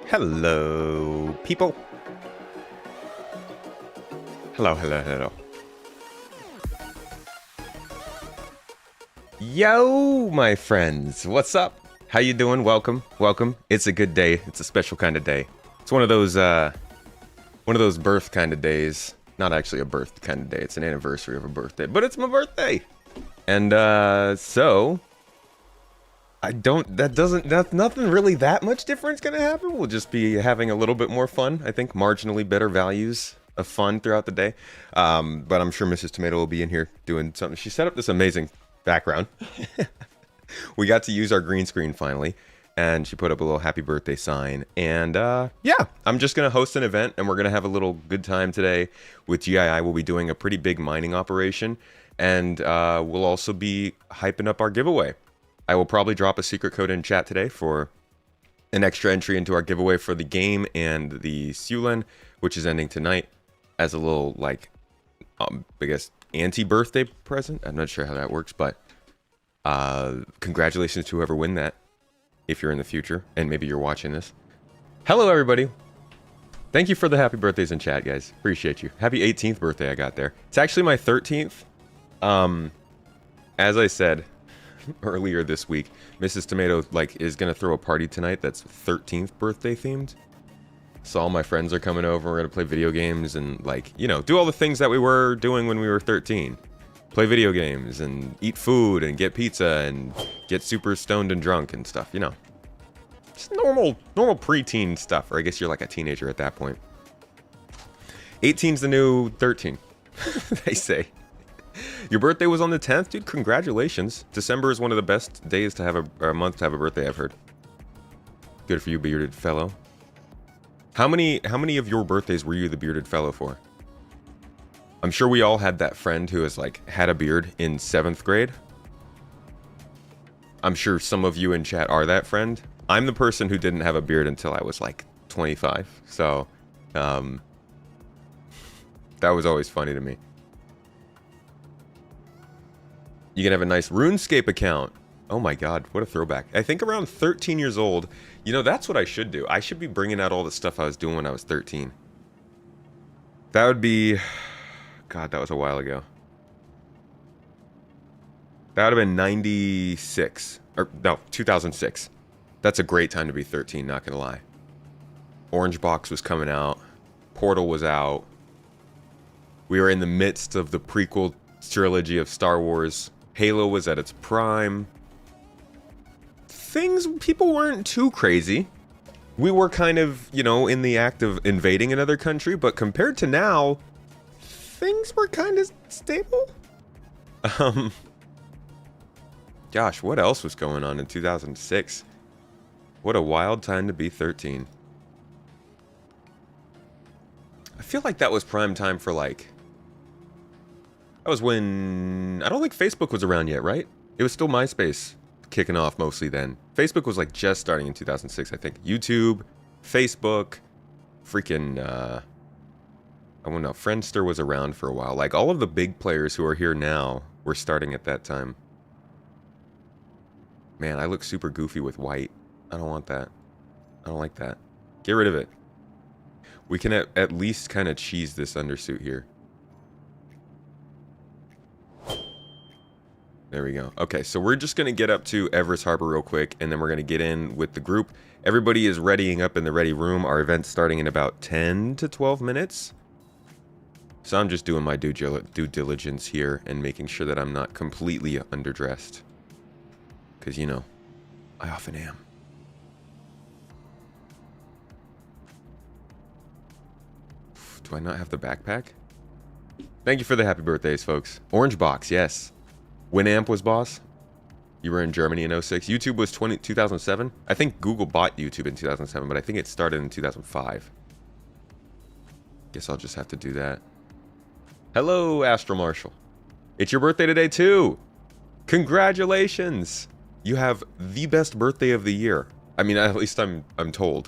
Hello, people. Hello, hello, hello. Yo, my friends. What's up? How you doing? Welcome, welcome. It's a good day. It's a special kind of day. It's one of those birth kind of days. Not actually a birth kind of day. It's an anniversary of a birthday, but it's my birthday. And so that's nothing really that much different gonna happen. We'll just be having a little bit more fun. I think marginally better values of fun throughout the day. But I'm sure Mrs. Tomato will be in here doing something. She set up this amazing background. We got to use our green screen finally, and she put up a little happy birthday sign. And yeah, I'm just gonna host an event, and we're gonna have a little good time today with GII. We'll be doing a pretty big mining operation, and we'll also be hyping up our giveaway. I will probably drop a secret code in chat today for an extra entry into our giveaway for the game and the Sulen, which is ending tonight, as a little, like, I guess, anti-birthday present. I'm not sure how that works, but congratulations to whoever win that, if you're in the future, and maybe you're watching this. Hello, everybody. Thank you for the happy birthdays in chat, guys. Appreciate you. Happy 18th birthday I got there. It's actually my 13th. As I said earlier this week, Mrs. Tomato is gonna throw a party tonight that's 13th birthday themed. So all my friends are coming over. We're gonna play video games and, like, you know, do all the things that we were doing when we were 13. Play video games and eat food and get pizza and get super stoned and drunk and stuff, you know. Just normal preteen stuff, or I guess you're like a teenager at that point. 18's the new 13, they say. Your birthday was on the 10th, dude. Congratulations. December is one of the best days to have a month to have a birthday, I've heard. Good for you, bearded fellow. How many of your birthdays were you the bearded fellow for? I'm sure we all had that friend who has, like, had a beard in 7th grade. I'm sure some of you in chat are that friend. I'm the person who didn't have a beard until I was, like, 25. So, that was always funny to me. You can have a nice RuneScape account. Oh my god, what a throwback. I think around 13 years old, you know, that's what I should do. I should be bringing out all the stuff I was doing when I was 13. That would be... God, that was a while ago. That would have been 96. Or, no, 2006. That's a great time to be 13, not gonna lie. Orange Box was coming out. Portal was out. We were in the midst of the prequel trilogy of Star Wars. Halo was at its prime. People weren't too crazy. We were kind of, you know, in the act of invading another country, but compared to now, things were kind of stable. Gosh, what else was going on in 2006? What a wild time to be 13. I feel like that was prime time for, like... That was when... I don't think Facebook was around yet, right? It was still MySpace kicking off mostly then. Facebook was, like, just starting in 2006, I think. YouTube, Facebook, freaking, I don't know, Friendster was around for a while. Like, all of the big players who are here now were starting at that time. Man, I look super goofy with white. I don't want that. I don't like that. Get rid of it. We can at least kind of cheese this undersuit here. There we go. Okay, so we're just going to get up to Everest Harbor real quick, and then we're going to get in with the group. Everybody is readying up in the ready room. Our event's starting in about 10 to 12 minutes. So I'm just doing my due diligence here and making sure that I'm not completely underdressed. Because, you know, I often am. Do I not have the backpack? Thank you for the happy birthdays, folks. Orange Box, yes. Winamp was boss. You were in Germany in 06. YouTube was 2007. I think Google bought YouTube in 2007, but I think it started in 2005. Guess I'll just have to do that. Hello, Astro Marshall. It's your birthday today, too. Congratulations. You have the best birthday of the year. I mean, at least I'm told.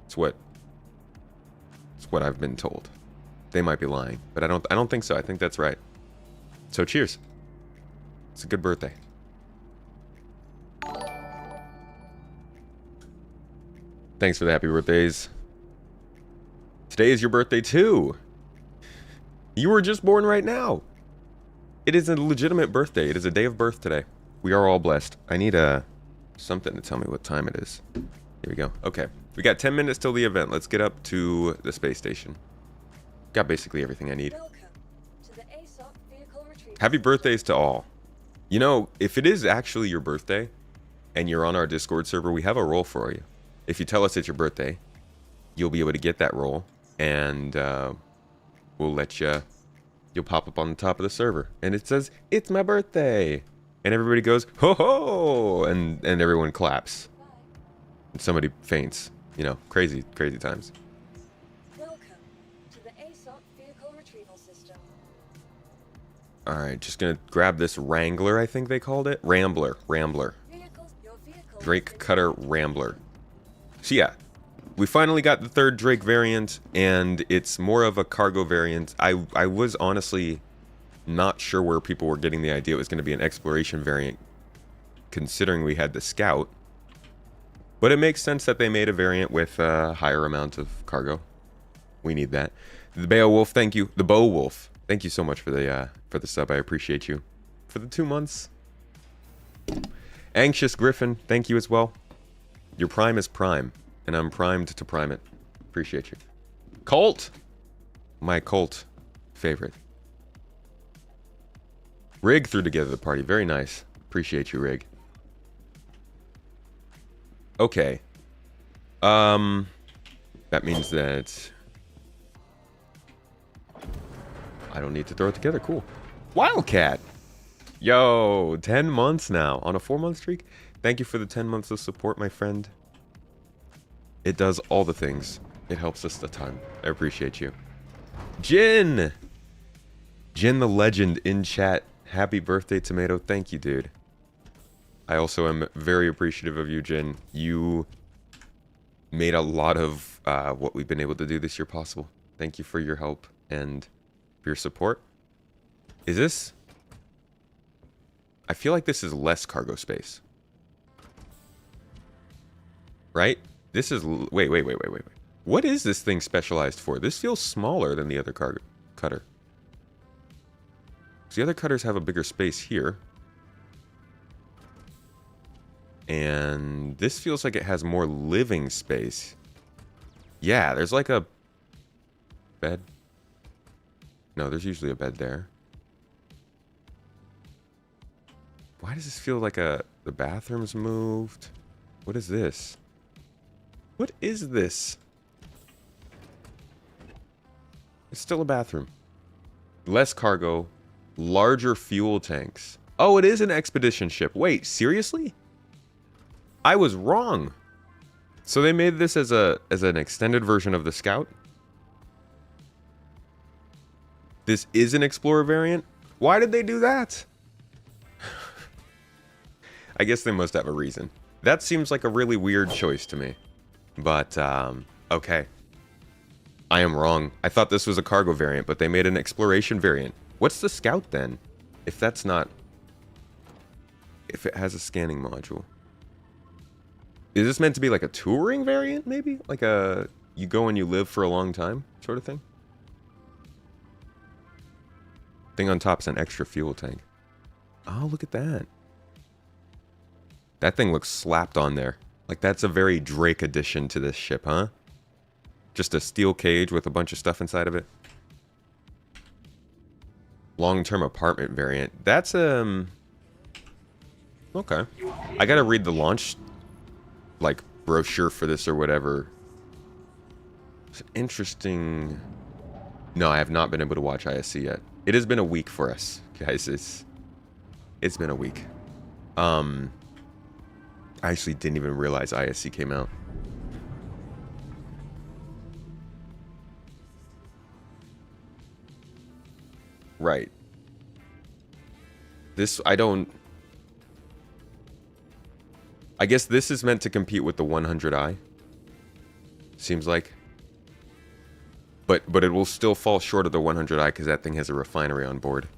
It's what I've been told. They might be lying, but I don't think so. I think that's right. So cheers. It's a good birthday. Thanks for the happy birthdays. Today is your birthday too. You were just born right now. It is a legitimate birthday. It is a day of birth today. We are all blessed. I need something to tell me what time it is. Here we go. Okay. We got 10 minutes till the event. Let's get up to the space station. Got basically everything I need. Happy birthdays to all. You know, if it is actually your birthday and you're on our Discord server, we have a role for you. If you tell us it's your birthday, you'll be able to get that role, and we'll let you... You'll pop up on the top of the server, and it says, "It's my birthday!" And everybody goes, "Ho ho!" And everyone claps. And somebody faints. You know, crazy times. Welcome to the ASOP vehicle retrieval system. Alright, just gonna grab this Wrangler, I think they called it. Rambler. Drake Cutter Rambler. So yeah, we finally got the third Drake variant, and it's more of a cargo variant. I was honestly not sure where people were getting the idea it was going to be an exploration variant, considering we had the Scout. But it makes sense that they made a variant with a higher amount of cargo. We need that. The Beowulf, thank you. The Beowulf, thank you so much for the sub. I appreciate you. For the 2 months. Anxious Griffin, thank you as well. Your prime is prime, and I'm primed to prime it. Appreciate you. Colt! My Colt favorite. Rig threw together the party. Very nice. Appreciate you, Rig. Okay. That means that... I don't need to throw it together. Cool. Wildcat! Yo, 10 months now. On a 4-month streak? Thank you for the 10 months of support, my friend. It does all the things. It helps us a ton. I appreciate you. Jin! Jin the legend in chat. Happy birthday, Tomato. Thank you, dude. I also am very appreciative of you, Jin. You made a lot of what we've been able to do this year possible. Thank you for your help and for your support. Is this... I feel like this is less cargo space. Right? This is... Wait. What is this thing specialized for? This feels smaller than the other cargo cutter. So the other cutters have a bigger space here. And this feels like it has more living space. Yeah, there's like a bed. No, there's usually a bed there. Why does this feel like the bathroom's moved? What is this? What is this? It's still a bathroom. Less cargo, larger fuel tanks. Oh, it is an expedition ship. Wait, seriously? I was wrong. So they made this as an extended version of the Scout? This is an Explorer variant? Why did they do that? I guess they must have a reason. That seems like a really weird choice to me. But, okay. I am wrong. I thought this was a cargo variant, but they made an exploration variant. What's the Scout then? If that's not... If it has a scanning module. Is this meant to be like a touring variant, maybe? Like a... You go and you live for a long time sort of thing? Thing on top's an extra fuel tank. Oh, look at that. That thing looks slapped on there. Like, that's a very Drake addition to this ship, huh? Just a steel cage with a bunch of stuff inside of it. Long-term apartment variant. That's, okay. I gotta read the launch, like, brochure for this or whatever. It's interesting... No, I have not been able to watch ISC yet. It has been a week for us, guys. It's been a week. I actually didn't even realize ISC came out. Right. This, I guess this is meant to compete with the 100i. Seems like. But it will still fall short of the 100i because that thing has a refinery on board.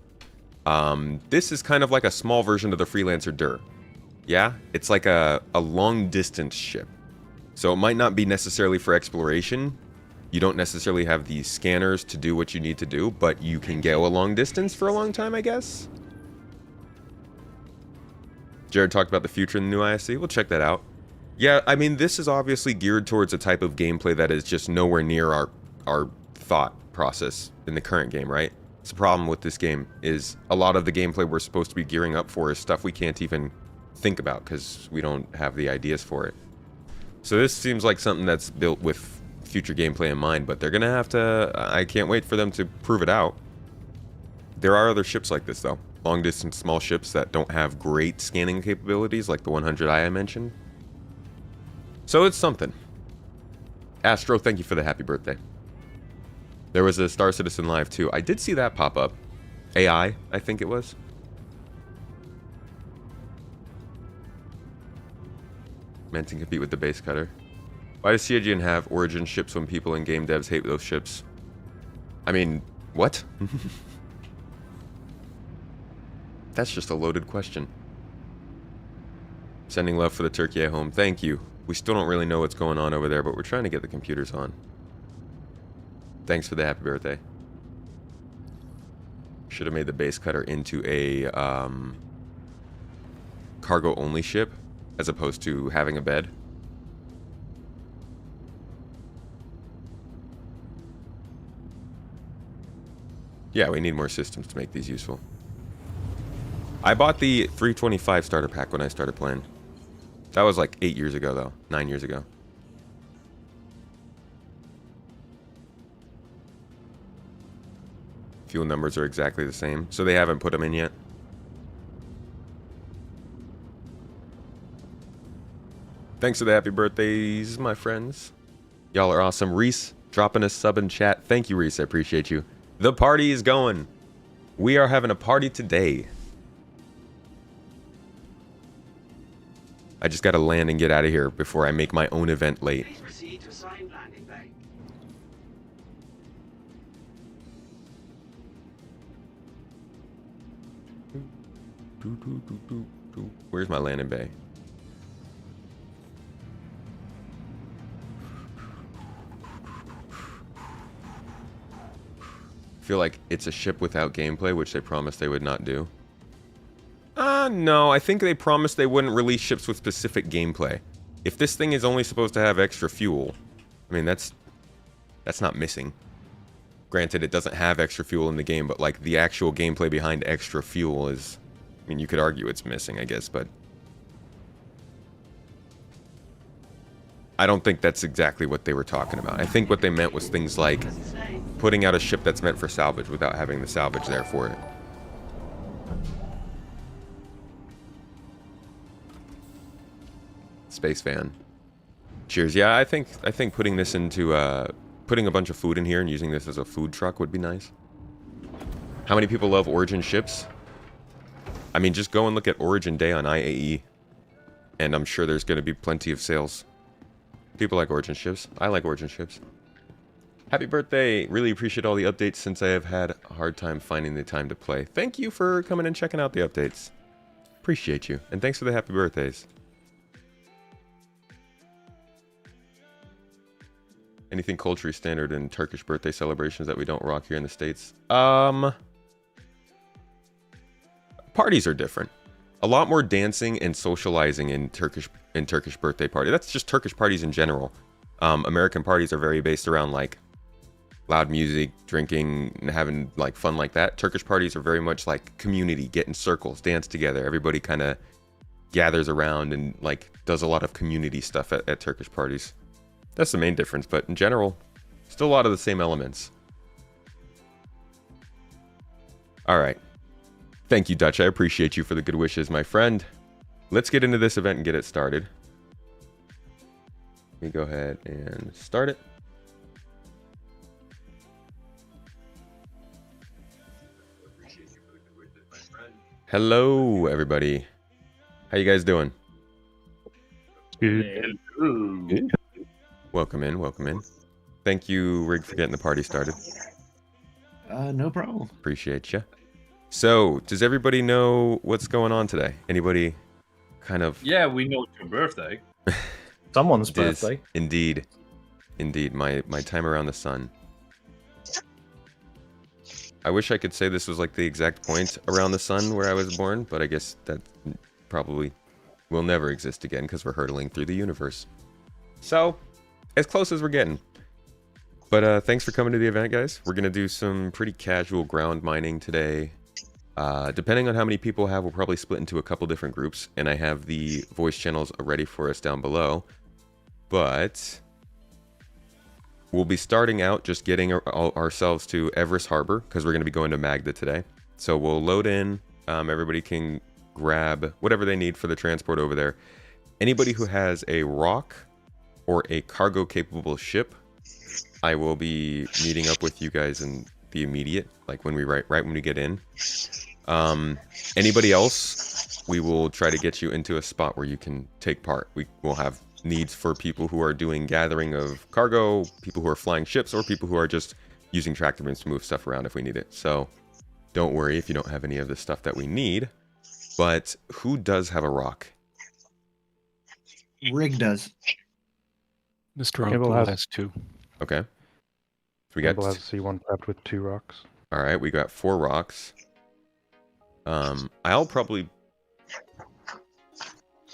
This is kind of like a small version of the Freelancer Dur. Yeah? It's like a long-distance ship. So it might not be necessarily for exploration. You don't necessarily have the scanners to do what you need to do, but you can go a long distance for a long time, I guess. Jared talked about the future in the new ISC. We'll check that out. Yeah, I mean, this is obviously geared towards a type of gameplay that is just nowhere near our thought process in the current game, right? It's the problem with this game is a lot of the gameplay we're supposed to be gearing up for is stuff we can't even think about because we don't have the ideas for it. So this seems like something that's built with future gameplay in mind, but they're gonna have to, I can't wait for them to prove it out. There are other ships like this though. Long distance small ships that don't have great scanning capabilities like the 100i I mentioned. So it's something. Astro, thank you for the happy birthday. There was a Star Citizen Live too. I did see that pop up. AI, I think it was. Meant to compete with the base cutter. Why does CIGN have origin ships when people in game devs hate those ships? I mean, what? That's just a loaded question. Sending love for the turkey at home. Thank you. We still don't really know what's going on over there, but we're trying to get the computers on. Thanks for the happy birthday. Should have made the base cutter into a cargo-only ship, as opposed to having a bed. Yeah, we need more systems to make these useful. I bought the 325 starter pack when I started playing. That was like 8 years ago, though. 9 years ago. Fuel numbers are exactly the same, so they haven't put them in yet. Thanks for the happy birthdays, my friends. Y'all are awesome. Reese dropping a sub in chat. Thank you, Reese. I appreciate you. The party is going. We are having a party today. I just gotta land and get out of here before I make my own event late. Please proceed to assigned landing bay. Where's my landing bay? I feel like it's a ship without gameplay, which they promised they would not do. No, I think they promised they wouldn't release ships with specific gameplay. If this thing is only supposed to have extra fuel, I mean, that's not missing. Granted, it doesn't have extra fuel in the game, but like the actual gameplay behind extra fuel is, I mean, you could argue it's missing, I guess, but I don't think that's exactly what they were talking about. I think what they meant was things like putting out a ship that's meant for salvage without having the salvage there for it. Space fan. Cheers. Yeah, I think putting this into putting a bunch of food in here and using this as a food truck would be nice. How many people love Origin ships? I mean, just go and look at Origin Day on IAE, and I'm sure there's going to be plenty of sales. People like Origin ships. I like Origin ships. Happy birthday. Really appreciate all the updates since I have had a hard time finding the time to play. Thank you for coming and checking out the updates. Appreciate you. And thanks for the happy birthdays. Anything culturally standard in Turkish birthday celebrations that we don't rock here in the States? Parties are different. A lot more dancing and socializing in Turkish birthday party. That's just Turkish parties in general. American parties are very based around like loud music, drinking, and having like fun like that. Turkish parties are very much like community, get in circles, dance together. Everybody kind of gathers around and like does a lot of community stuff at Turkish parties. That's the main difference, but in general, still a lot of the same elements. All right. Thank you, Dutch. I appreciate you for the good wishes, my friend. Let's get into this event and get it started. Let me go ahead and start it. Hello, everybody. How you guys doing? Good. Good. Welcome in, welcome in. Thank you, Rig, for getting the party started. No problem. Appreciate you. So, does everybody know what's going on today? Anybody kind of... Yeah, we know it's your birthday. Someone's It is birthday. indeed, my time around the sun. I wish I could say this was like the exact point around the sun where I was born, but I guess that probably will never exist again because we're hurtling through the universe. So, as close as we're getting. But thanks for coming to the event, guys. We're going to do some pretty casual ground mining today. Depending on how many people have, we'll probably split into a couple different groups, and I have the voice channels ready for us down below. But we'll be starting out just getting ourselves to Everest Harbor, because we're going to be going to Magda today. So we'll load in. Everybody can grab whatever they need for the transport over there. Anybody who has a rock or a cargo-capable ship, I will be meeting up with you guys in the immediate, like when we right when we get in. Anybody else, we will try to get you into a spot where you can take part. We will have needs for people who are doing gathering of cargo, people who are flying ships, or people who are just using tractor beams to move stuff around if we need it. So don't worry if you don't have any of the stuff that we need. But who does have a rock? Rig does. Mr. Campbell Uncle has- has 2. Okay. So we got. Campbell has C1 prepped with 2 rocks. All right, we got 4 rocks. I'll probably.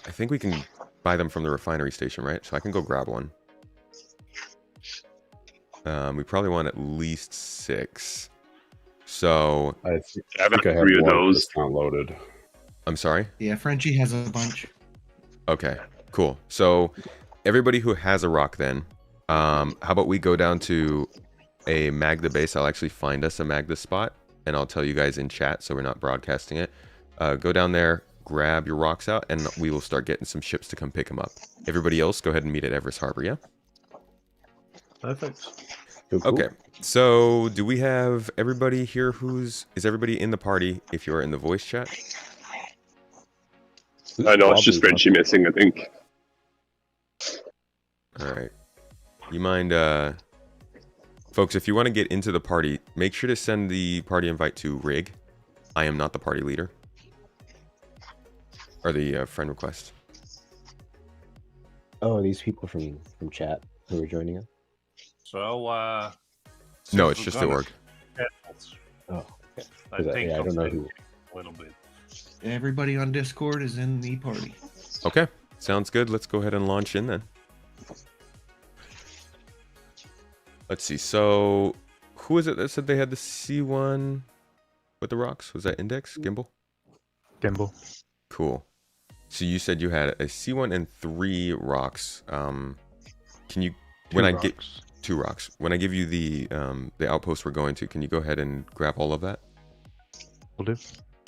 I think we can buy them from the refinery station, right? So I can go grab one. We probably want at least 6. So I I think have I have 3 of one those. that's not loaded. I'm sorry. Yeah, Frenchie has a bunch. Okay, cool. So everybody who has a rock, then, how about we go down to a Magda base? I'll actually find us a Magda spot, and I'll tell you guys in chat, so we're not broadcasting it. Go down there, grab your rocks out, and we will start getting some ships to come pick them up. Everybody else, go ahead and meet at Everest Harbor, yeah? Perfect. Cool, cool. Okay, so do we have everybody here is everybody in the party if you're in the voice chat? I know, it's just Probably Frenchie missing, I think. Alright. You mind, folks, if you want to get into the party, make sure to send the party invite to Rig. I am not the party leader. Or the friend request. Oh, these people from chat who are joining us. So, No, since it's we're just the gonna org. Oh, okay. I 'Cause think I don't know who. a little bit. Everybody on Discord is in the party. Okay, sounds good. Let's go ahead and launch in then. Let's see. So, who is it that said they had the C1 with the rocks? Was that Index? Gimbal? Gimbal. Cool. So you said you had a C1 and 3 rocks. Can you, when I get 2 rocks, when I give you the outpost we're going to, can you go ahead and grab all of that? Will do.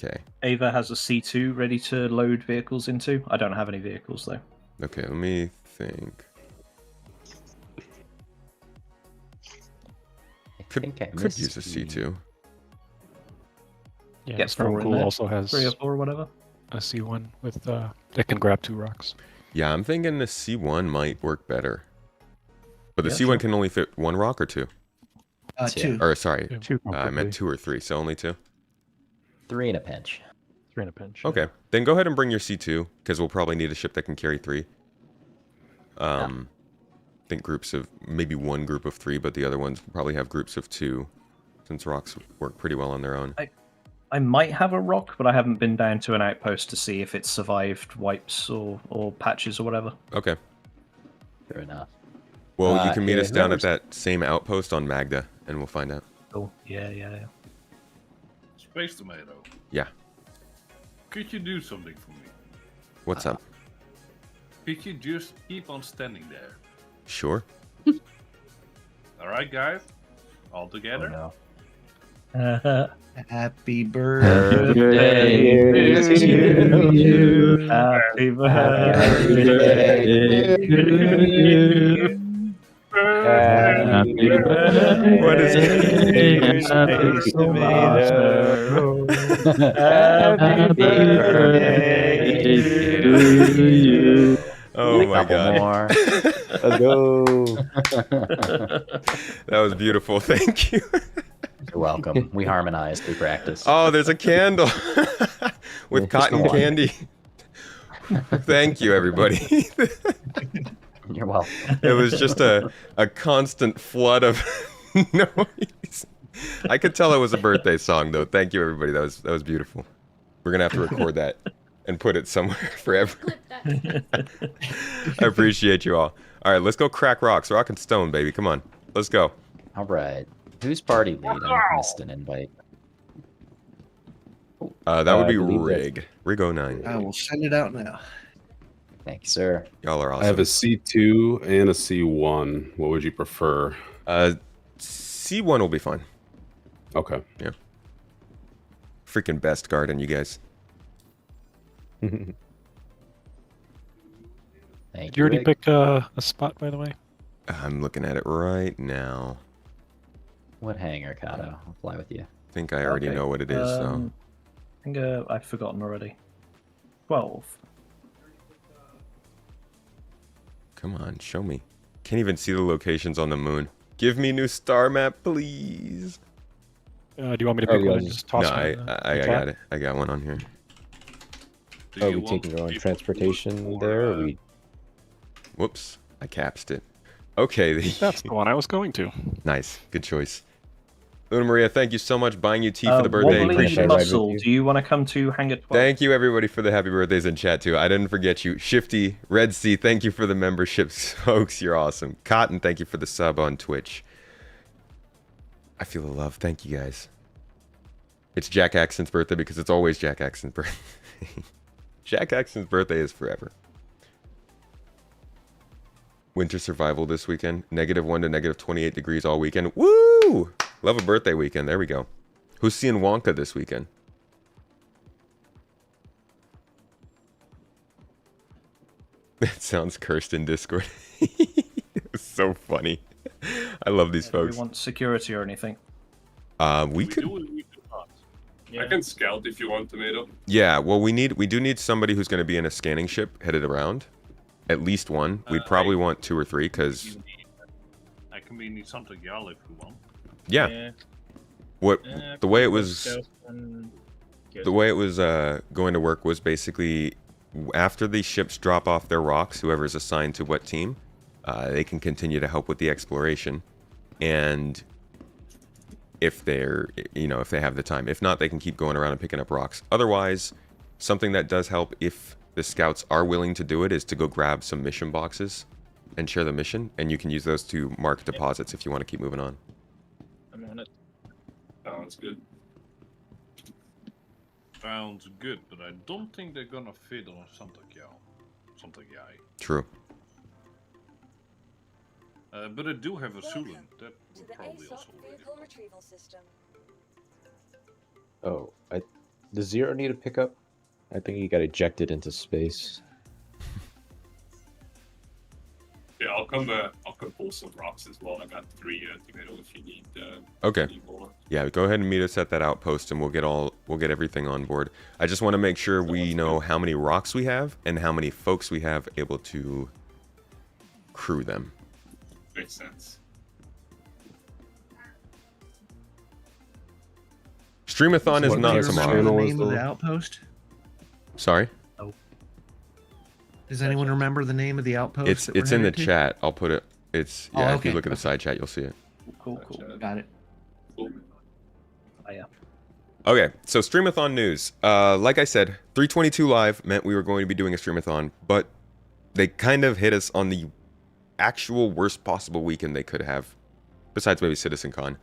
Okay. Ava has a C2 ready to load vehicles into. I don't have any vehicles though. Okay, let me think. Could use a C2. Yeah, Get Mr. 4 in Uncle there. also has 3 or 4 or whatever. a C1 with that can grab 2 rocks. Yeah, I'm thinking the C1 might work better. But the Yeah, C1 sure. can only fit 1 rock or 2? 2. Or sorry, 2 I meant 2 or 3, so only 2. 3 in a pinch. 3 in a pinch. Okay, then go ahead and bring your C2, because we'll probably need a ship that can carry 3. I think groups of, maybe 1 group of 3, but the other ones will probably have groups of 2, since rocks work pretty well on their own. I might have a rock, but I haven't been down to an outpost to see if it's survived wipes or patches or whatever. Okay. Fair enough. Well, you can meet yeah, us down at whoever's- that same outpost on Magda, and we'll find out. Oh, yeah. Space Tomato, Yeah. could you do something for me? What's up? Could you just keep on standing there? Sure. Alright, guys? All Oh, together? no. Happy birthday. Birthday to you. Happy birthday to you. Happy birthday. What is it? Space Tomato. Happy birthday to you. Oh my god. More. Let's go. That was beautiful. Thank you. You're welcome. We harmonized. We practiced. Oh, there's a candle with Just cotton the one. candy. Thank you, everybody. You're welcome. It was just a constant flood of noise. I could tell it was a birthday song, though. Thank you, everybody. That was beautiful. We're gonna have to record that and put it somewhere forever. I appreciate you all. All right, let's go crack rocks. Rock and stone, baby. Come on. Let's go. All right. Who's party lead? I missed an invite. That would be I believe Rig. Rig09. I will send it out now. Thank you, sir. Y'all are awesome. I have a C2 and a C1. What would you prefer? C1 will be fine. Okay. Yeah. Freaking best garden, you guys. Thank Did you already Rick. pick a spot, by the way? I'm looking at it right now. What hangar, Kato? I'll fly with you. I think I already Okay, know what it is, so. I think I've forgotten already. 12. Come on, show me. Can't even see the locations on the moon. Give me new star map, please. Do you want me to pick one and just toss No, one? I got it. I got one on here. Do Are you we want taking our own people transportation to- there? Or we... Whoops, I capsed it. Okay, That's the one I was going to. nice, good choice. Una Maria, thank you so much. Buying you tea for the birthday. Wobbly Appreciate it. Muscle, do you want to come to Hangar 12? Thank you, everybody, for the happy birthdays in chat, too. I didn't forget you. Shifty, Red Sea, thank you for the memberships. Folks, you're awesome. Cotton, thank you for the sub on Twitch. I feel the love. Thank you, guys. It's Jack Axton's birthday because it's always Jack Axton's birthday. Jack Axton's birthday is forever. Winter survival this weekend. -1 to -28 degrees all weekend. Woo! Love a birthday weekend. There we go. Who's seeing Wonka this weekend? That sounds cursed in Discord. It's so funny. I love these Do folks. we want security or anything? We could. do it, we do not. I can scout if you want, Tomato. Yeah. Well, we do need somebody who's going to be in a scanning ship headed around. At least one. We'd probably want 2 or 3 because. I can be in Santa Gal if you want. Yeah. What the way it was. The way it was going to work was basically after these ships drop off their rocks, whoever's assigned to what team, they can continue to help with the exploration, and if they're, if they have the time. If not, they can keep going around and picking up rocks. Otherwise, something that does help if the scouts are willing to do it is to go grab some mission boxes and share the mission, and you can use those to mark deposits if you want to keep moving on. I'm on it. Sounds good. Sounds good, but I don't think they're gonna fit on Santa Gal. True. But I do have a Sulan. That To would the probably ASOP also work. vehicle retrieval system. Oh, does Zero need a pickup? I think he got ejected into space. Yeah, I'll come pull some rocks as well. I got 3 Tomato if you need. Okay. Need more. Yeah, go ahead and meet us at that outpost, and we'll get everything on board. I just want to make sure we know how many rocks we have and how many folks we have able to crew them. Makes sense. Streamathon is What, not do you remember tomorrow. the name of the outpost? Sorry, Does anyone remember the name of the outpost? it's that we're in the headed to? chat. I'll put it. It's Oh, yeah. If you okay. look at the side chat, you'll see it. Cool. Got it. Cool. Oh, yeah. Okay, so Streamathon news. Like I said, 322 live meant we were going to be doing a Streamathon, but they kind of hit us on the actual worst possible weekend they could have, besides maybe CitizenCon.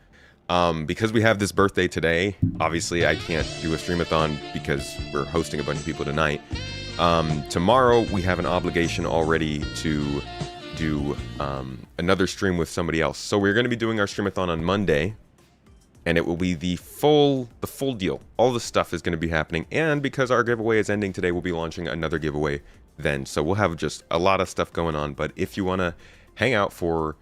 Because we have this birthday today, obviously I can't do a Streamathon because we're hosting a bunch of people tonight. Tomorrow we have an obligation already to do another stream with somebody else. So we're going to be doing our Streamathon on Monday, and it will be the full deal. All the stuff is going to be happening, and because our giveaway is ending today, we'll be launching another giveaway then. So we'll have just a lot of stuff going on. But if you want to hang out for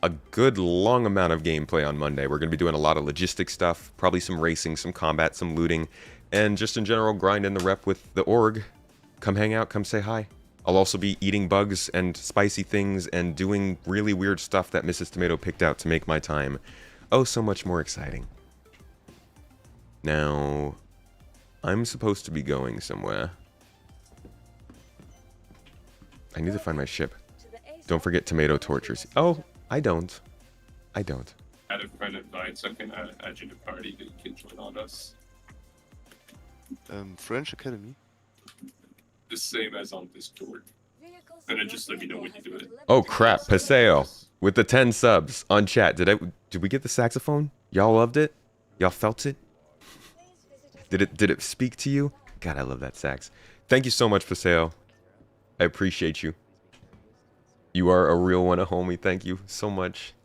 a good long amount of gameplay on Monday, we're going to be doing a lot of logistic stuff, probably some racing, some combat, some looting, and just in general grinding the rep with the org. Come hang out, come say hi. I'll also be eating bugs and spicy things and doing really weird stuff that Mrs. Tomato picked out to make my time oh so much more exciting. Now, I'm supposed to be going somewhere. I need to find my ship. To the Don't forget tomato tortures. Oh, I don't. I don't. Had a friend invite, so I can add you to the party that you can join on us. French Academy. The same as on Discord. And then just let me know when you do it. Oh crap, Paseo with the 10 subs on chat. Did we get the saxophone? Y'all loved it? Y'all felt it? Did it speak to you? God, I love that sax. Thank you so much, Paseo. I appreciate you. You are a real one, a homie. Thank you so much.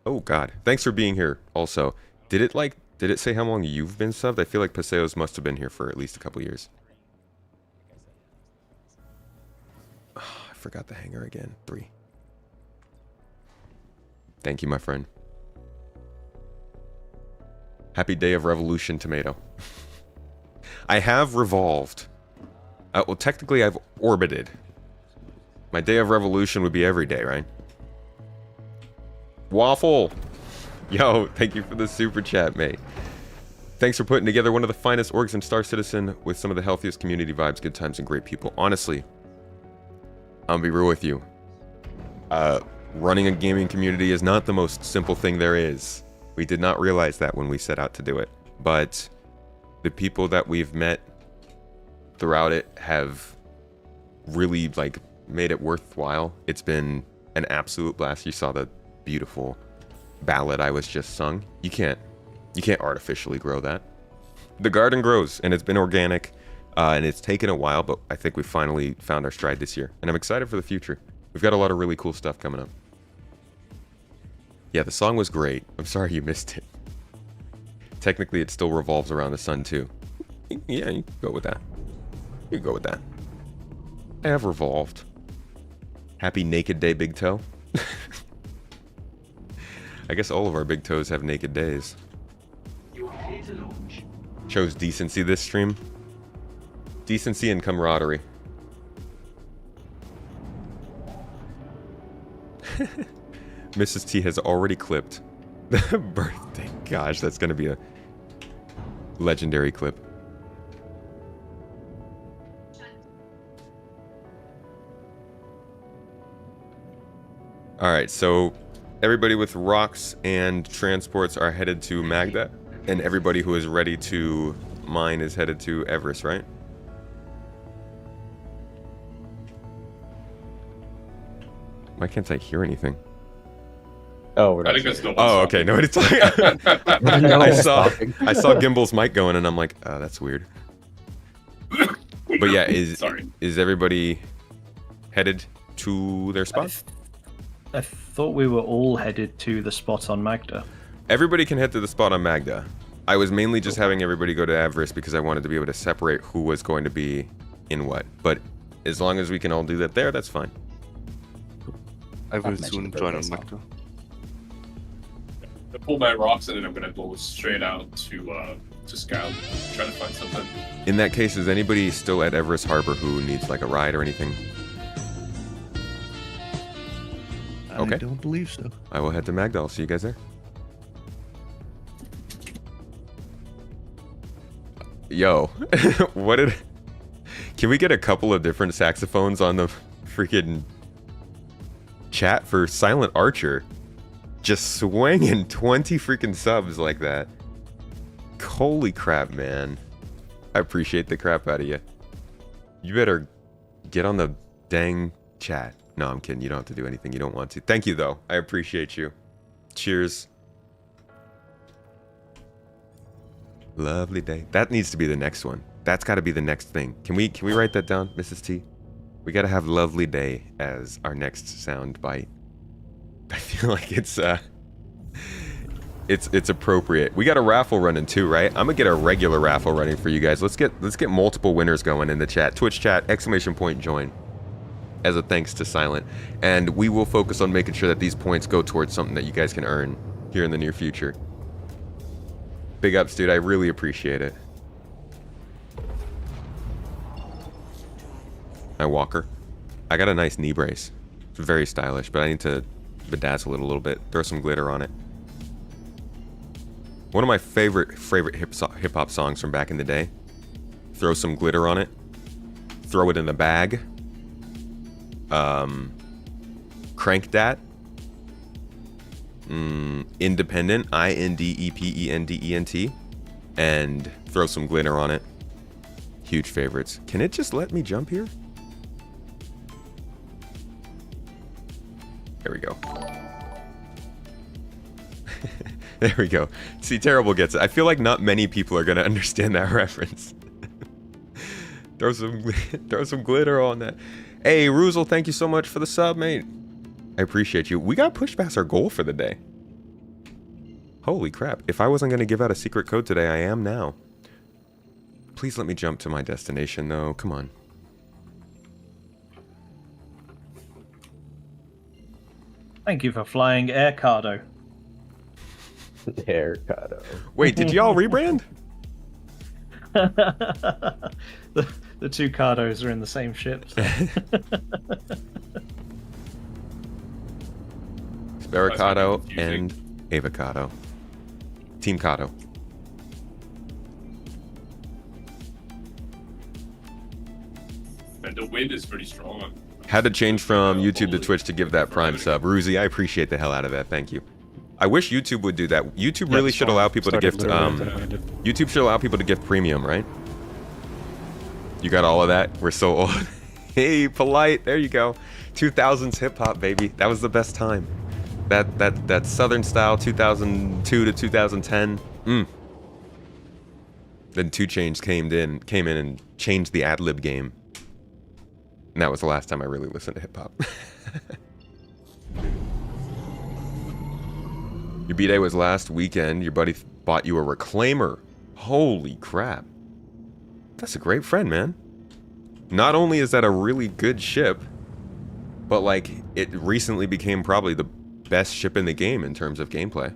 Oh God, thanks for being here. Also, did it say how long you've been subbed? I feel like Paseos must have been here for at least a couple years. Oh, I forgot the hanger again. 3. Thank you, my friend. Happy day of revolution, tomato. I have revolved. Well, technically, I've orbited. My day of revolution would be every day, right? Waffle! Yo, thank you for the super chat, mate. Thanks for putting together one of the finest orgs in Star Citizen with some of the healthiest community vibes, good times, and great people. Honestly, I'm gonna be real with you. Running a gaming community is not the most simple thing there is. We did not realize that when we set out to do it. But the people that we've met throughout it have really, like, made it worthwhile. It's been an absolute blast. You saw the beautiful ballad I was just sung. You can't artificially grow that. The garden grows, and it's been organic, and it's taken a while, but I think we finally found our stride this year, and I'm excited for the future. We've got a lot of really cool stuff coming up. Yeah, the song was great. I'm sorry you missed it. Technically, it still revolves around the sun, too. Yeah, you can go with that. You can go with that. I have revolved. Happy Naked Day, Big Toe. I guess all of our big toes have naked days. Chose decency this stream. Decency and camaraderie. Mrs. T has already clipped the birthday. Gosh, that's going to be a legendary clip. Alright, so everybody with rocks and transports are headed to Magda, and everybody who is ready to mine is headed to Everest, right? Why can't I hear anything? Oh, we're not. I think that's no. Oh, okay. Nobody's talking. I saw Gimbal's mic going, and I'm like, oh, that's weird. But yeah, is everybody headed to their spot? I thought we were all headed to the spot on Magda. Everybody can head to the spot on Magda. I was mainly just having everybody go to Everest because I wanted to be able to separate who was going to be in what. But as long as we can all do that there, that's fine. I will soon join on Magda. I pull my rocks and then I'm gonna go straight out to Scout, try to find something. In that case, is anybody still at Everest Harbor who needs like a ride or anything? Okay. I don't believe so. I will head to Magda. I'll see you guys there. Yo, what did... Can we get a couple of different saxophones on the freaking chat for Silent Archer? Just swinging 20 freaking subs like that. Holy crap, man. I appreciate the crap out of you. You better get on the dang chat. No, I'm kidding. You don't have to do anything you don't want to. Thank you, though. I appreciate you. Cheers. Lovely day. That needs to be the next one. That's got to be the next thing. Can we write that down, Mrs. T? We got to have lovely day as our next sound bite. I feel like it's appropriate. We got a raffle running too, right? I'm gonna get a regular raffle running for you guys. Let's get multiple winners going in the chat. Twitch chat, ! Join. As a thanks to Silent. And we will focus on making sure that these points go towards something that you guys can earn here in the near future. Big ups, dude. I really appreciate it. My walker. I got a nice knee brace. It's very stylish, but I need to bedazzle it a little bit. Throw some glitter on it. One of my favorite hip-hop songs from back in the day. Throw some glitter on it. Throw it in the bag. Crankdat. Independent, INDEPENDENT, and throw some glitter on it. Huge favorites. Can it just let me jump here? There we go. There we go. See, Terrible gets it. I feel like not many people are gonna understand that reference. throw some glitter on that. Hey, Ruzel, thank you so much for the sub, mate. I appreciate you. We got pushed past our goal for the day. Holy crap. If I wasn't gonna give out a secret code today, I am now. Please let me jump to my destination, though. Come on. Thank you for flying Aircardo. Aircardo. Wait, did y'all rebrand? the two Cardos are in the same ship. So. Sparacado and Avocado. Team Cado. And the wind is pretty strong. Had to change from YouTube to Twitch to give that Prime sub. Ruzi, I appreciate the hell out of that. Thank you. I wish YouTube would do that. YouTube really should allow people to gift. YouTube should allow people to gift premium, right? You got all of that? We're so old. Hey, Polite. There you go. 2000s hip hop, baby. That was the best time. That Southern style 2002 to 2010. Then 2 Chainz came in and changed the ad-lib game. And that was the last time I really listened to hip hop. Your B-Day was last weekend. Your buddy bought you a Reclaimer. Holy crap. That's a great friend, man. Not only is that a really good ship, but like it recently became probably the best ship in the game in terms of gameplay.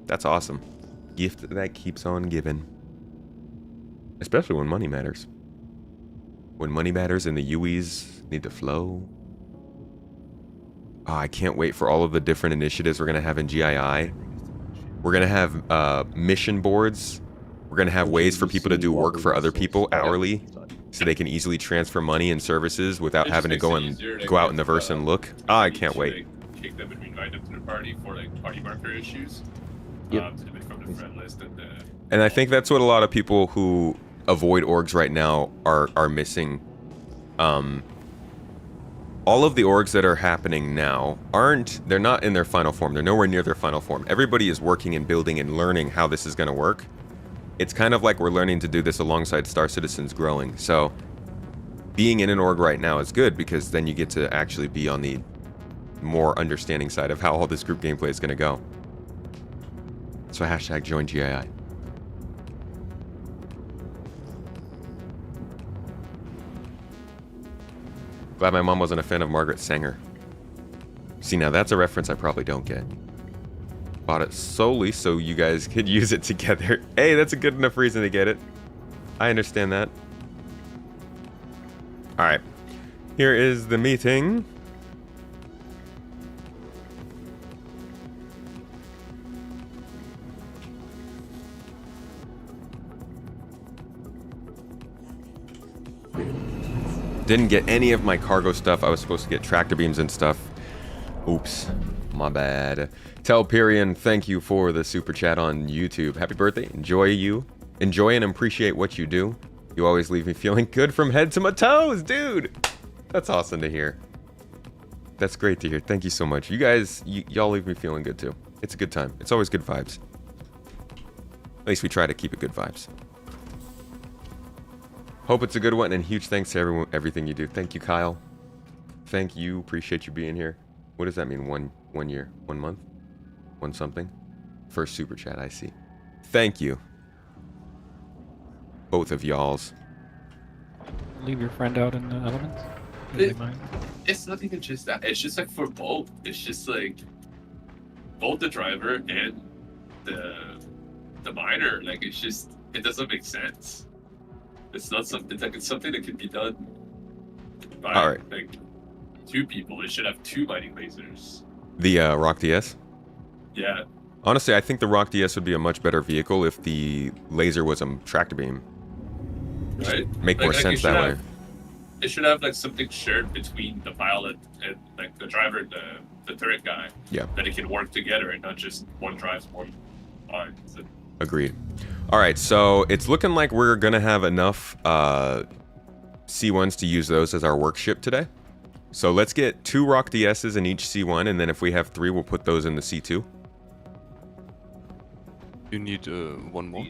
That's awesome. Gift that keeps on giving. Especially when money matters. When money matters and the UEs need to flow. Oh, I can't wait for all of the different initiatives we're going to have in GII. We're going to have mission boards. We're going to have ways for people to do work for other people hourly, so they can easily transfer money and services without having to go out in the verse and look. Oh, I can't wait. Kick them and invite them to the party for like party marker issues. Yep. From the friend list and I think that's what a lot of people who avoid orgs right now are missing. All of the orgs that are happening now they're not in their final form. They're nowhere near their final form. Everybody is working and building and learning how this is going to work. It's kind of like we're learning to do this alongside Star Citizen's growing. So being in an org right now is good because then you get to actually be on the more understanding side of how all this group gameplay is going to go. So hashtag join GII. Glad my mom wasn't a fan of Margaret Sanger. See, now that's a reference I probably don't get. Bought it solely so you guys could use it together. Hey, that's a good enough reason to get it. I understand that. Alright. Here is the meeting. Didn't get any of my cargo stuff. I was supposed to get tractor beams and stuff. Oops. My bad. Telperian, thank you for the super chat on YouTube. Happy birthday. Enjoy and appreciate what you do. You always leave me feeling good from head to my toes, dude. That's awesome to hear. That's great to hear. Thank you so much. You guys, y'all leave me feeling good too. It's a good time. It's always good vibes. At least we try to keep it good vibes. Hope it's a good one, and huge thanks to everything you do. Thank you, Kyle. Thank you. Appreciate you being here. What does that mean? One year? 1 month? One something? First super chat, I see. Thank you. Both of y'alls. Leave your friend out in the elements? It's not even just that. It's just like for both. It's just like both the driver and the miner. Like it's just it doesn't make sense. It's not something. It's like it's something that can be done by like 2 people. It should have 2 mining lasers. The Rock DS? Yeah. Honestly, I think the Rock DS would be a much better vehicle if the laser was a tractor beam. Right? Make more sense that way. it should have like something shared between the pilot and like the driver and the turret guy. Yeah. That it can work together and not just one drives one. Fine. So, Agreed. All right, so it's looking like we're gonna have enough C1s to use those as our workship today. So let's get 2 Rock DSs in each C1, and then if we have 3, we'll put those in the C2. You need one more.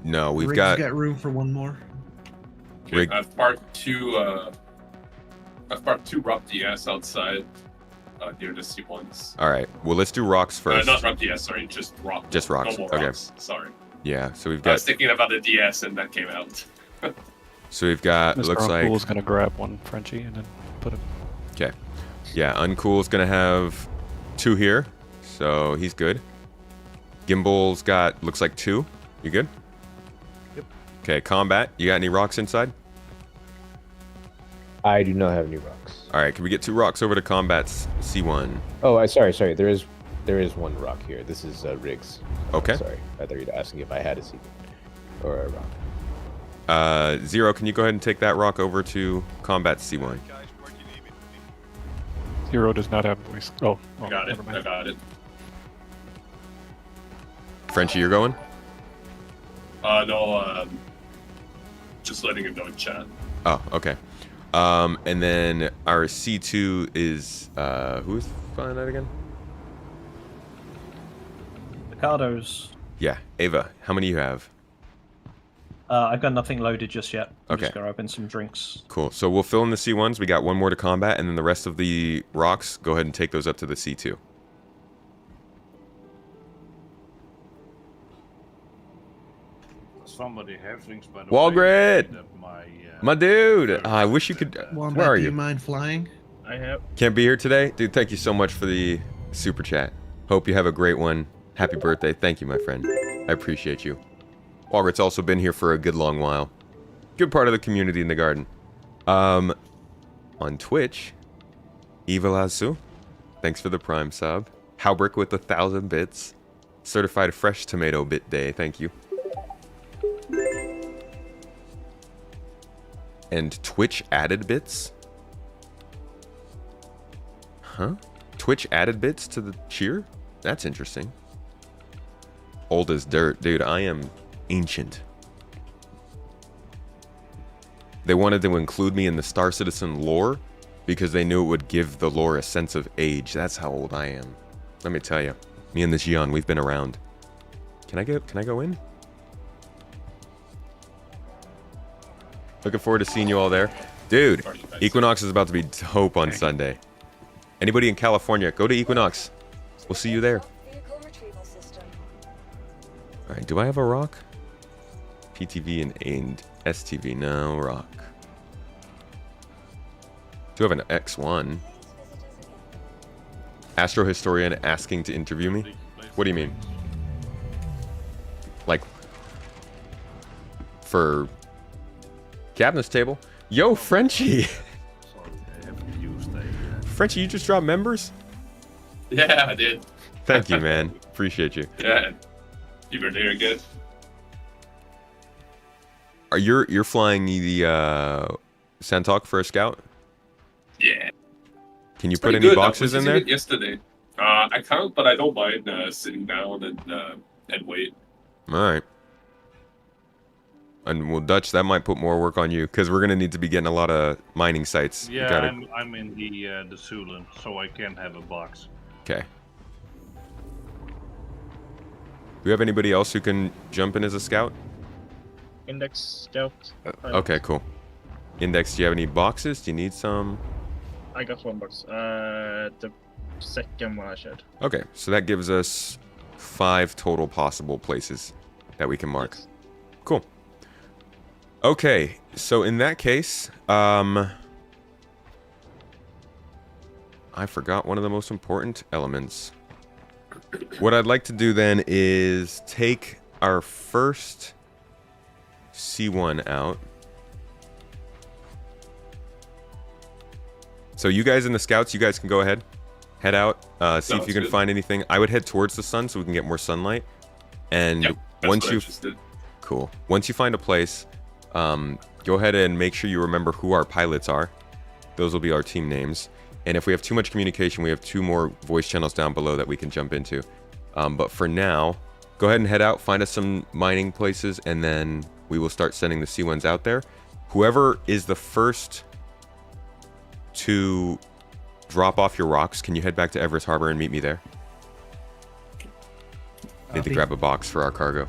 No, we've Riggs got room for one more. okay, I've parked 2 Rock DS outside near the C1s. All right. Well, let's do rocks first. Not Rock DS, sorry, just Rock. Just rocks. No more Okay. rocks. Sorry. Yeah. So we've I got. was thinking about the DS and that came out. So we've got. Mr. Looks like. Uncool's gonna grab one Frenchie and then put him. Okay. Yeah. Uncool's gonna have 2 here, so he's good. Gimbal's got looks like 2. You good? Yep. Okay. Combat. You got any rocks inside? I do not have any rocks. All right. Can we get 2 rocks over to combat's C1? Oh, sorry. There is one rock here. This is Riggs. Okay. Sorry, I thought you were asking if I had a C or a rock. Zero, can you go ahead and take that rock over to combat C1? Zero does not have voice. Oh, I got it. never mind. I got it. Frenchie, you're going? No, just letting him know in chat. Oh, okay. And then our C2 is, who's flying that again? Ricardo's. Yeah, Ava, how many you have? I've got nothing loaded just yet. I'm Okay. just gonna open some drinks. Cool. So we'll fill in the C1s. We got 1 more to combat, and then the rest of the rocks, go ahead and take those up to the C2. Somebody have drinks by the Walgrid! way. My dude! I wish you could... Wombat, where are do you? you mind flying? I have. Can't be here today? Dude, thank you so much for the super chat. Hope you have a great one. Happy birthday. Thank you, my friend. I appreciate you. Walgrid's also been here for a good long while. Good part of the community in the garden. On Twitch, Evil Azu, thanks for the Prime sub. Howbrick with 1,000 bits. Certified Fresh Tomato Bit Day, thank you. And Twitch added bits? Huh? Twitch added bits to the cheer? That's interesting. Old as dirt. Dude, I am ancient. They wanted to include me in the Star Citizen lore because they knew it would give the lore a sense of age. That's how old I am. Let me tell you. Me and the Xion, we've been around. Can I go in? Looking forward to seeing you all there. Dude, Equinox is about to be dope on Sunday. Anybody in California, go to Equinox. We'll see you there. Vehicle retrieval system. Alright, do I have a rock? PTV and STV, no rock. Do have an X1. Astro Historian asking to interview me? What do you mean? Like, for Cabinet's table? Yo, Frenchie! Frenchie, you just dropped members? Yeah, I did. Thank you, man. Appreciate you. Yeah. You were doing good. Are you're flying the Santok for a scout? Yeah. Can you It's put pretty any good. boxes I in was there? using it yesterday. I can't, but I don't mind sitting down and wait. All right. And well, Dutch, that might put more work on you because we're gonna need to be getting a lot of mining sites. Yeah, Gotta- I'm in the Zulan, so I can have a box. Okay. Do we have anybody else who can jump in as a scout? Index scout. Okay, cool. Index, do you have any boxes? Do you need some? I got one box. The second one I shared. Okay, so that gives us 5 total possible places that we can mark. Cool. Okay, so in that case, I forgot one of the most important elements. What I'd like to do then is take our first C1 out. So you guys in the scouts, you guys can go ahead. Head out, see if you can good. find anything. I would head towards the sun so we can get more sunlight. And Yep, that's once what I you just did. cool. Once you find a place, go ahead and make sure you remember who our pilots are. Those will be our team names. And if we have too much communication, we have 2 more voice channels down below that we can jump into. But for now, go ahead and head out, find us some mining places, and then we will start sending the C1s out there. Whoever is the first to drop off your rocks, can you head back to Everest Harbor and meet me there? Need to grab a box for our cargo.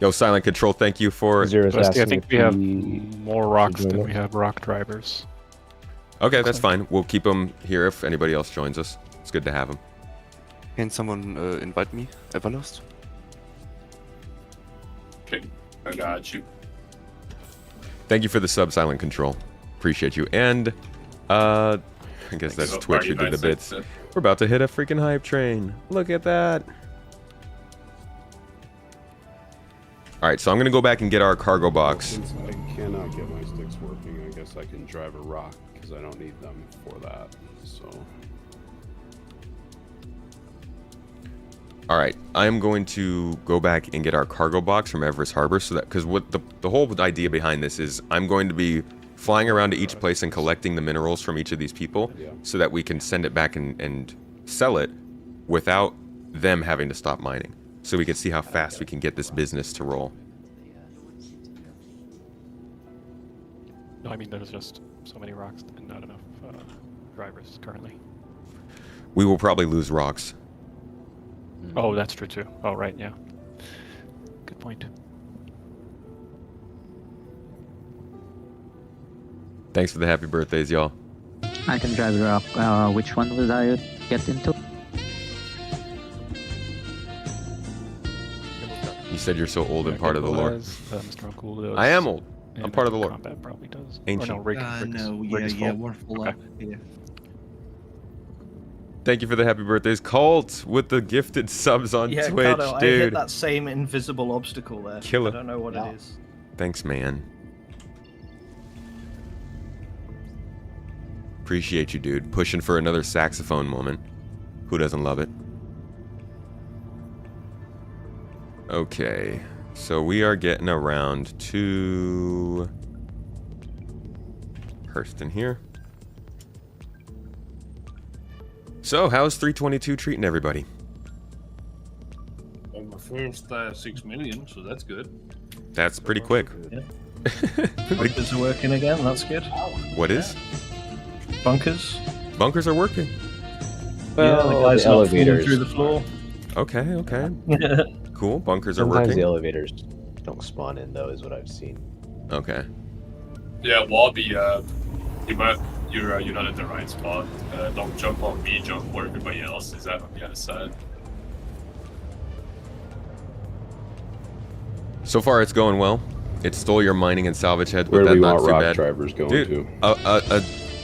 Yo, Silent Control, thank you for... Rusty, I think we have more rocks than we have rock drivers. Okay, that's fine. We'll keep them here if anybody else joins us. It's good to have them. Can someone invite me, Everlast? Okay, I got you. Thank you for the sub, Silent Control. Appreciate you. And, I guess that's Twitch who did the bits. We're about to hit a freaking hype train. Look at that. Alright, so I'm going to go back and get our cargo box. Since I cannot get my sticks working, I guess I can drive a rock, because I don't need them for that, so... Alright, I'm going to go back and get our cargo box from Everest Harbor, so that, because what the whole idea behind this is, I'm going to be flying around to each place and collecting the minerals from each of these people, so that we can send it back and sell it without them having to stop mining. So we can see how fast we can get this business to roll. No, I mean there's just so many rocks and not enough drivers currently. We will probably lose rocks. Oh, that's true too. Oh, right, yeah. Good point. Thanks for the happy birthdays, y'all. I can drive the rock. Which one will I get into? You said you're so old and part of the lore. Mr. Uncle does. I am old. I'm part of the lore. Combat probably does. Ancient. Or no, Rick, We're full up. Yeah. Thank you for the happy birthdays. Colt with the gifted subs on Twitch, Kato, dude. I hit that same invisible obstacle there. Killer. I don't know what it is. Thanks, man. Appreciate you, dude. Pushing for another saxophone moment. Who doesn't love it? Okay, so we are getting around to Hurston here. So, how's 322 treating everybody? On the first 6 million, so that's good. That's pretty quick. Yeah. Bunkers are working again, that's good. What is? Bunkers? Bunkers are working. Well, yeah, the guys the not falling elevators through the floor. Okay, okay. Cool, bunkers are Sometimes working. the elevators don't spawn in, though, is what I've seen. Okay. Yeah, Wallaby, you're not in the right spot. Don't jump on me, jump where everybody else is at on the other side. So far, it's going well. It stole your mining and salvage heads, but Where do that's we not want too rock bad. drivers going Dude, to?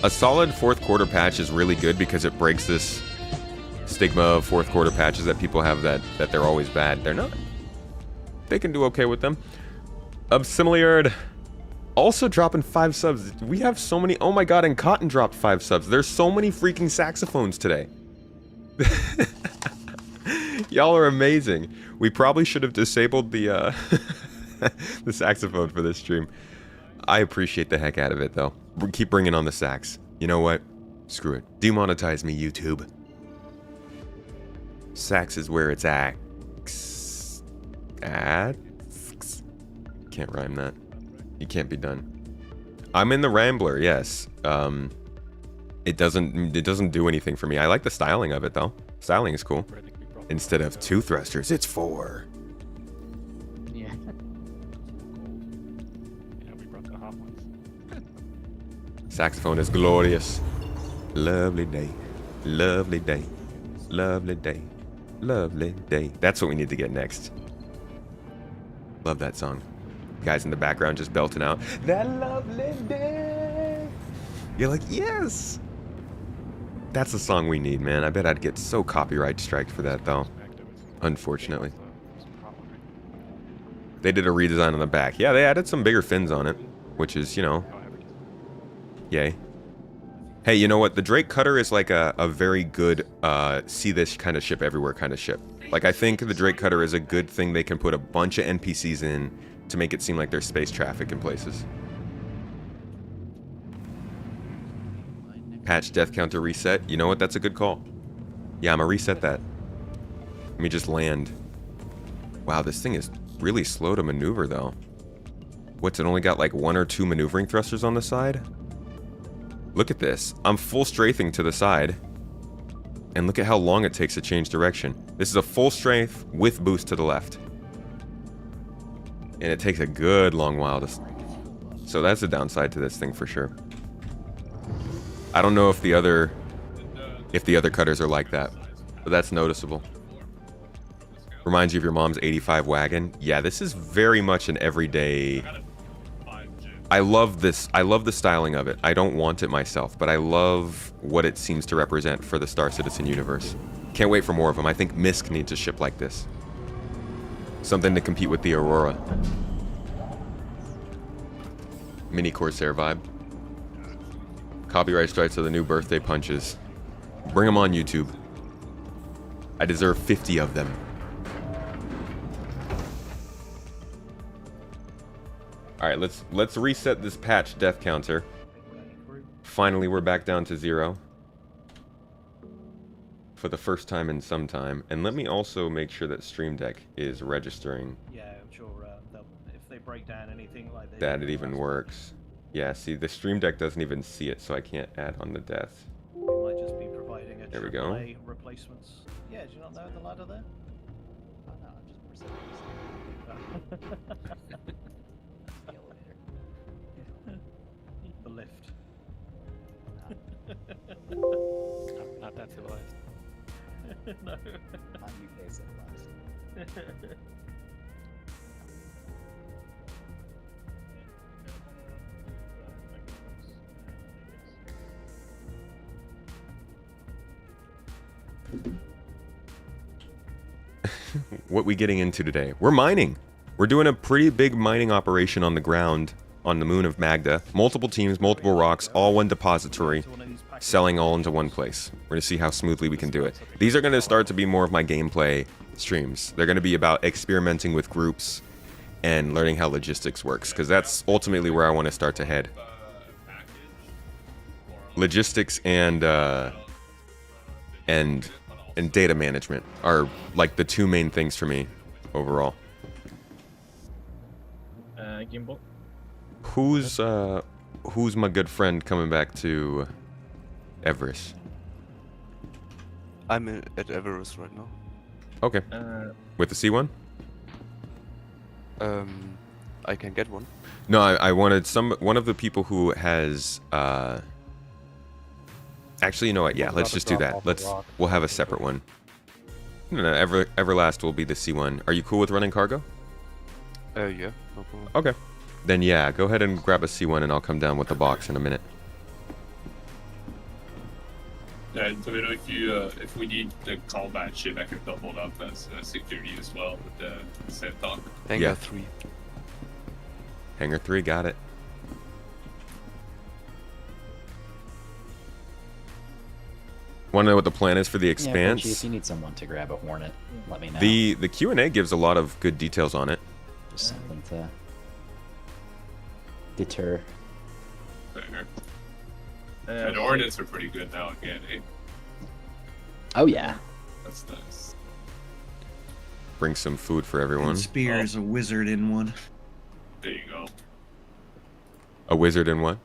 a solid fourth quarter patch is really good because it breaks this stigma of fourth quarter patches that people have that they're always bad. They're not. They can do okay with them. Similiard also dropping 5 subs. We have so many. Oh my god, and Cotton dropped 5 subs. There's so many freaking saxophones today. Y'all are amazing. We probably should have disabled the the saxophone for this stream. I appreciate the heck out of it though. Keep bringing on the sax. You know what? Screw it. Demonetize me, YouTube. Sax is where it's at. Can't rhyme that. You can't be done. I'm in the Rambler, yes. It doesn't do anything for me. I like the styling of it though. Styling is cool. Instead of 2 thrusters, it's 4. Yeah. Yeah, we brought the hot ones. Saxophone is glorious. Lovely day. Lovely day. Lovely day. Lovely day. That's what we need to get next. Love that song. Guys in the background just belting out that lovely day. You're like, yes. That's the song we need, man. I bet I'd get so copyright striked for that, though. Unfortunately. They did a redesign on the back. Yeah, they added some bigger fins on it, which is, you know, yay. Hey, you know what? The Drake Cutter is like a very good see this kind of ship everywhere kind of ship. Like, I think the Drake Cutter is a good thing. They can put a bunch of NPCs in to make it seem like there's space traffic in places. Patch death counter reset. You know what? That's a good call. Yeah, I'm gonna reset that. Let me just land. Wow, this thing is really slow to maneuver, though. What's it only got like 1 or 2 maneuvering thrusters on the side? Look at this. I'm full strafing to the side. And look at how long it takes to change direction. This is a full strafe with boost to the left. And it takes a good long while to... So that's a downside to this thing for sure. I don't know if the other cutters are like that, but that's noticeable. Reminds you of your mom's 85 wagon. Yeah, this is very much an everyday... I love this. I love the styling of it. I don't want it myself, but I love what it seems to represent for the Star Citizen universe. Can't wait for more of them. I think Misk needs a ship like this. Something to compete with the Aurora. Mini Corsair vibe. Copyright strikes are the new birthday punches. Bring them on YouTube. I deserve 50 of them. Alright, let's reset this patch death counter. Finally, we're back down to 0. For the first time in some time. And let me also make sure that Stream Deck is registering. Yeah, I'm sure if they break down anything like that it even works. Yeah, see, the Stream Deck doesn't even see it, so I can't add on the death. We might just be providing a there we go. replacements. Yeah, do you not know the ladder there? Oh no, I'm just the elevator. The lift. Not that civilized. No. I'm UK civilized. What we getting into today? We're mining. We're doing a pretty big mining operation on the ground on the moon of Magda. Multiple teams, multiple rocks, all one depository, selling all into one place. We're gonna see how smoothly we can do it. These are gonna start to be more of my gameplay streams. They're gonna be about experimenting with groups and learning how logistics works, because that's ultimately where I want to start to head. Logistics and data management are like the 2 main things for me overall. Gimbal. Who's my good friend coming back to Everest? I'm at Everest right now. Okay. With the C1? I can get one. No, I wanted one of the people who has actually, you know what? Yeah, let's just do that. We'll have a separate one. No, Everlast will be the C1. Are you cool with running cargo? Yeah, no problem. Okay. Then yeah, go ahead and grab a C1 and I'll come down with the box in a minute. Yeah, and Tomato, if we need the combat ship, I can double it up as security as well with the set talk. Hangar 3. Hangar 3, got it. Want to know what the plan is for the Expanse? Yeah, if you need someone to grab a Hornet, let me know. The Q&A gives a lot of good details on it. Just something to deter. And Hornets are pretty good now again, eh? Oh yeah. That's nice. Bring some food for everyone. And Spear is a wizard in one. There you go. A wizard in what?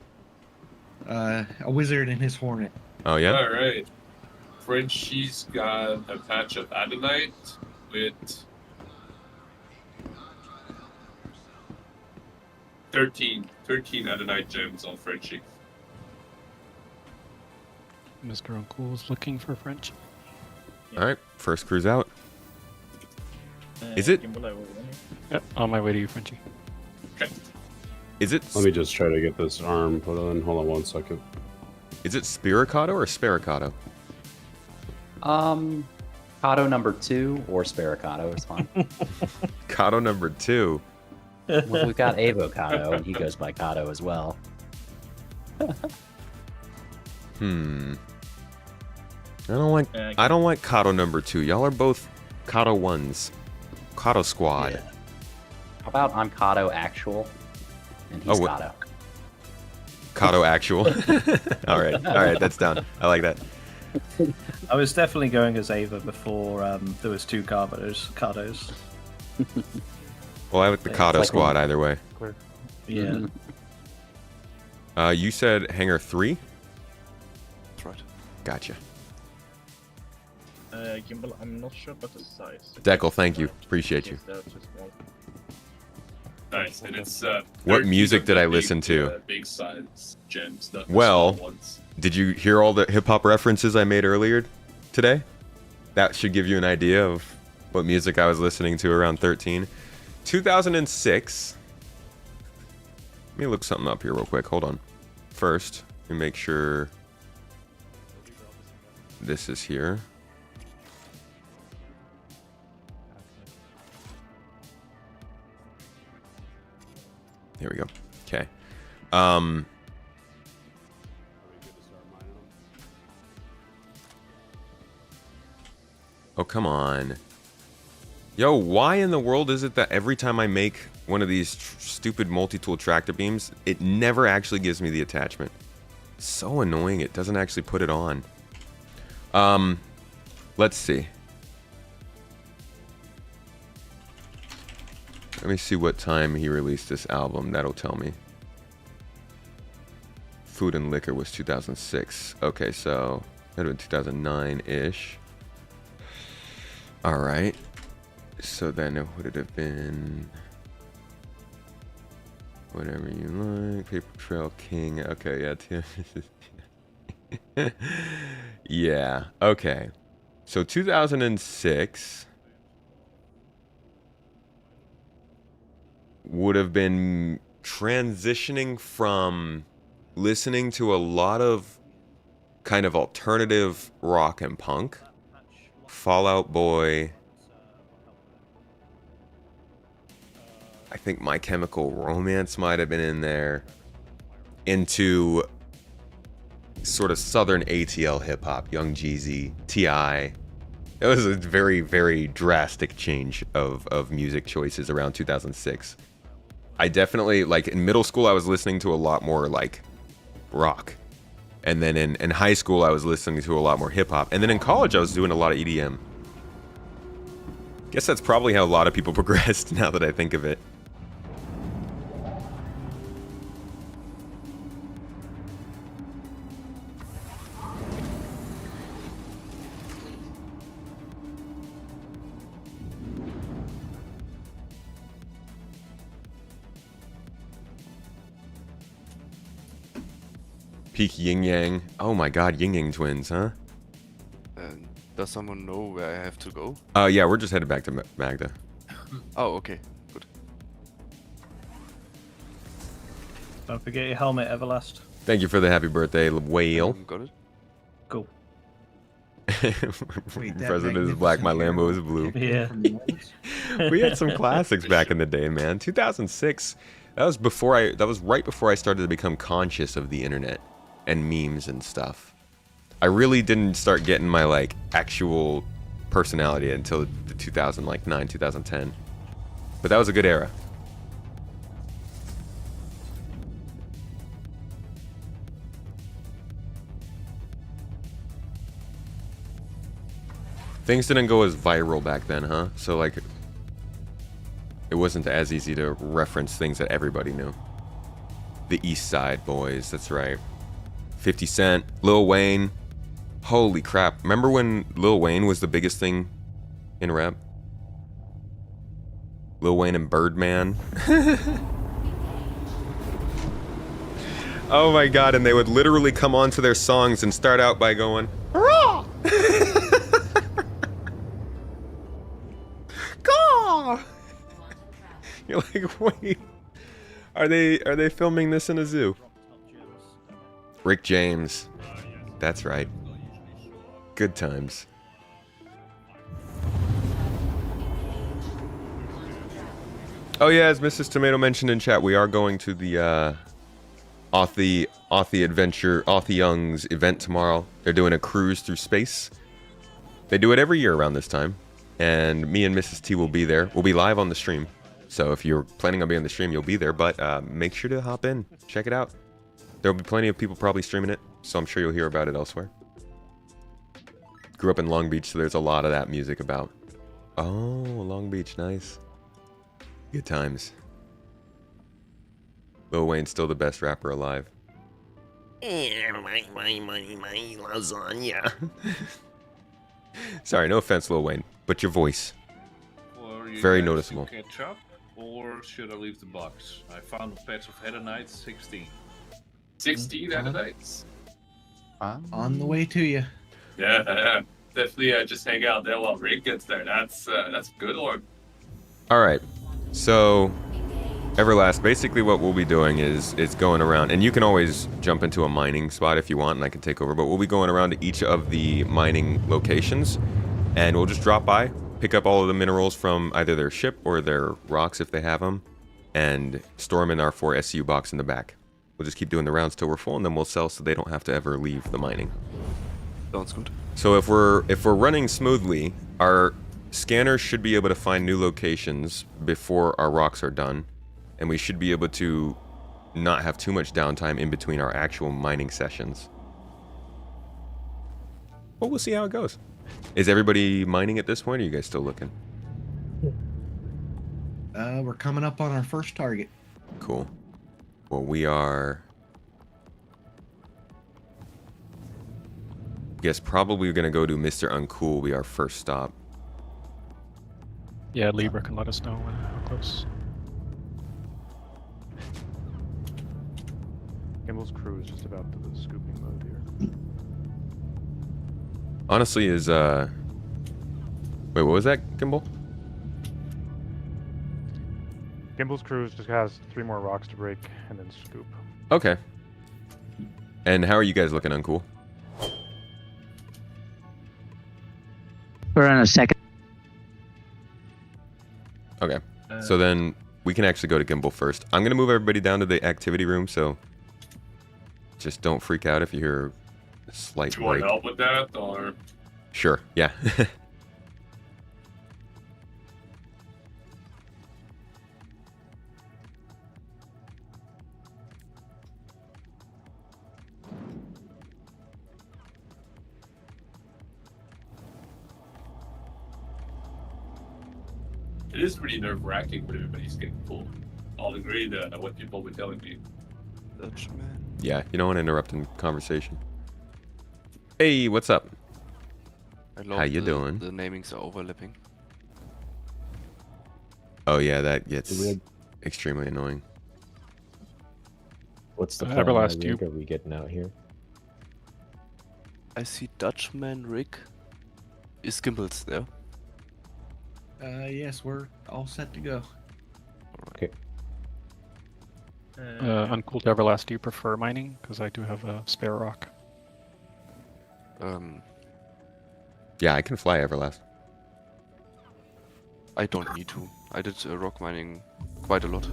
A wizard in his Hornet. Oh yeah? Alright. Frenchie's got a patch of Adonite with 13 Adonite gems on Frenchie. Mr. Uncle's looking for French. Alright, first cruise out. Is it? Yep, on my way to you, Frenchie. Okay. Is it? Let me just try to get this arm put on. Hold on 1 second. Is it Spiricato or Sparicato? Cato number 2 or Sparicato is fine. Cato number 2. Well, we've got Avocado, and he goes by Cato as well. I don't like Cato number 2. Y'all are both Kato ones. Kato squad. Yeah. How about I'm Kato actual, and he's Kato. Kato actual. All right, that's done. I like that. I was definitely going as Ava before there was two Katos. Well, I like the Kato squad either way. Yeah. You said hangar 3? That's right. Gotcha. Gimbal, I'm not sure about the size. Dekel, thank you. Appreciate you. Nice, and it's What music did I listen to? Big size gems. Not Well, small ones. did you hear all the hip hop references I made earlier today? That should give you an idea of what music I was listening to around 13. 2006. Let me look something up here real quick. Hold on. First, let me make sure this is here. Here we go. Okay. Oh, come on. Yo, why in the world is it that every time I make one of these stupid multi-tool tractor beams, it never actually gives me the attachment? So annoying, it doesn't actually put it on. Let's see. Let me see what time he released this album. That'll tell me. Food and Liquor was 2006. Okay, so that would have been 2009-ish. All right. So then it would have been whatever you like. Paper Trail King. Okay, yeah. Yeah. Okay. So 2006 would have been transitioning from listening to a lot of kind of alternative rock and punk. Fall Out Boy. I think My Chemical Romance might have been in there. Into sort of southern ATL hip-hop. Young Jeezy, T.I. It was a very, very drastic change of music choices around 2006. I definitely, like, in middle school, I was listening to a lot more, like, rock. And then in high school, I was listening to a lot more hip-hop. And then in college, I was doing a lot of EDM. Guess that's probably how a lot of people progressed, now that I think of it. Peak Yin Yang. Oh my god, Yin Yang twins, huh? And does someone know where I have to go? Yeah, we're just headed back to Magda. Oh, okay. Good. Don't forget your helmet, Everlast. Thank you for the happy birthday, whale. Got it. Cool. President is black, my Lambo is blue. Yeah. We had some classics back in the day, man. 2006. That was right before I started to become conscious of the internet and memes and stuff. I really didn't start getting my like actual personality until the 2009, 2010. But that was a good era. Things didn't go as viral back then, huh? So like it wasn't as easy to reference things that everybody knew. The East Side Boys, that's right. 50 Cent, Lil Wayne. Holy crap. Remember when Lil Wayne was the biggest thing in rap? Lil Wayne and Birdman. Oh my god, and they would literally come onto their songs and start out by going, "Hurrah!" Caw! You're like, wait, are they filming this in a zoo? Rick James, that's right. Good times. Oh yeah, as Mrs. Tomato mentioned in chat, we are going to the Authy Young's event tomorrow. They're doing a cruise through space. They do it every year around this time. and me and Mrs. T will be there. We'll be live on the stream. So if you're planning on being on the stream, you'll be there. But make sure to hop in, check it out. There'll be plenty of people probably streaming it, so I'm sure you'll hear about it elsewhere. Grew up in Long Beach, so there's a lot of that music about. Oh, Long Beach, nice. Good times. Lil Wayne's still the best rapper alive. My lasagna. Sorry, no offense, Lil Wayne, but your voice. For you very guys noticeable. To catch up, or should I leave the box? I found a patch of Hedonites 16. 16 Hedonites. On the way to you. Yeah, definitely. Just hang out there while Rick gets there. That's a good one. All right, so Everlast, basically what we'll be doing is going around, and you can always jump into a mining spot if you want, and I can take over, but we'll be going around to each of the mining locations, and we'll just drop by, pick up all of the minerals from either their ship or their rocks if they have them, and store them in our 4 SU box in the back. We'll just keep doing the rounds till we're full, and then we'll sell so they don't have to ever leave the mining. Sounds good. So if we're running smoothly, our scanner should be able to find new locations before our rocks are done, and we should be able to not have too much downtime in between our actual mining sessions. But we'll see how it goes. Is everybody mining at this point, or are you guys still looking? We're coming up on our first target. Cool. Well, we are... Guess probably going to go to Mr. Uncool, be our first stop. Yeah, Libra can let us know when we're close. Gimble's crew is just about to the scooping mode here. Honestly, is wait, what was that, Gimbal? Gimble's crew just has 3 more rocks to break and then scoop. Okay. And how are you guys looking, Uncool? We're on a second. Okay. So then we can actually go to Gimbal first. I'm gonna move everybody down to the activity room, so just don't freak out if you hear a slight Do you want break. help with that, or? Sure. Yeah. It is pretty nerve-wracking when everybody's getting full. I'll agree to what people were telling me. Dutchman. Yeah. You don't want to interrupt in conversation. Hey, what's up? I love How you the, doing? The namings are overlapping. Oh yeah, that gets extremely annoying. What's the Everlast, plan? Are we getting out here? I see Dutchman, Rick. Is Gimbals there? Yes, we're all set to go. Okay. Uncooled Everlast, do you prefer mining? Because I do have a spare rock. Yeah, I can fly Everlast. I don't need to. I did rock mining quite a lot.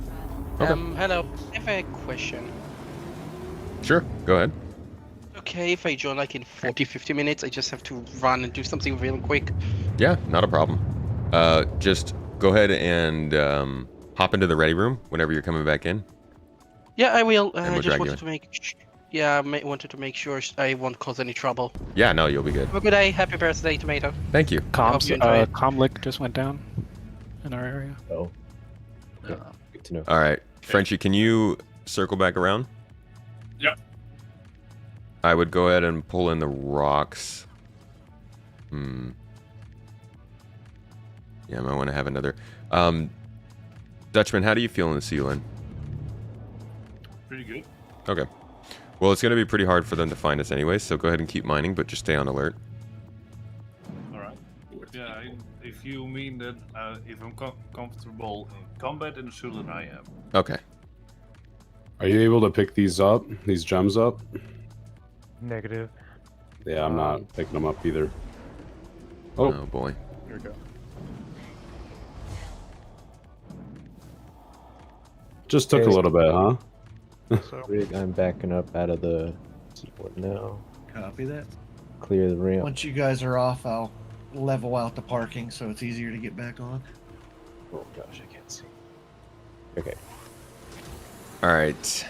Okay. Hello. I have a question. Sure. Go ahead. Okay, if I join like in 40-50 minutes, I just have to run and do something real quick. Yeah, not a problem. Just go ahead and hop into the ready room whenever you're coming back in. Yeah, I will. And I we'll just drag you wanted to make... Yeah, I wanted to make sure I won't cause any trouble. Yeah, no, you'll be good. Have a good day. Happy birthday, Tomato. Thank you. hope you enjoy it. Comlink just went down in our area. Oh. Yeah, good to know. All right, Frenchie, can you circle back around? Yep. I would go ahead and pull in the rocks. Yeah, I might want to have another. Dutchman, how do you feel in the sea lane? Pretty good. Okay. Well, it's going to be pretty hard for them to find us anyway, so go ahead and keep mining, but just stay on alert. Alright. Yeah, if you mean that if I'm comfortable in combat in the suit, then I am. Okay. Are you able to pick these up, these gems up? Negative. Yeah, I'm not picking them up either. Oh boy. Here we go. Just took a little bit, huh? Rig, I'm backing up out of the seaport now. Copy that. Clear the ramp. Once you guys are off, I'll level out the parking so it's easier to get back on. Oh gosh, I can't see. Okay. All right.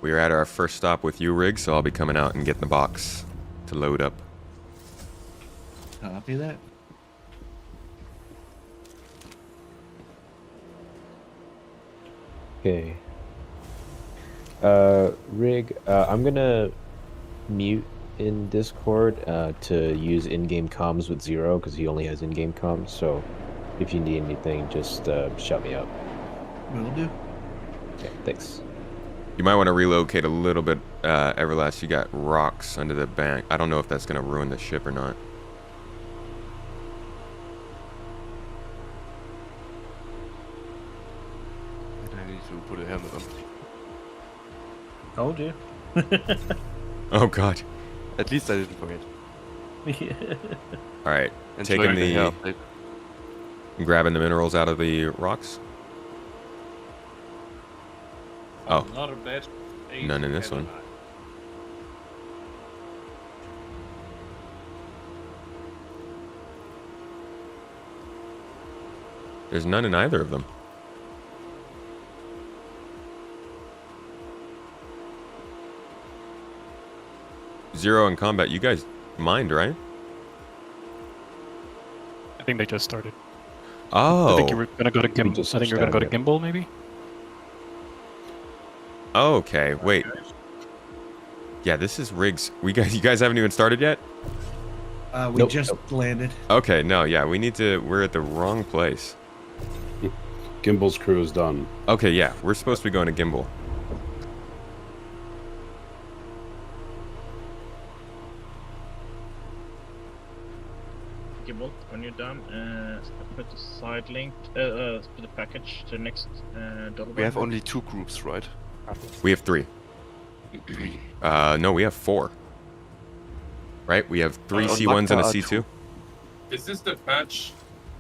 We are at our first stop with you, Rig, so I'll be coming out and getting the box to load up. Copy that. Okay. Rig, I'm gonna mute in Discord to use in-game comms with Zero because he only has in-game comms. So if you need anything, just shout me out. Will do. Okay, thanks. You might want to relocate a little bit, Everlast. You got rocks under the bank. I don't know if that's going to ruin the ship or not. I need to put a helmet on. Told you. Oh god. At least I didn't forget. All right, And taking showing the, help. grabbing the minerals out of the rocks. Oh, Not a bad. none in this one. There's none in either of them. Zero in combat. You guys mind, right? I think they just started. Oh. I think you were gonna go to Gimbal. I think you were gonna go to Gimbal, maybe. Okay, wait. Yeah, this is Riggs. You guys haven't even started yet? We just landed. Okay, no, yeah, we're at the wrong place. Gimbal's crew is done. Okay, yeah, we're supposed to be going to Gimbal. Gimbal, when you're done, put the side link, put the package to the next double. We have only 2 groups, right? We have 3. No, we have 4. Right? We have 3 C1s and a C2. Is this the patch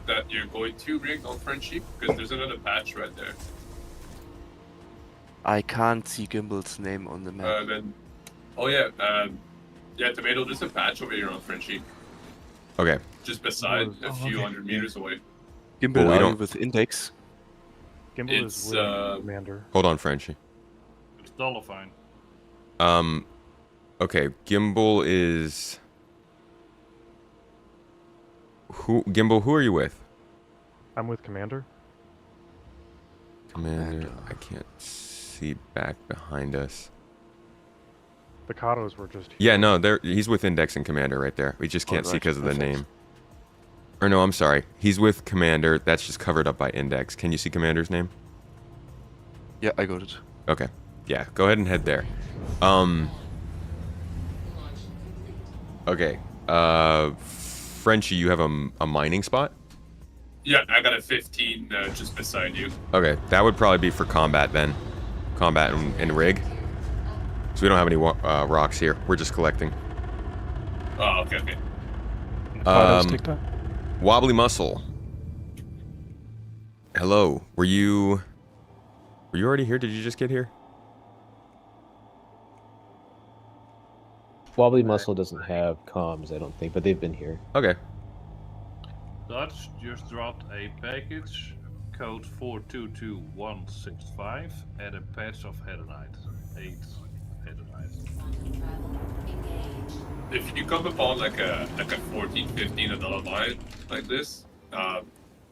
that you're going to, Rig, on Friendship? Because there's another patch right there. I can't see Gimbal's name on the map. Oh yeah, yeah, Tomato, there's a patch over here on Friendship. Okay. Just beside, a few hundred meters away. Gimbal, we are don't- you with Index? Gimbal It's, is with Commander. Hold on, Frenchie. It's dollar fine. Okay, Gimbal is... Gimbal, who are you with? I'm with Commander. Commander, I can't see back behind us. The Katos were just here. Yeah, no, he's with Index and Commander right there. We just can't see because of the name. Or no, I'm sorry. He's with Commander. That's just covered up by Index. Can you see Commander's name? Yeah, I got it. Okay. Yeah, go ahead and head there. Okay. Frenchie, you have a mining spot? Yeah, I got a 15 just beside you. Okay, that would probably be for combat then. Combat and rig. So we don't have any rocks here. We're just collecting. Oh, okay, okay. Wobbly Muscle. Hello. Were you already here? Did you just get here? Wobbly Muscle doesn't have comms, I don't think, but they've been here. Okay. Dutch just dropped a package, code 422165, and a patch of headonite. 8 headonite. If you come upon like a 14, 15 $1 mine like this,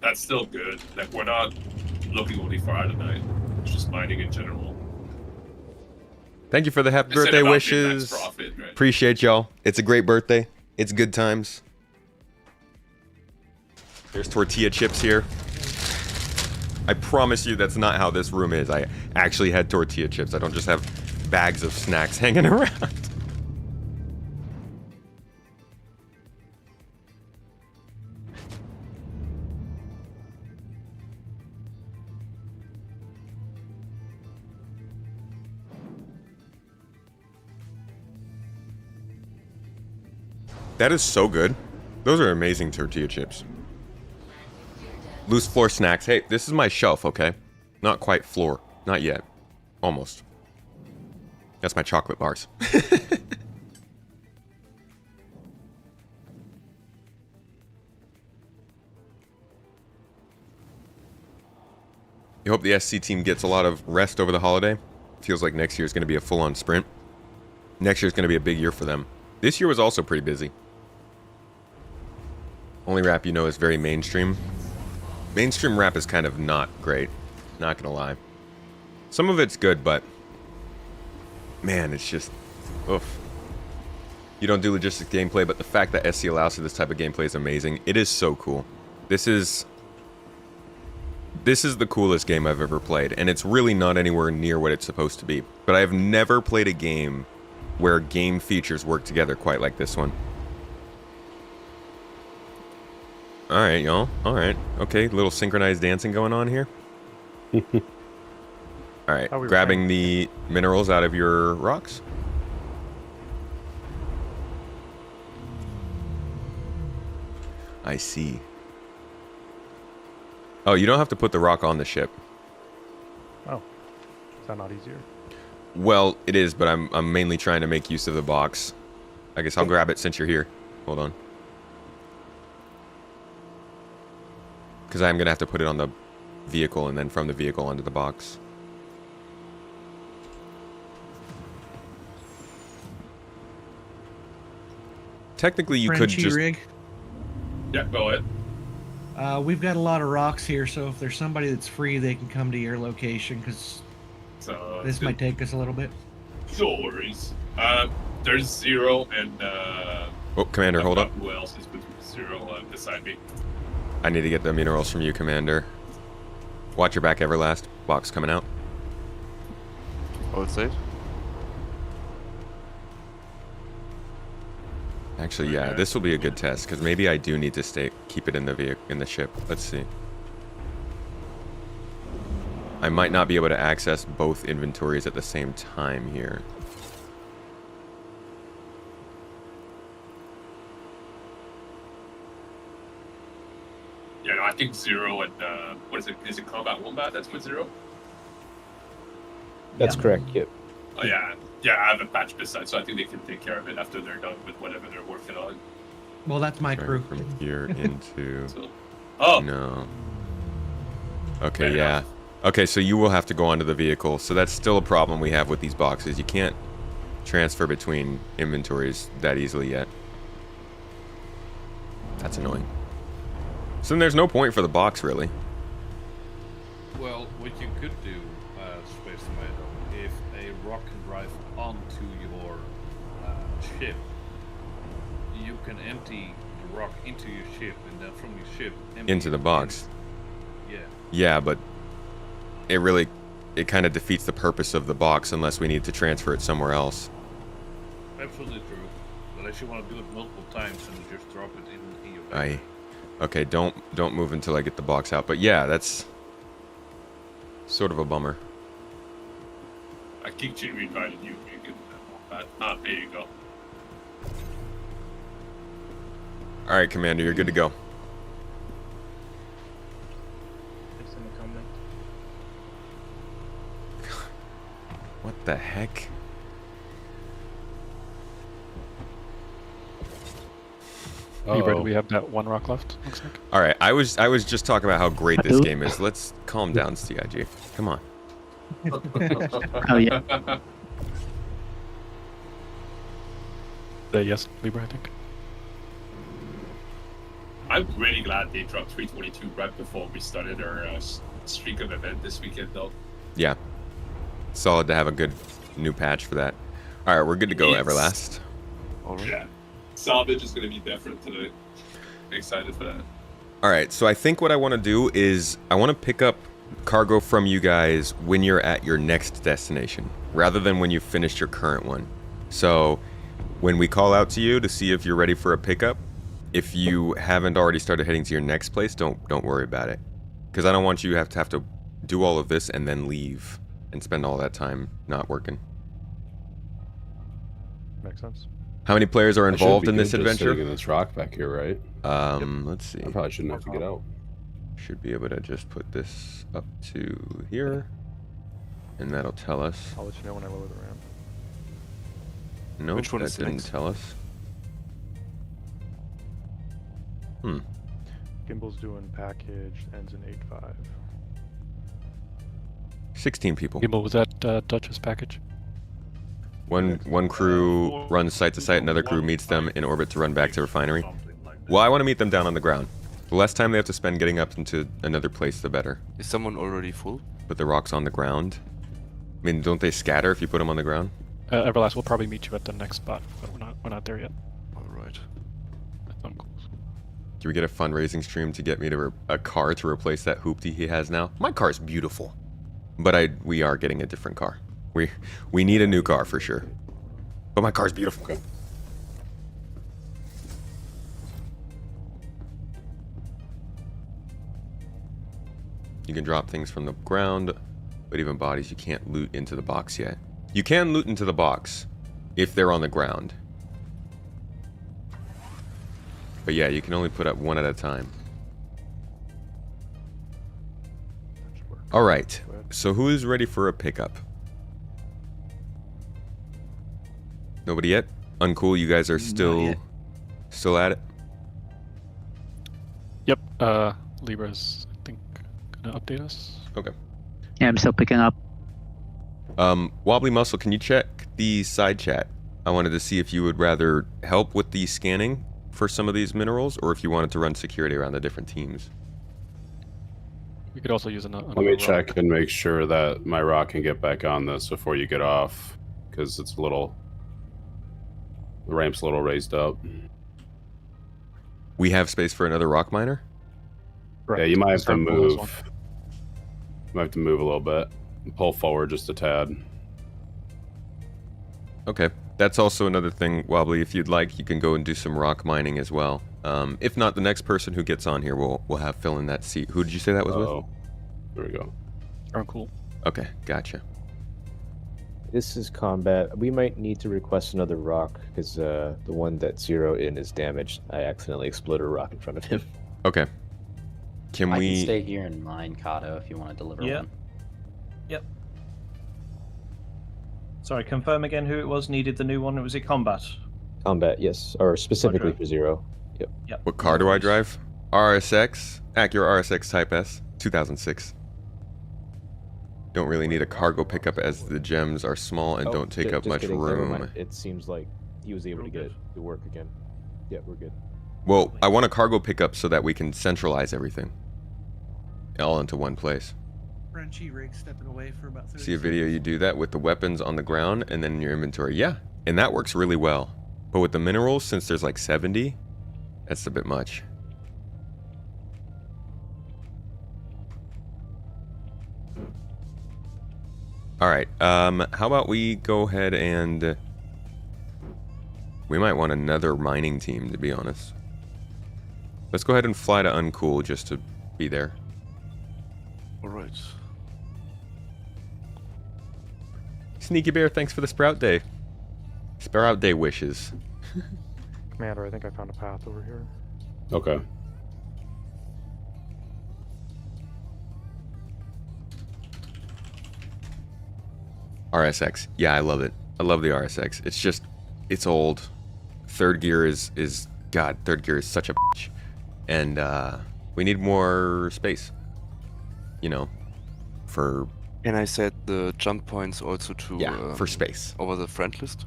that's still good. Like we're not looking only for headonite. It's just mining in general. Thank you for the happy They said birthday about wishes. max profit, right? Appreciate y'all. It's a great birthday. It's good times. There's tortilla chips here. I promise you that's not how this room is. I actually had tortilla chips. I don't just have bags of snacks hanging around. That is so good. Those are amazing tortilla chips. Loose floor snacks. Hey, this is my shelf, okay? Not quite floor. Not yet. Almost. That's my chocolate bars. You hope the SC team gets a lot of rest over the holiday. Feels like next year is going to be a full-on sprint. Next year is going to be a big year for them. This year was also pretty busy. Only rap you know is very mainstream. Mainstream rap is kind of not great. Not going to lie. Some of it's good, but... man, it's just... oof. You don't do logistics gameplay, but the fact that SC allows for this type of gameplay is amazing. It is so cool. This is the coolest game I've ever played, and it's really not anywhere near what it's supposed to be. But I've never played a game where game features work together quite like this one. Alright, y'all. Alright. Okay, a little synchronized dancing going on here. Alright, grabbing the minerals out of your rocks. I see. Oh, you don't have to put the rock on the ship. Oh. Is that not easier? Well, it is, but I'm mainly trying to make use of the box. I guess I'll grab it since you're here. Hold on. Because I'm going to have to put it on the vehicle and then from the vehicle onto the box. Technically, you could just... rig. Yeah, go ahead. We've got a lot of rocks here, so if there's somebody that's free, they can come to your location, because this might take us a little bit. No worries. There's Zero and... oh, Commander, hold up. Who else is with Zero beside me? I need to get the minerals from you, Commander. Watch your back, Everlast. Box coming out. Oh, it's safe? Actually, yeah, this will be a good test, because maybe I do need to keep it in the vehicle, in the ship. Let's see. I might not be able to access both inventories at the same time here. Yeah, no, I think Zero and, what is it? Is it Combat Wombat that's with Zero? That's correct, yep. Oh, yeah. Yeah, I have a patch beside, so I think they can take care of it after they're done with whatever they're working on. Well, that's my crew. From here into... oh! No. Okay, yeah. Okay, so you will have to go onto the vehicle. So that's still a problem we have with these boxes. You can't transfer between inventories that easily yet. That's annoying. So then there's no point for the box, really. Well, what you could do, Space Tomato, if a rock can drive onto your ship, you can empty the rock into your ship, and then from your ship Into the box. Yeah. Yeah, but it kind of defeats the purpose of the box unless we need to transfer it somewhere else. Absolutely true. But if you want to do it multiple times and just drop it in your bag. Okay, don't move until I get the box out. But yeah, sort of a bummer. I kicked you, invited you. You can, there you go. Alright, Commander, you're good to go. What the heck? Are you ready? We have that one rock left, looks like. Alright, I was just talking about how great this game is. Let's calm down, CIG. Come on. Oh, yeah. Yes, Libra, I think. I'm really glad they dropped 322 right before we started our streak of event this weekend, though. Yeah. Solid to have a good new patch for that. Alright, we're good to go, Yes. Everlast. Yeah. Salvage is going to be different today. Excited for that. Alright, so I think what I want to do is I want to pick up cargo from you guys when you're at your next destination, rather than when you've finished your current one. So when we call out to you to see if you're ready for a pickup, if you haven't already started heading to your next place, don't worry about it. Because I don't want you to have to do all of this and then leave and spend all that time not working. Makes sense. How many players are involved in this Just adventure? sitting in this rock back here, right? Let's see. I probably shouldn't have to get out. Should be able to just put this up to here, and that'll tell us. I'll let you know when I lower the ramp. Nope, Which one that is didn't next? tell us. Gimbal's doing package, ends in 8-5. 16 people. Gimbal, was that Dutch's package? One crew runs site to site, another crew meets them in orbit to run back to refinery. Well, I want to meet them down on the ground. The less time they have to spend getting up into another place, the better. Is someone already full? Put the rocks on the ground. I mean, don't they scatter if you put them on the ground? Everlast, we'll probably meet you at the next spot, but we're not there yet. Alright. That's uncool. Can we get a fundraising stream to get me to a car to replace that hoopty he has now? My car's beautiful, but we are getting a different car. We need a new car for sure, but my car's beautiful. You can drop things from the ground, but even bodies you can't loot into the box yet. You can loot into the box if they're on the ground. But yeah, you can only put up one at a time. Alright, so who is ready for a pickup? Nobody yet? Uncool, you guys are still at it? Yep, Libra's, I think, gonna update us. Okay. Yeah, I'm still picking up. Wobbly Muscle, can you check the side chat? I wanted to see if you would rather help with the scanning for some of these minerals, or if you wanted to run security around the different teams. We could also use another. Let me check and make sure that my rock can get back on this before you get off, because it's a little. The ramp's a little raised up. We have space for another rock miner? Yeah, you might have to move. You might have to move a little bit. Pull forward just a tad. Okay. That's also another thing, Wobbly. If you'd like, you can go and do some rock mining as well. If not, the next person who gets on here will have fill in that seat. Who did you say that was with? There we go. Uncool. Okay, gotcha. This is combat. We might need to request another rock because the one that zeroed in is damaged. I accidentally exploded a rock in front of him. Okay. Can I we can stay here in mine, Kato, if you want to deliver one. Yep. Sorry, confirm again who it was needed the new one. Was it combat? Combat, yes, or specifically for zero. Yep. Yep. What car do I drive? RSX, Acura RSX Type S, 2006. Don't really need a cargo pickup as the gems are small and don't take up much room. It seems like he was able to get it to work again. Yeah, we're good. Well, I want a cargo pickup so that we can centralize everything all into one place. Frenchy rig stepping away for about 30 See a video you do that with the weapons on the ground and then in your inventory. Yeah, and that works really well. But with the minerals, since there's like 70, that's a bit much. All right, how about we go ahead and... We might want another mining team, to be honest. Let's go ahead and fly to Uncool just to be there. Alright. Sneaky Bear, thanks for the Sprout Day. Sprout Day wishes. Commander, I think I found a path over here. Okay. RSX. Yeah, I love it. I love the RSX. It's just, it's old. Third gear is God, third gear is such a bitch. And we need more space. You know, for... Can I set the jump points also to... Yeah, for space. Over the friend list?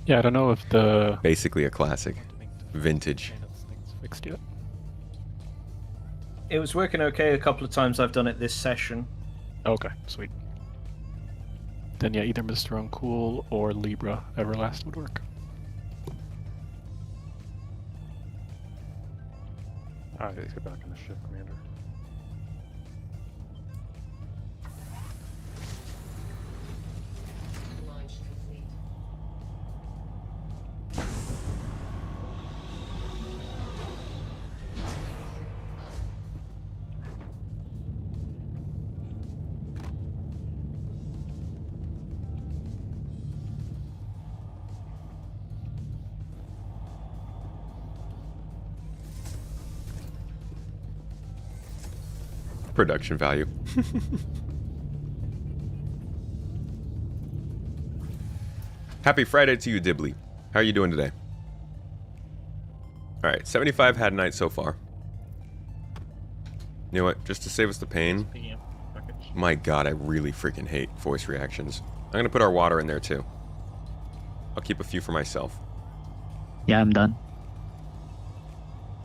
Yeah, I don't know if the... Basically a classic. Vintage. Fixed yet. It was working okay a couple of times I've done it this session. Okay, sweet. Then yeah, either Mr. Uncool or Libra Everlast would work. Alright, let's get back on the ship, Commander. Production value. Happy Friday to you, Dibley. How are you doing today? Alright, 75 had night so far. You know what? Just to save us the pain. My god, I really freaking hate voice reactions. I'm gonna put our water in there too. I'll keep a few for myself. Yeah, I'm done.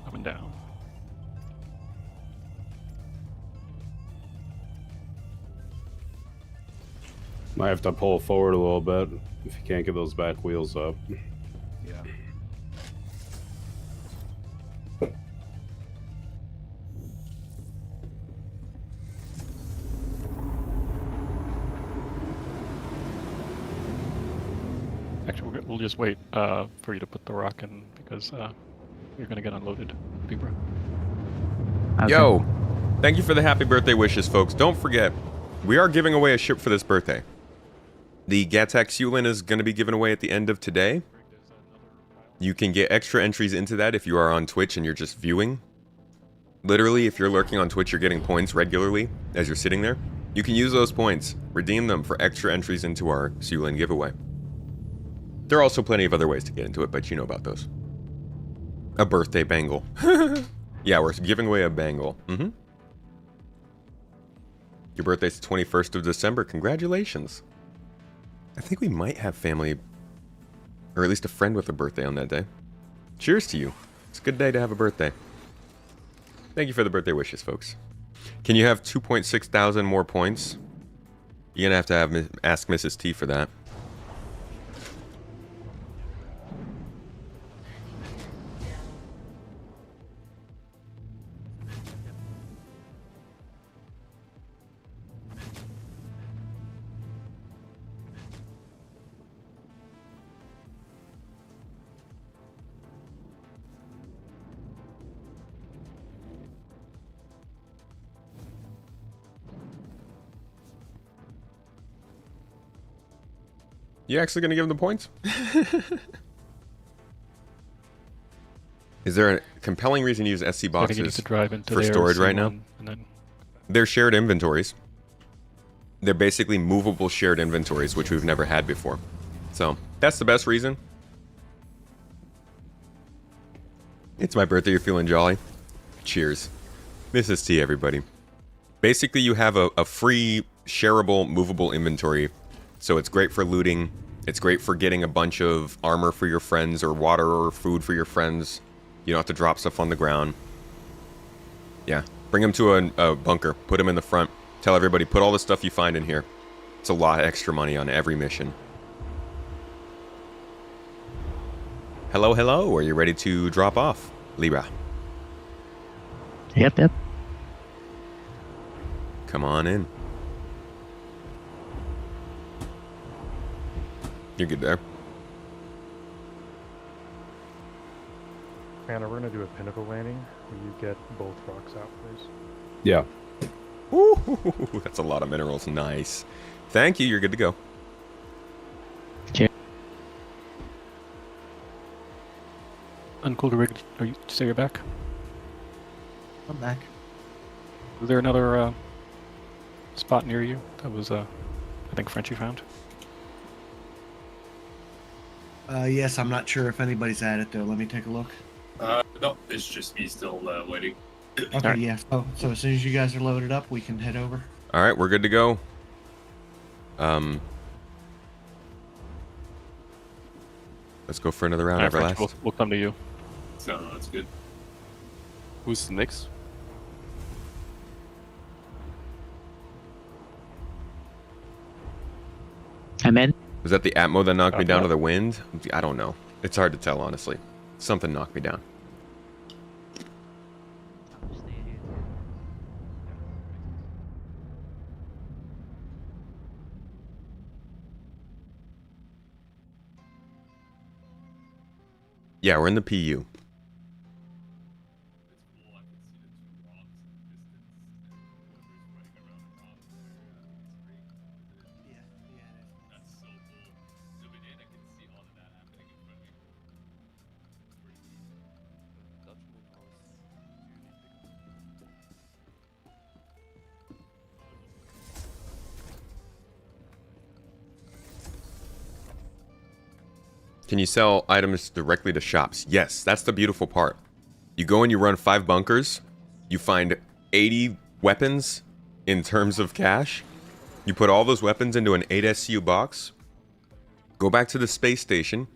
Up and down. Might have to pull forward a little bit if you can't get those back wheels up. Yeah. Actually, we'll just wait for you to put the rock in because you're gonna get unloaded, Libra. Okay. Yo! Thank you for the happy birthday wishes, folks. Don't forget, we are giving away a ship for this birthday. The Gatak Sulin is going to be given away at the end of today. You can get extra entries into that if you are on Twitch and you're just viewing. Literally, if you're lurking on Twitch, you're getting points regularly as you're sitting there. You can use those points, redeem them for extra entries into our Sulin giveaway. There are also plenty of other ways to get into it, but you know about those. A birthday bangle. Yeah, we're giving away a bangle. Mm-hmm. Your birthday's the 21st of December. Congratulations. I think we might have family, or at least a friend with a birthday on that day. Cheers to you. It's a good day to have a birthday. Thank you for the birthday wishes, folks. Can you have 2.6 thousand more points? You're gonna have to ask Mrs. T for that. You actually gonna give them the points? Is there a compelling reason to use SC boxes for storage right now? They're shared inventories. They're basically movable shared inventories, which we've never had before. So, that's the best reason. It's my birthday, you're feeling jolly? Cheers. Mrs. T, everybody. Basically, you have a free, shareable, movable inventory. So it's great for looting. It's great for getting a bunch of armor for your friends or water or food for your friends. You don't have to drop stuff on the ground. Yeah. Bring them to a bunker. Put them in the front. Tell everybody, put all the stuff you find in here. It's a lot of extra money on every mission. Hello, hello. Are you ready to drop off, Libra? Yep. Come on in. You're good there. Anna, we're gonna do a pinnacle landing. Will you get both rocks out, please? Yeah. Ooh, that's a lot of minerals. Nice. Thank you. You're good to go. Okay. Uncool to rig. Are you say you're back? I'm back. Was there another spot near you that was I think Frenchie found? Yes, I'm not sure if anybody's at it though. Let me take a look. No, it's just me still waiting. Okay, right. yeah. So as soon as you guys are loaded up, we can head over. All right, we're good to go. Let's go for another round of French, Everlast. we'll come to you. No, that's good. Who's next? I'm in. Was that the Atmo that knocked me down to the wind? I don't know. It's hard to tell, honestly. Something knocked me down. Yeah, we're in the PU. Can you sell items directly to shops? Yes, that's the beautiful part. You go and you run 5 bunkers. You find 80 weapons in terms of cash. You put all those weapons into an 8 SU box. Go back to the space station.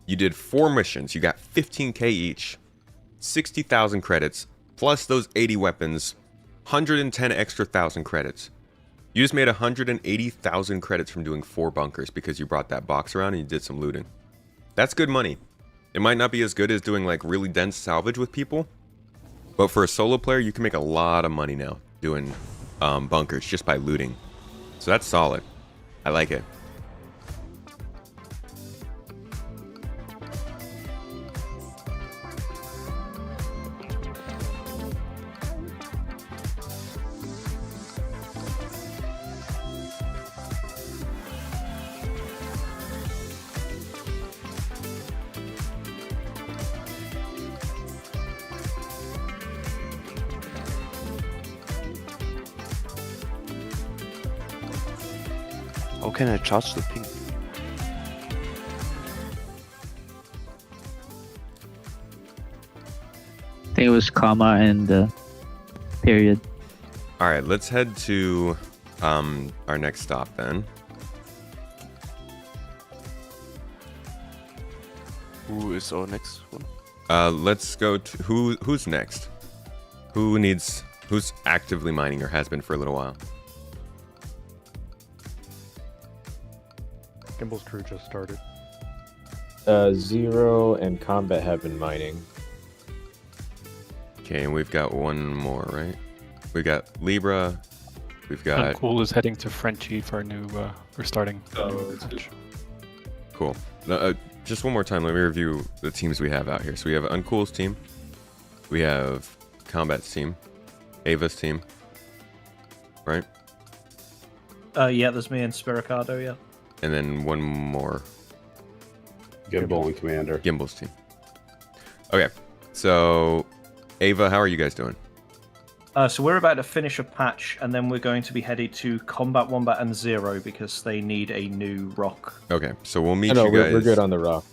You did 4 missions. You got 15k each. 60,000 credits. Plus those 80 weapons. 110 extra thousand credits. You just made 180,000 credits from doing 4 bunkers because you brought that box around and you did some looting. That's good money. It might not be as good as doing like really dense salvage with people, but for a solo player, you can make a lot of money now doing bunkers just by looting. So that's solid. I like it. How can I charge the ping? I think it was comma and period. All right, let's head to our next stop then. Who is our next one? Let's go to who's next? Who's actively mining or has been for a little while? Gimble's crew just started. Zero and Combat have been mining. Okay, and we've got one more, right? We got Libra. We've got Uncool is heading to Frenchie for a new. We're starting. Cool. Just one more time, let me review the teams we have out here. So we have Uncool's team. We have Combat's team. Ava's team. Right? Yeah, there's me and Spiricado, yeah. And then one more. Gimbal and Commander. Gimbal's team. Okay, so Ava, how are you guys doing? So we're about to finish a patch, and then we're going to be headed to Combat Wombat and Zero because they need a new rock. Okay, so we'll meet No, you guys. we're good on the rock.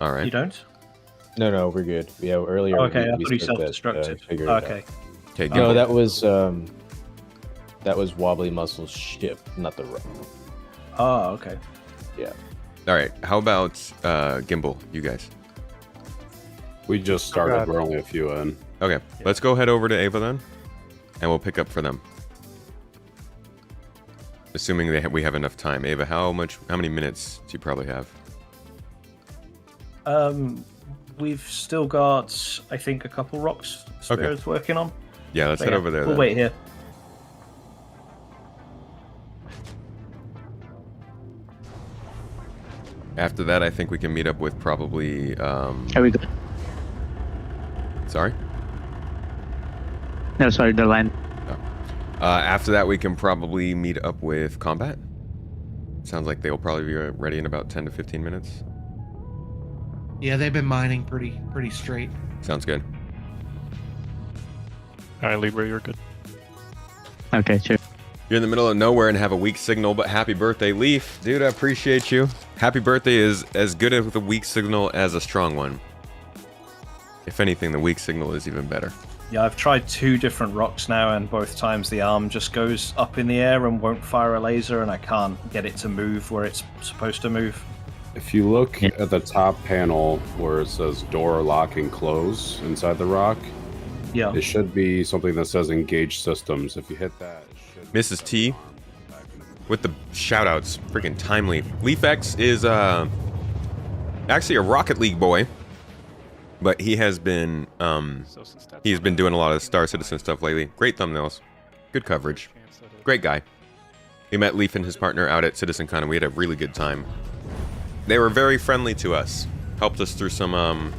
All right. You don't? No, we're good. Yeah, earlier. Okay, I we thought you spoke that, self-destructed. figured it out. Okay. Okay. No, that was Wobbly Muscle's ship, not the rock. Oh, okay. Yeah. All right. How about Gimbal? You guys. We just started. We're only a few in. Okay. Let's go head over to Ava then, and we'll pick up for them. Assuming we have enough time. Ava, how many minutes do you probably have? We've still got, I think, a couple rocks Spirit's working on. Yeah, let's So, head over there. We'll then. wait here. After that, I think we can meet up with probably. Are we good? Sorry. No, sorry, the line. After that, we can probably meet up with Combat. Sounds like they'll probably be ready in about 10 to 15 minutes. Yeah, they've been mining pretty straight. Sounds good. All right, Libra, you're good. Okay, sure. You're in the middle of nowhere and have a weak signal, but happy birthday, Leaf. Dude, I appreciate you. Happy birthday is as good with a weak signal as a strong one. If anything, the weak signal is even better. Yeah, I've tried 2 different rocks now, and both times the arm just goes up in the air and won't fire a laser, and I can't get it to move where it's supposed to move. If you look at the top panel where it says door lock and close inside the rock, yeah, it should be something that says engage systems. If you hit that, it should Mrs. T with the shoutouts, freaking timely. LeafX is actually a Rocket League boy, but he has been he's been doing a lot of Star Citizen stuff lately. Great thumbnails, good coverage, great guy. We met Leaf and his partner out at CitizenCon, and we had a really good time. They were very friendly to us, helped us through some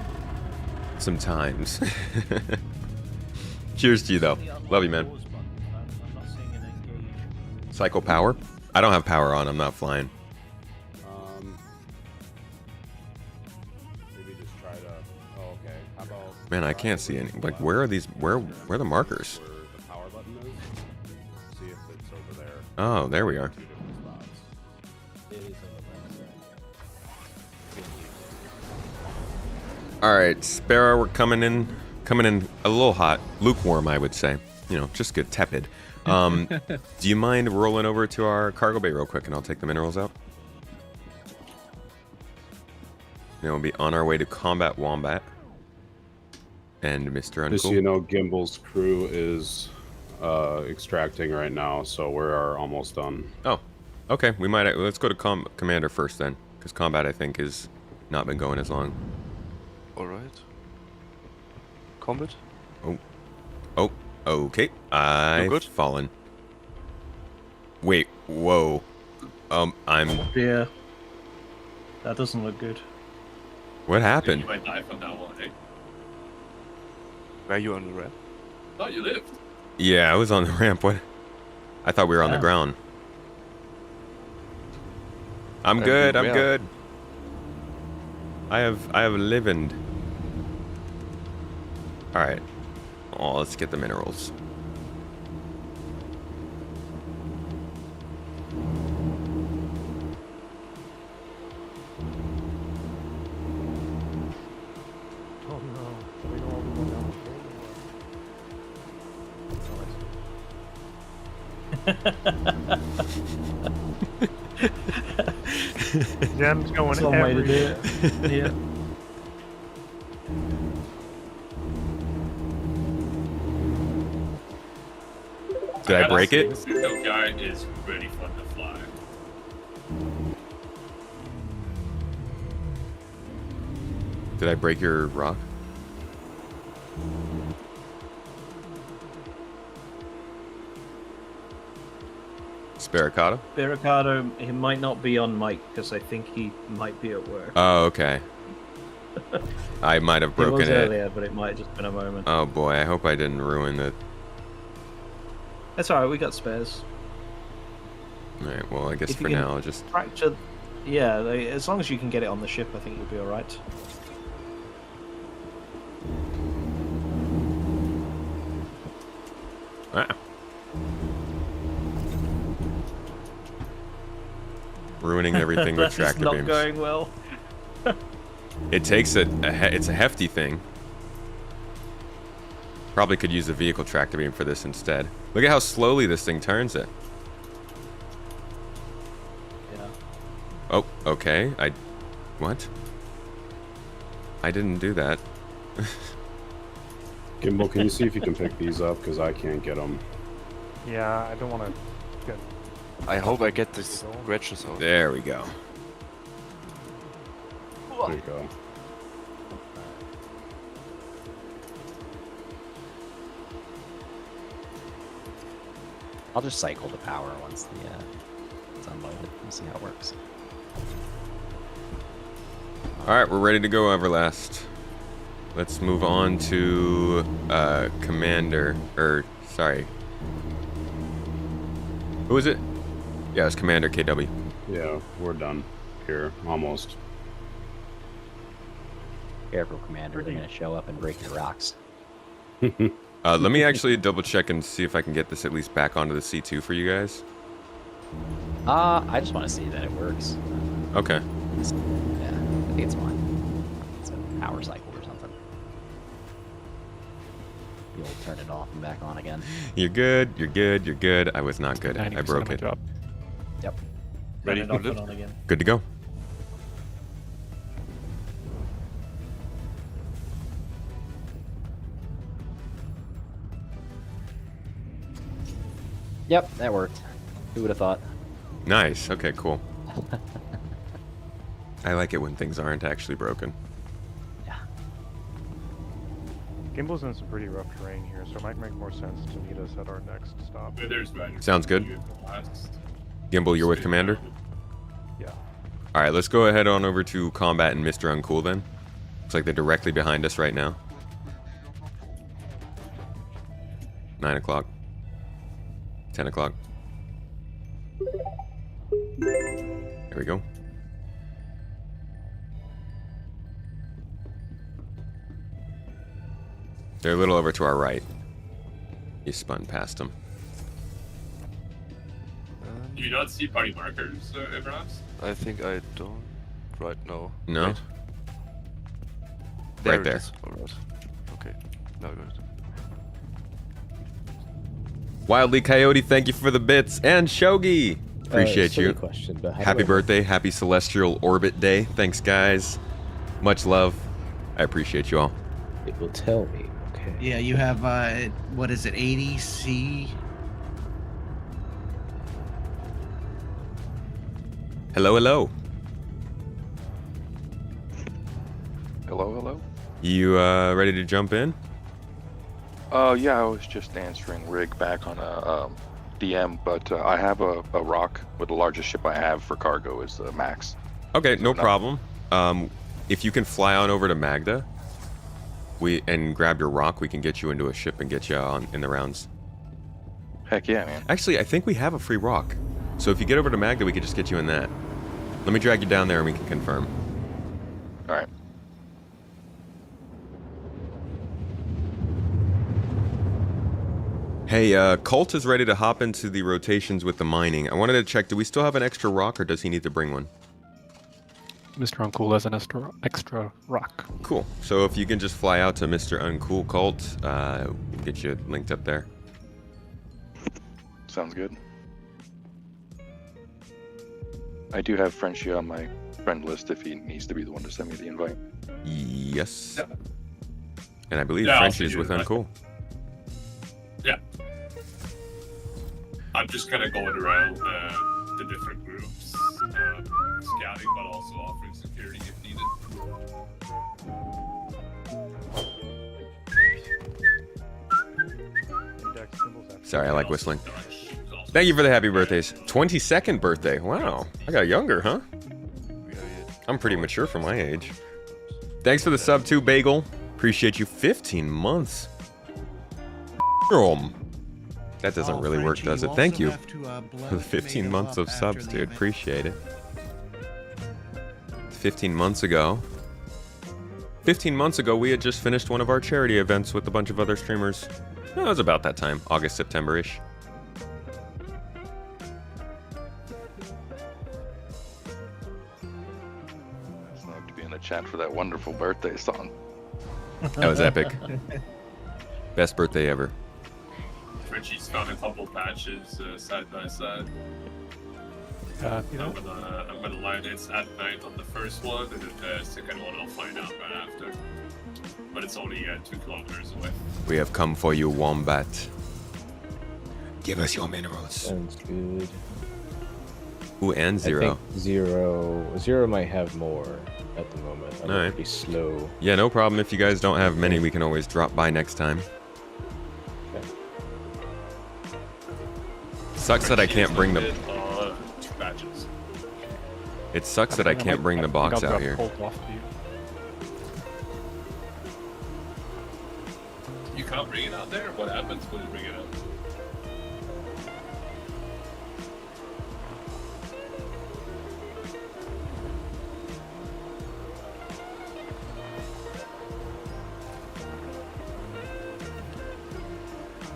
times. Cheers to you though. Love you, man. Psycho power? I don't have power on. I'm not flying. maybe just try to. Oh, okay. How about? Man, I can't see any. Like, where are these? Where are the markers? Where the power button is. See if it's over there. Oh, there we are. Two different spots. All right, Sparrow, we're coming in a little hot, lukewarm, I would say. You know, just good, tepid. Do you mind rolling over to our cargo bay real quick, and I'll take the minerals out? Then we'll be on our way to Combat Wombat and Mr. Uncool. Just so you know, Gimble's crew is extracting right now, so we're almost done. Oh, okay. We might. Let's go to Commander first then, because Combat I think has not been going as long. All right. Combat. Oh. Okay. I've fallen. Wait. Whoa. I'm. Yeah. That doesn't look good. What happened? You might die from that one, eh? Were you on the ramp? Oh, you lived. Yeah, I was on the ramp. What? I thought we were on the ground. I'm good. I'm good. I have lived. All right. Oh, let's get the minerals. Oh no. We know all the way down the Gem's going Some way to do it. Yeah. Did I break it? This guy is really fun to fly. Did I break your rock? Sparacata? Barricado, he might not be on mic because I think he might be at work. Oh, okay. I might have broken was it. earlier, but it might have just been a moment. Oh boy, I hope I didn't ruin it. That's alright, we got spares. Alright, well, I guess If you for can now, I'll just... fracture. Yeah, as long as you can get it on the ship, I think you'll be alright. Ah. Ruining everything with That's tractor not beams. going well. It takes it's a hefty thing. Probably could use a vehicle tractor beam for this instead. Look at how slowly this thing turns it. Yeah. Oh, okay. What? I didn't do that. Gimbal, can you see if you can pick these up? Because I can't get them. Yeah, I don't want to get... I hope I get the scratches out. There we go. There you go. I'll just cycle the power once it's unloaded. We'll see how it works. Alright, we're ready to go, Everlast. Let's move on to Commander. Sorry. Who is it? Yeah, it's Commander KW. Yeah, we're done here, almost. Careful, Commander. They're going to show up and break your rocks. Let me actually double check and see if I can get this at least back onto the C2 for you guys. I just want to see that it works. Okay. Yeah, I think it's fine. It's a power cycle or something. You'll turn it off and back on again. You're good. You're good. You're good. I was not good. I broke it. Job. Yep. Ready to lift? On again. Good to go. Yep, that worked. Who would have thought? Nice. Okay, cool. I like it when things aren't actually broken. Yeah. Gimbal's in some pretty rough terrain here, so it might make more sense to meet us at our next stop. Sounds good. Gimbal, you're with Commander? Yeah. Alright, let's go ahead on over to Combat and Mr. Uncool then. Looks like they're directly behind us right now. 9 o'clock. 10 o'clock. There we go. They're a little over to our right. You spun past them. Do you not see party markers, Everlast? I think I don't right now. No? Wait. Right it there. is. Alright. Okay. Now good. Wildly Coyote, thank you for the bits. And Shogi, appreciate silly you. question, but how do Happy I- birthday. Happy Celestial Orbit Day. Thanks, guys. Much love. I appreciate you all. It will tell me. Okay. Yeah, you have what is it, 80C? Hello, hello. Hello, hello. You ready to jump in? Yeah, I was just answering Rig back on a DM, but I have a rock with the largest ship I have for cargo is the Max. Okay, no problem. If you can fly on over to Magda, and grab your rock, we can get you into a ship and get you on in the rounds. Heck yeah, man. Actually, I think we have a free rock. So if you get over to Magda, we could just get you in that. Let me drag you down there and we can confirm. All right. Hey, Colt is ready to hop into the rotations with the mining. I wanted to check, do we still have an extra rock or does he need to bring one? Mr. Uncool has an extra rock. Cool. So if you can just fly out to Mr. Uncool Colt, we can get you linked up there. Sounds good. I do have Frenchie on my friend list if he needs to be the one to send me the invite. Yes. And I believe Yeah, I'll Frenchie send is you with the invite. Uncool. Yeah. I'm just kind of going around the different groups, scouting, but also offering security if needed. Sorry, I like whistling. Thank you for the happy birthdays. 22nd birthday. Wow. I got younger, huh? I'm pretty mature for my age. Thanks for the sub too, Bagel. Appreciate you. 15 months. That doesn't really work, does it? Thank you for the 15 months of subs, dude. Appreciate it. 15 months ago. 15 months ago, we had just finished one of our charity events with a bunch of other streamers. It was about that time, August, September-ish. I'd love to be in the chat for that wonderful birthday song. That was epic. Best birthday ever. Frenchie's found a couple patches side by side. I'm gonna line it at night on the first one, and then the second one I'll find out right after. But it's only 2 kilometers away. We have come for you, Wombat. Give us your minerals. Sounds good. Ooh, and Zero. I think Zero might have more at the moment. I'm Alright. pretty slow. Yeah, no problem. If you guys don't have many, we can always drop by next time. Sucks that I can't bring the... 2 patches. It sucks that I can't bring the box out here. You can't bring it out there? What happens when you bring it out?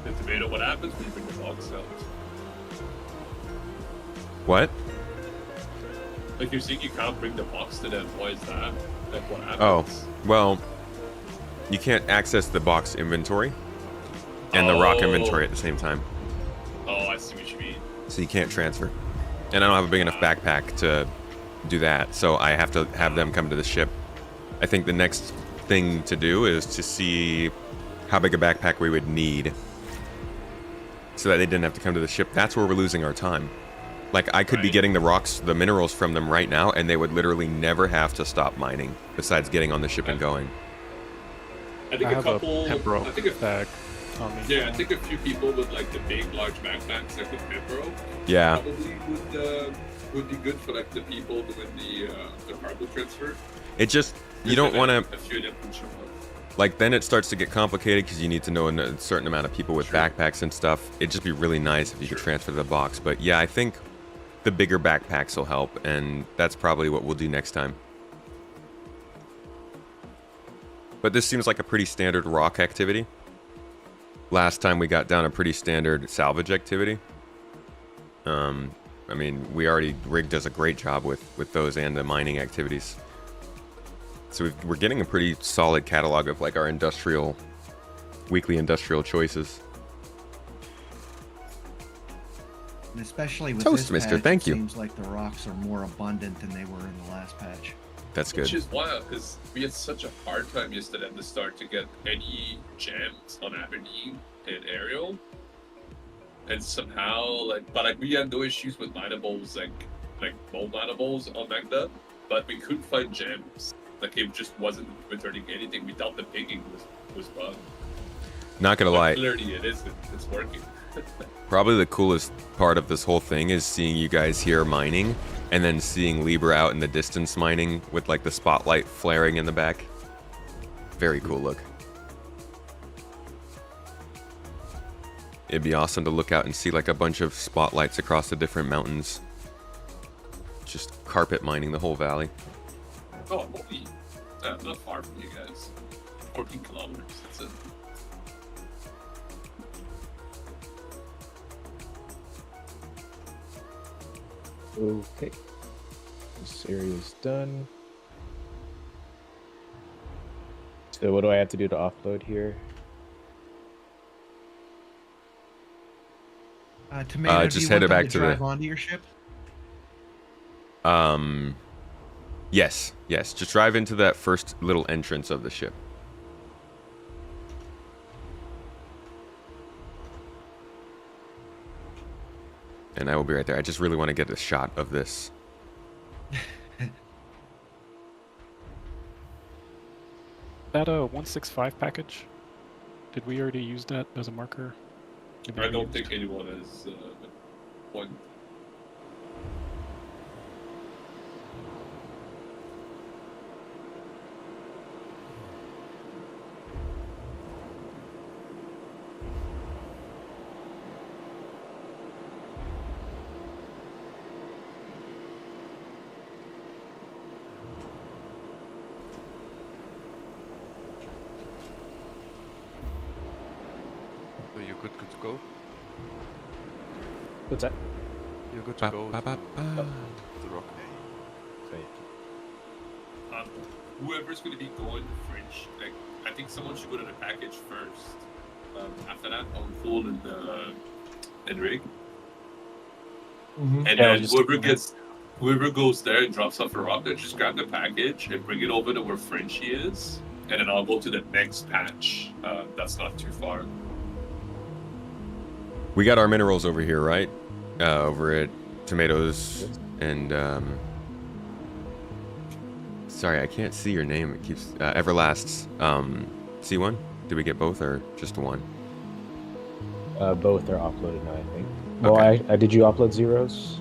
The tomato, what happens when you bring the box out? What? Like you're saying you can't bring the box to them, why is that? Like what happens? Oh, well, you can't access the box inventory and the rock inventory at the same time. Oh, I see what you mean. So you can't transfer. And I don't have a big enough backpack to do that, so I have to have them come to the ship. I think the next thing to do is to see how big a backpack we would need so that they didn't have to come to the ship. That's where we're losing our time. Like, I could be getting the rocks, the minerals from them right now, and they would literally never have to stop mining, besides getting on the ship and going. I think I a have couple. a Pembro I think bag on me. Yeah, I think a few people with like the big, large backpacks like with Pembro. Yeah. Probably would be good for like the people doing the cargo transfer. It just, you don't want to, A few of them can show up. like, then it starts to get complicated because you need to know a certain amount of people with backpacks and stuff. It'd just be really nice if you could transfer the box. But yeah, I think the bigger backpacks will help, and that's probably what we'll do next time. But this seems like a pretty standard rock activity. Last time we got down a pretty standard salvage activity. I mean, Rig does a great job with those and the mining activities. So we're getting a pretty solid catalog of like our weekly industrial choices. And especially with Toast, this mister, patch, thank it you. seems like the rocks are more abundant than they were in the last patch. That's good. Which is wild, because we had such a hard time yesterday at the start to get any gems on Aberdeen and Ariel. And somehow, we had no issues with minables, like mold minables on Magda, but we couldn't find gems. Like, it just wasn't returning anything. We thought the pinging was bugged. Not gonna But lie. clearly it is. It's working. Probably the coolest part of this whole thing is seeing you guys here mining, and then seeing Libra out in the distance mining with like the spotlight flaring in the back. Very cool look. It'd be awesome to look out and see like a bunch of spotlights across the different mountains. Just carpet mining the whole valley. Oh, holy. Not far from you guys. 14 kilometers. That's it. Okay. This area's done. So what do I have to do to offload here? Tomato, do just you head want it them back to to drive the- onto your ship? Yes. Just drive into that first little entrance of the ship. And I will be right there. I just really want to get a shot of this. That 165 package, did we already use that as a marker? I don't think anyone has one. So you're good to go? What's that? You're good to go to the rock. Whoever's going to be going to French, I think someone should go to the package first. After that, on full and rig. And Yeah, then whoever goes there and drops off a rocket, just grab the package and bring it over to where Frenchie is, and then I'll go to the next patch. That's not too far. We got our minerals over here, right? Over at Tomatoes and sorry, I can't see your name. It keeps Everlast's C1. Did we get both or just one? Both are uploaded now, I think. Well, Okay. I did you upload zeros?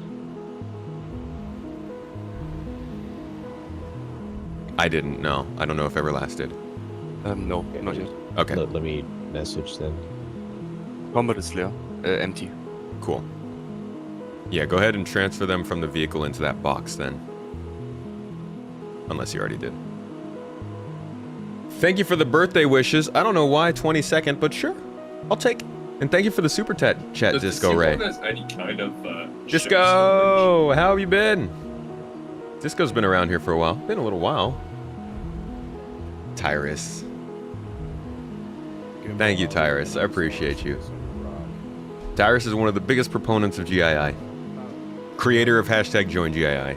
I didn't know. I don't know if Everlast did. No, not yet. Okay. Let me message then. Combat is clear. Empty. Cool. Yeah, go ahead and transfer them from the vehicle into that box then. Unless you already did. Thank you for the birthday wishes. I don't know why 22nd, but sure. I'll take it. And thank you for the super chat, Does Disco the Ray. C1 has any kind of Disco! How have you been? Disco's been around here for a while. Been a little while. Tyrus. Thank you, Tyrus. I appreciate you. Tyrus is one of the biggest proponents of GII. Creator of #JoinGII.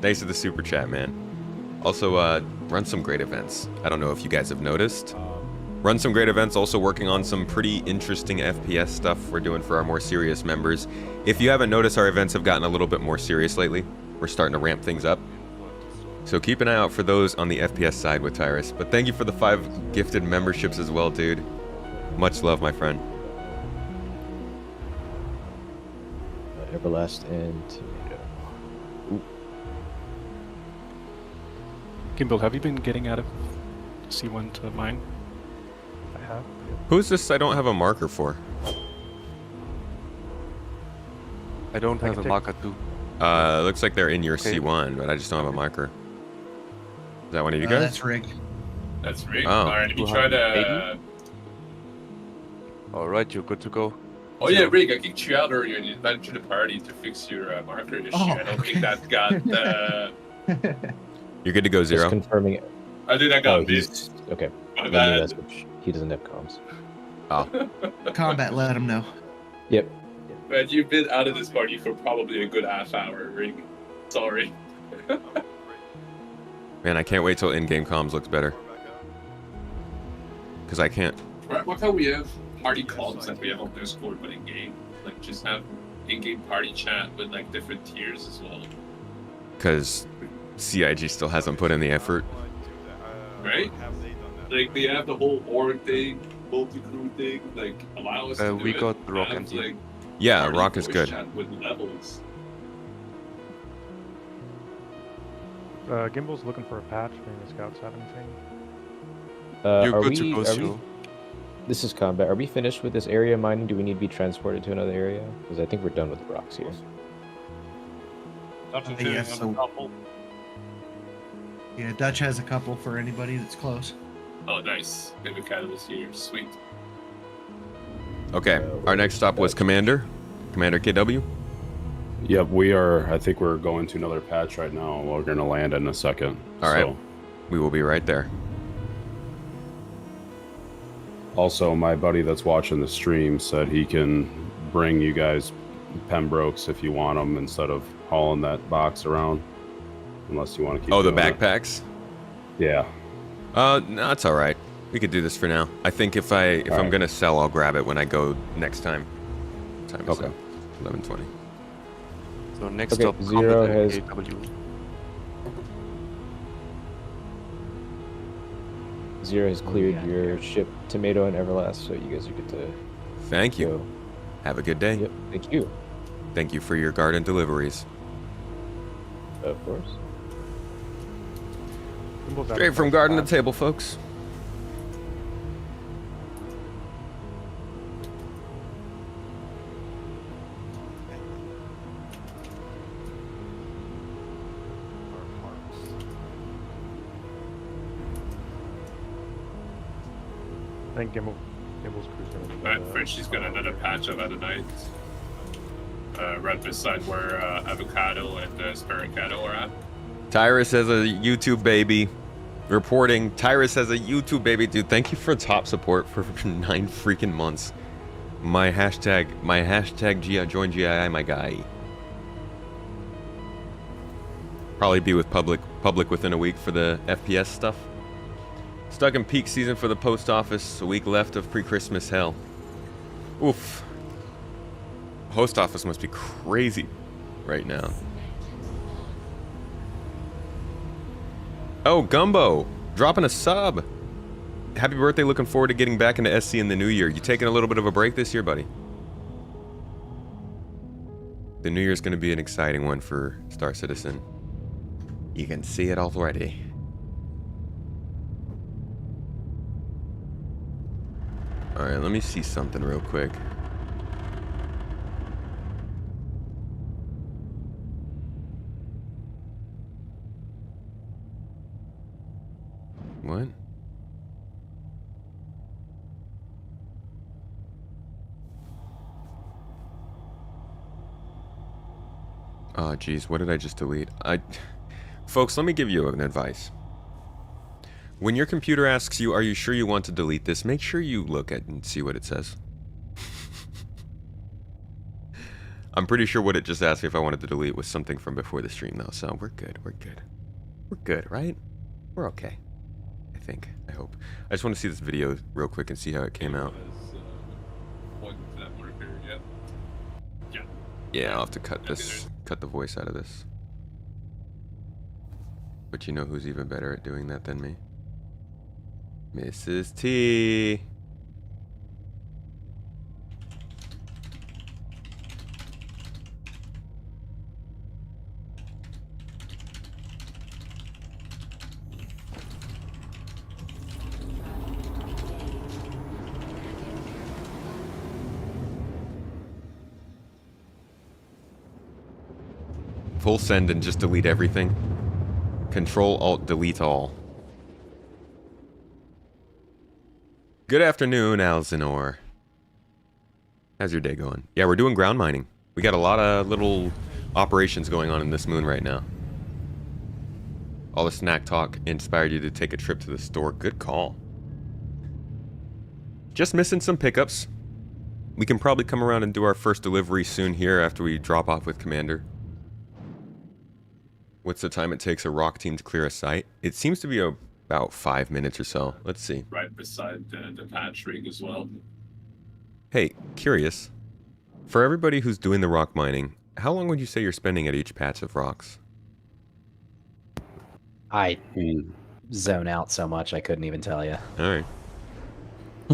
Thanks for the super chat, man. Also, run some great events. I don't know if you guys have noticed. Run some great events, also working on some pretty interesting FPS stuff we're doing for our more serious members. If you haven't noticed, our events have gotten a little bit more serious lately. We're starting to ramp things up. So keep an eye out for those on the FPS side with Tyrus. But thank you for the 5 gifted memberships as well, dude. Much love, my friend. Everlast and Tomato. Gimbal, have you been getting out of C1 to mine? I have. Who's this I don't have a marker for? I don't have a marker too. Looks like they're in your Okay. C1, but I just don't have a marker. Is that one of you guys? That's Rick. That's Rick. Oh. Alright, let me try to. Alright, you're good to go. Oh yeah, Rick, I kicked you out earlier and you invited you to the party to fix your marker issue. Oh, I don't think that got. You're good to go, Just Zero. confirming it. I think I got he's okay. My Let me bad. message. He doesn't have comms. Oh. Combat let him know. Yep. Man, you've been out of this party for probably a good half hour, Rig. Sorry. Man, I can't wait till in-game comms looks better. Because I can't. Right, what can we have party calls like we have on Discord, but in game? Like, just have in-game party chat with like different tiers as well, Because CIG still hasn't put in the effort. right? Like, they have the whole org thing, multi-crew thing. Like, allow us to do we it. got Rock Have, and Team. like, Yeah, party Rock is voice good. chat with levels. Gimbal's looking for a patch. Maybe the scouts have anything. You're Are good we? to go, Are we? Zero. This is combat. Are we finished with this area mining? Do we need to be transported to another area? Because I think we're done with the rocks here. Yes, so- Yeah, Dutch has a couple for anybody that's close. Oh, nice. Maybe Catalyst here. Sweet. Okay, our next stop was Commander. Commander KW. Yep, we are. I think we're going to another patch right now. We're going to land in a second. All right. We will be right there. Also, my buddy that's watching the stream said he can bring you guys Pembrokes if you want them instead of hauling that box around. Unless you want to keep. Oh, the doing it. backpacks? Yeah. No, it's all right. We could do this for now. I think if I'm right. gonna sell, I'll grab it when I go next time. Time is Okay. up. 11:20. So next Okay, up, Zero Combat has- KW. Zero has cleared your ship, Tomato and Everlast, so you guys are good to. Thank you. go. Have a good day. Yep. Thank you. Thank you for your garden deliveries. Of course. Gimbal's Straight from garden to table, folks. I think Gimbal's crew's gonna be Alright, Frenchie's got another patch of other night. Right beside where Avocado and Sparacado are at. Tyrus has a YouTube baby. Reporting. Tyrus has a YouTube baby. Dude, thank you for top support for 9 freaking months. My hashtag join GII, my guy. Probably be with public within a week for the FPS stuff. Stuck in peak season for the post office. A week left of pre-Christmas hell. Oof. Post office must be crazy right now. Oh, Gumbo, dropping a sub. Happy birthday, looking forward to getting back into SC in the new year. You taking a little bit of a break this year, buddy? The new year's going to be an exciting one for Star Citizen. You can see it already. Alright, let me see something real quick. What? Oh, geez, what did I just delete? Folks, let me give you an advice. When your computer asks you, are you sure you want to delete this, make sure you look at and see what it says. I'm pretty sure what it just asked me if I wanted to delete was something from before the stream, though, so we're good, we're good. We're good, right? We're okay. I think. I hope. I just want to see this video real quick and see how it came out. Yeah, I'll have to cut the voice out of this. But you know who's even better at doing that than me? Mrs. T. Full send and just delete everything. Control Alt Delete All. Good afternoon, Alzinor. How's your day going? Yeah, we're doing ground mining. We got a lot of little operations going on in this moon right now. All the snack talk inspired you to take a trip to the store. Good call. Just missing some pickups. We can probably come around and do our first delivery soon here after we drop off with Commander. What's the time it takes a rock team to clear a site? It seems to be about 5 minutes or so. Let's see. Right beside the patch rig as well. Hey, curious. For everybody who's doing the rock mining, how long would you say you're spending at each patch of rocks? I zone out so much I couldn't even tell you. All right.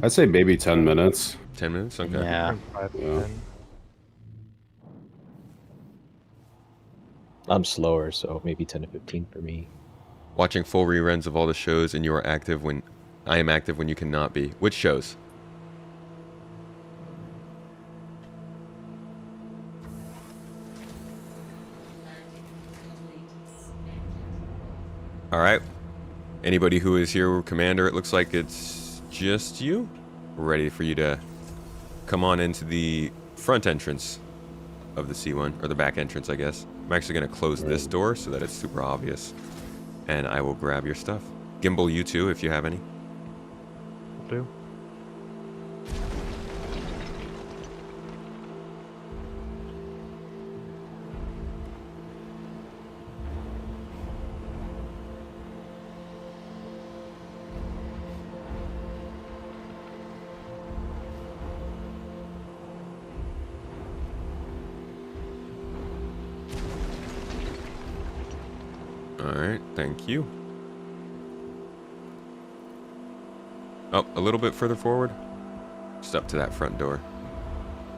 I'd say maybe 10 minutes. 10 minutes? Okay. Yeah. I'm slower, so maybe 10 to 15 for me. Watching full reruns of all the shows, and you are active when I am active when you cannot be. Which shows? All right. Anybody who is here, Commander, it looks like it's just you. We're ready for you to come on into the front entrance of the C1, or the back entrance, I guess. I'm actually going to close this door so that it's super obvious. And I will grab your stuff. Gimbal, you too, if you have any. Will do. Alright, thank you. Oh, a little bit further forward. Just up to that front door.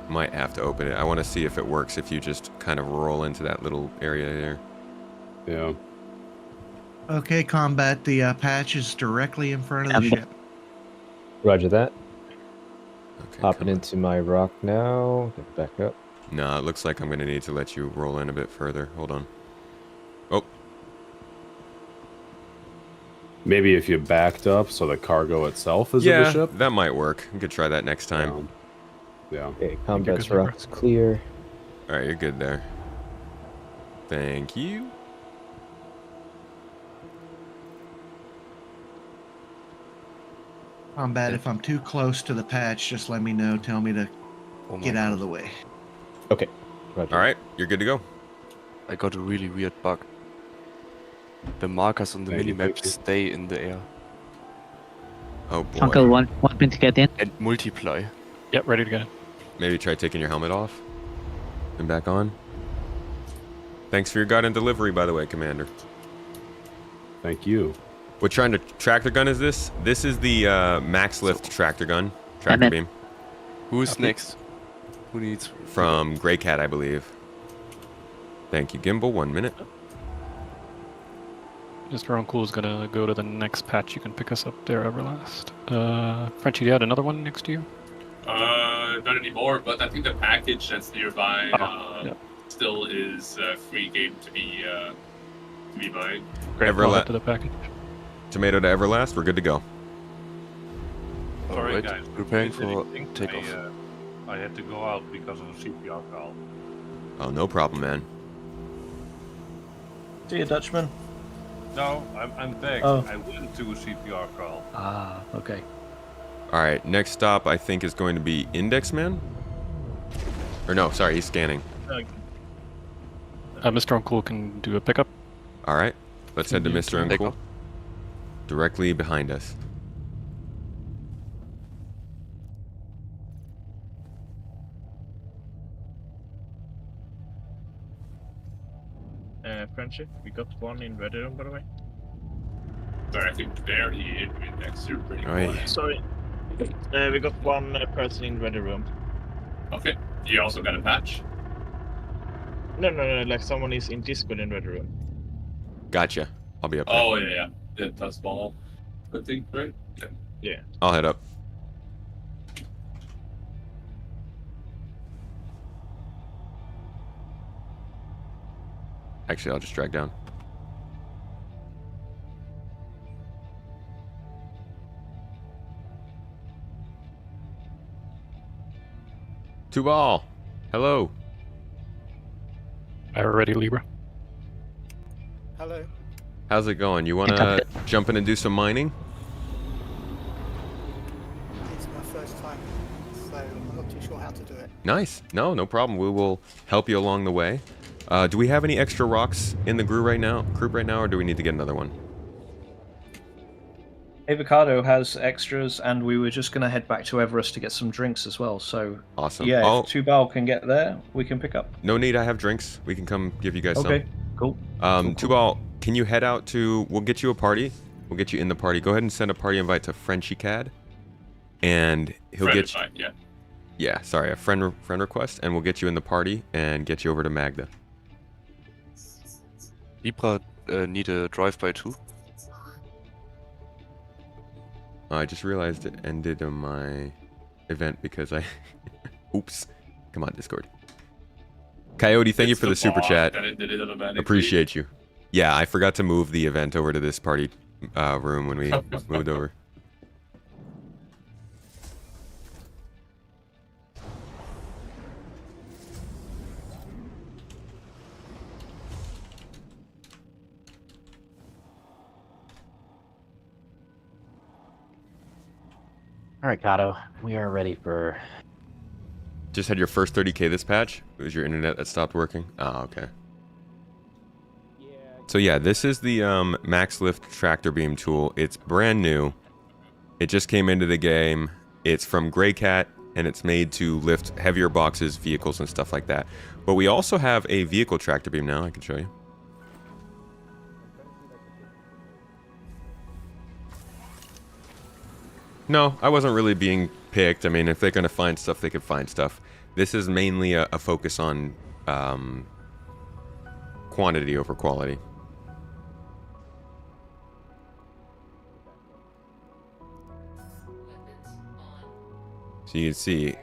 Might have to open it. I want to see if it works if you just kind of roll into that little area there. Yeah. Okay, combat. The patch is directly in front of the ship. Roger that. Okay, Hopping into my rock now. Get back up. No, it looks like I'm going to need to let you roll in a bit further. Hold on. Oh. Maybe if you backed up so the cargo itself is in the ship? That might work. We could try that next time. Yeah. Okay, combat's rock is clear. Alright, you're good there. Thank you. Combat, if I'm too close to the patch, just let me know. Tell me to get out of the way. Okay. Roger. Alright, you're good to go. I got a really weird bug. The markers on the minimap stay in the air. Oh boy. Uncle, want me to get in? And multiply. Yep, ready to go. Maybe try taking your helmet off and back on. Thanks for your guide and delivery, by the way, Commander. Thank you. What kind of tractor gun is this? This is the max lift tractor gun. Tractor beam. Who's next? Who needs? From Grey Cat, I believe. Thank you, Gimbal. 1 minute. Mr. Uncool is gonna go to the next patch. You can pick us up there, Everlast. Frenchie, do you have another one next to you? Not anymore, but I think the package that's nearby still is free game to be mined. Great, I'll head to the package. Tomato to Everlast. We're good to go. Sorry, Alright, guys. preparing Did for anything? takeoff. I had to go out because of a CPR call. Oh, no problem, man. See you, Dutchman. No, I'm back. Oh. I went to a CPR call. Ah, okay. All right, next stop I think is going to be Index Man. Or no, sorry, he's scanning. Mr. Uncool can do a pickup. All right, let's head to Mr. Take Uncool. off. Directly behind us. Frenchie, we got one in ready room, by the way. Sorry, I think barely index. You're pretty Oi. quiet. Sorry. We got one person in ready room. Okay. You also got a patch? No, like someone is in Discord in ready room. Gotcha. I'll be up there. Oh, yeah. The touch ball. I think, right? Yeah. I'll head up. Actually, I'll just drag down. Two ball. Hello. Are ready, Libra? Hello. How's it going? You want to jump in and do some mining? It's my first time, so I'm not too sure how to do it. Nice. No problem. We will help you along the way. Do we have any extra rocks in the group right now, or do we need to get another one? Avocado has extras, and we were just going to head back to Everest to get some drinks as well. So awesome. Yeah, if Tubal can get there, we can pick up. No need. I have drinks. We can come give you guys some. Okay. Cool. Tubal, can you head out to? We'll get you a party. We'll get you in the party. Go ahead and send a party invite to Frenchy Cad, and he'll get you. Yeah. Yeah. Sorry, a friend request, and we'll get you in the party and get you over to Magda. Libra need a drive-by too. I just realized it ended on my event because I... Oops. Come on, Discord. Coyote, thank you for the super chat. Appreciate you. Yeah, I forgot to move the event over to this party room when we moved over. All right, Kato, we are ready for... Just had your first 30k this patch? It was your internet that stopped working? Oh, okay. So yeah, this is the Max Lift Tractor Beam tool. It's brand new. It just came into the game. It's from Greycat, and it's made to lift heavier boxes, vehicles, and stuff like that. But we also have a vehicle tractor beam now, I can show you. No, I wasn't really being picked. I mean, if they're going to find stuff, they could find stuff. This is mainly a focus on quantity over quality. So you can see,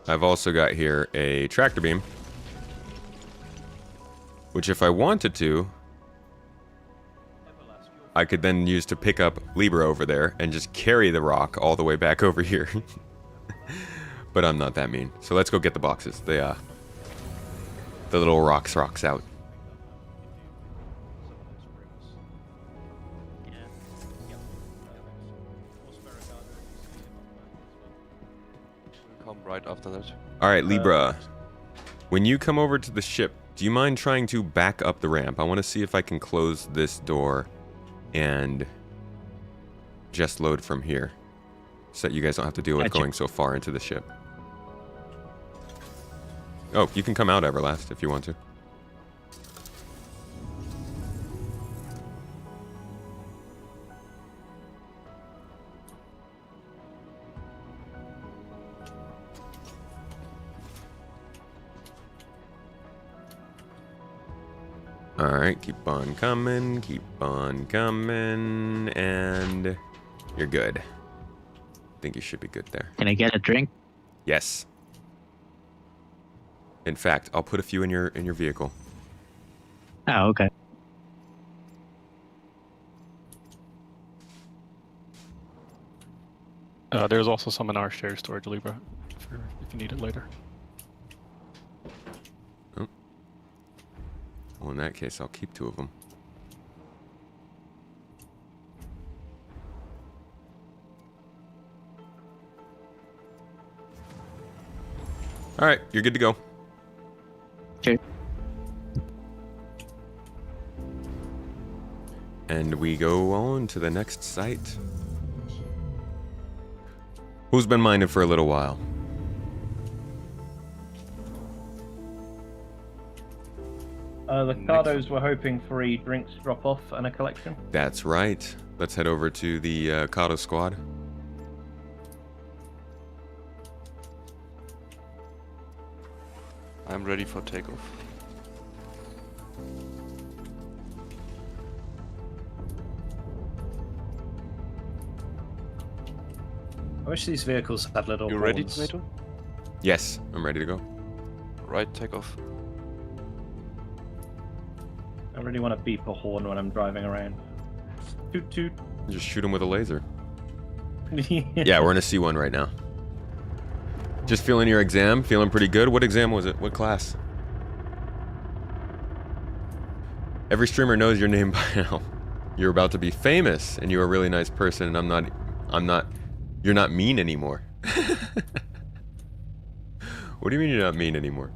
I've also got here a tractor beam, which if I wanted to, I could then use to pick up Libra over there and just carry the rock all the way back over here. But I'm not that mean. So let's go get the boxes. The little rocks out. Come right after that. All right, Libra. When you come over to the ship, do you mind trying to back up the ramp? I want to see if I can close this door and just load from here, so that you guys don't have to deal with going so far into the ship. Oh, you can come out, Everlast, if you want to. Alright, keep on coming, and you're good. I think you should be good there. Can I get a drink? Yes. In fact, I'll put a few in your vehicle. Oh, okay. There's also some in our shared storage, Libra, if you need it later. Oh. Well, in that case, I'll keep 2 of them. All right, you're good to go. Okay. And we go on to the next site. Who's been mining for a little while? The Cardos were hoping for a drinks drop-off and a collection. That's right. Let's head over to the Kato squad. I'm ready for takeoff. I wish these vehicles had little You ready, horns. Tomato? Yes, I'm ready to go. Right, takeoff. I really want to beep a horn when I'm driving around. Toot toot. Just shoot him with a laser. Yeah, we're in a C1 right now. Just feeling your exam? Feeling pretty good? What exam was it? What class? Every streamer knows your name by now. You're about to be famous, and you're a really nice person, and you're not mean anymore. What do you mean you're not mean anymore?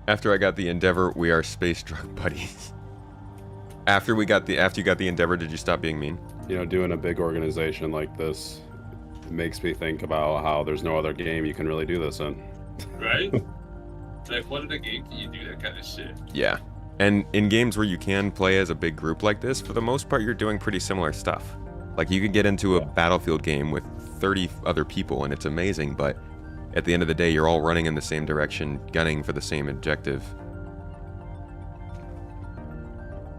After I got the Endeavor, we are space drug buddies. After you got the Endeavor, did you stop being mean? You know, doing a big organization like this makes me think about how there's no other game you can really do this in. Right? Like, what other game can you do that kind of shit? Yeah. And in games where you can play as a big group like this, for the most part, you're doing pretty similar stuff. Like, you could get into a Battlefield game with 30 other people, and it's amazing, but at the end of the day, you're all running in the same direction, gunning for the same objective.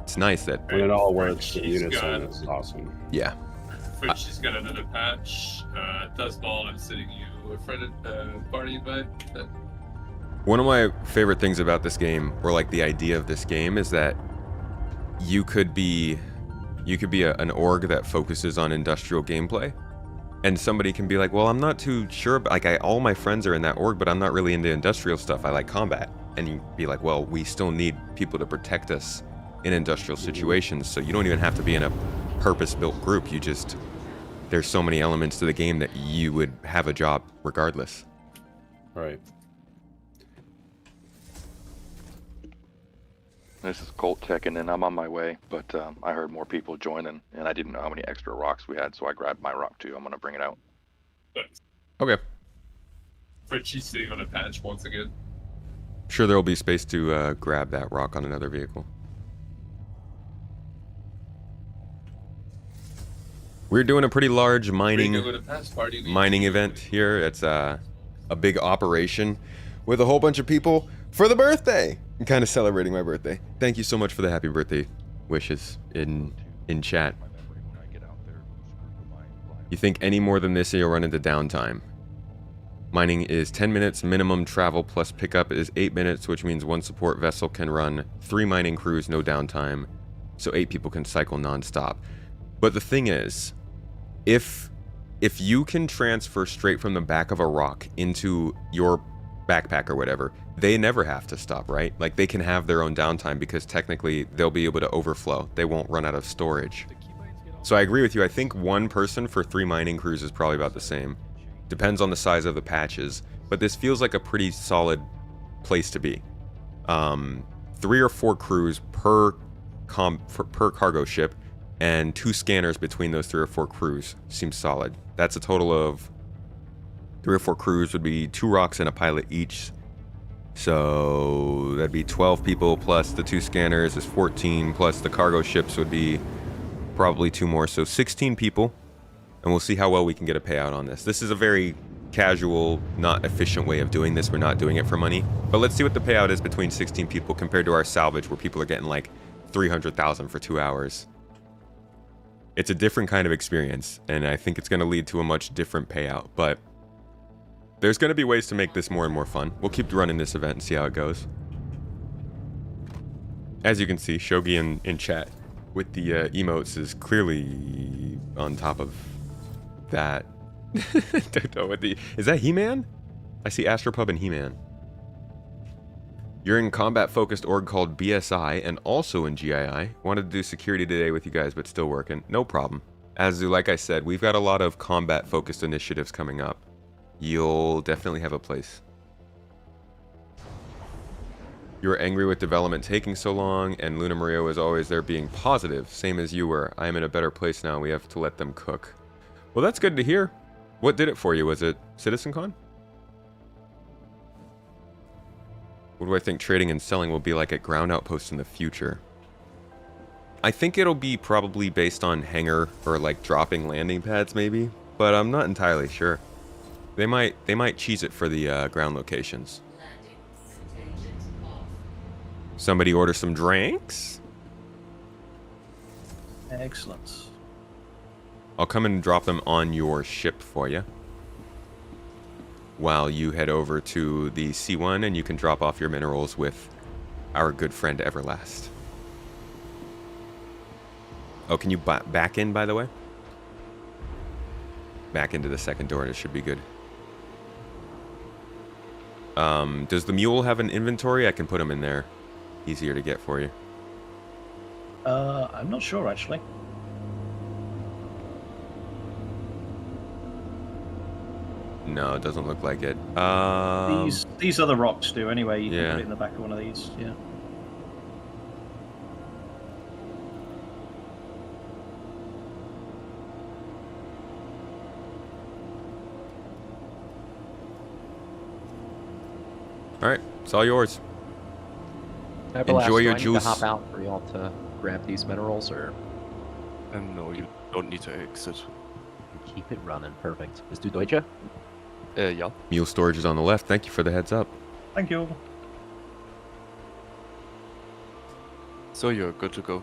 It's nice that... When it all works in unison, it's awesome. Yeah. Frenchie's got another patch. Dustball, I'm sending you a friend party invite. One of my favorite things about this game, or like the idea of this game, is that you could be an org that focuses on industrial gameplay, and somebody can be like, well, I'm not too sure, but like all my friends are in that org, but I'm not really into industrial stuff. I like combat. And you be like, well, we still need people to protect us in industrial situations, so you don't even have to be in a purpose-built group. There's so many elements to the game that you would have a job regardless. Right. This is Colt checking in. I'm on my way, but I heard more people joining, and I didn't know how many extra rocks we had, so I grabbed my rock too. I'm gonna bring it out. Okay. Frenchie's sitting on a patch once again. Sure, there will be space to grab that rock on another vehicle. We're doing a pretty large mining event here. It's a big operation with a whole bunch of people for the birthday. I'm kind of celebrating my birthday. Thank you so much for the happy birthday wishes in chat. You think any more than this, you'll run into downtime. Mining is 10 minutes minimum travel plus pickup is 8 minutes, which means one support vessel can run 3 mining crews, no downtime, so 8 people can cycle non-stop. But the thing is, if you can transfer straight from the back of a rock into your backpack or whatever, they never have to stop, right? Like, they can have their own downtime because technically they'll be able to overflow. They won't run out of storage. So I agree with you. I think one person for 3 mining crews is probably about the same. Depends on the size of the patches, but this feels like a pretty solid place to be. 3 or 4 crews per cargo ship, and 2 scanners between those 3 or 4 crews seems solid. That's a total of 3 or 4 crews would be 2 rocks and a pilot each. So that'd be 12 people plus the 2 scanners is 14, plus the cargo ships would be probably 2 more. So 16 people, and we'll see how well we can get a payout on this. This is a very casual, not efficient way of doing this. We're not doing it for money. But let's see what the payout is between 16 people compared to our salvage, where people are getting like 300,000 for 2 hours. It's a different kind of experience, and I think it's going to lead to a much different payout. But there's going to be ways to make this more and more fun. We'll keep running this event and see how it goes. As you can see, Shogi in chat with the emotes is clearly on top of that. Don't know what is that He-Man? I see Astropub and He-Man. You're in combat-focused org called BSI and also in GII. Wanted to do security today with you guys, but still working. No problem. Azu, like I said, we've got a lot of combat-focused initiatives coming up. You'll definitely have a place. You were angry with development taking so long, and Luna Maria was always there being positive, same as you were. I am in a better place now, we have to let them cook. Well, that's good to hear. What did it for you? Was it CitizenCon? What do I think trading and selling will be like at ground outposts in the future? I think it'll be probably based on hangar or like dropping landing pads maybe, but I'm not entirely sure. They might cheese it for the ground locations. Somebody order some drinks? Excellent. I'll come and drop them on your ship for you. While you head over to the C1 and you can drop off your minerals with our good friend Everlast. Oh, can you back in, by the way? Back into the second door and it should be good. Does the mule have an inventory? I can put him in there. Easier to get for you. I'm not sure actually. No, it doesn't look like it. These other rocks do anyway. You Yeah. can put it in the back of one of these. Yeah. All right, it's all yours. Everlast, Enjoy your do I need juice. to hop out for y'all to grab these minerals, or No, you don't need to exit. keep it running? Perfect. Let's do Deutsche. Yeah. Mule storage is on the left. Thank you for the heads up. Thank you. So you're good to go.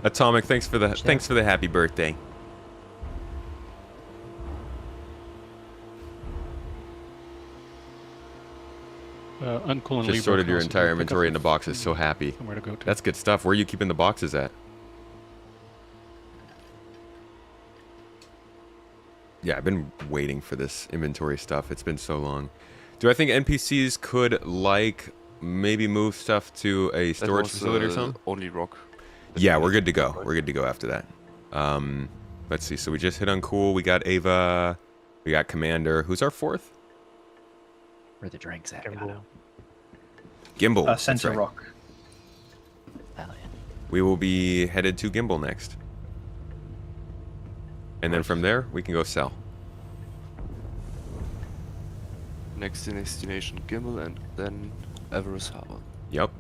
Atomic, thanks for the happy birthday. Uncool and Just Libra sorted can your also entire pick up inventory in the boxes. So happy. somewhere to go to. That's good stuff. Where are you keeping the boxes at? Yeah, I've been waiting for this inventory stuff. It's been so long. Do I think NPCs could, like, maybe move stuff to a storage facility or something? Only rock. Yeah, we're good to go. We're good to go after that. Let's see. So we just hit Uncool. We got Ava. We got Commander. Who's our fourth? Where the drinks at? Gimbal. that's Center right. rock. We will be headed to Gimbal next. And then from there, we can go sell. Next destination Gimbal and then Everest Harbor. Yep.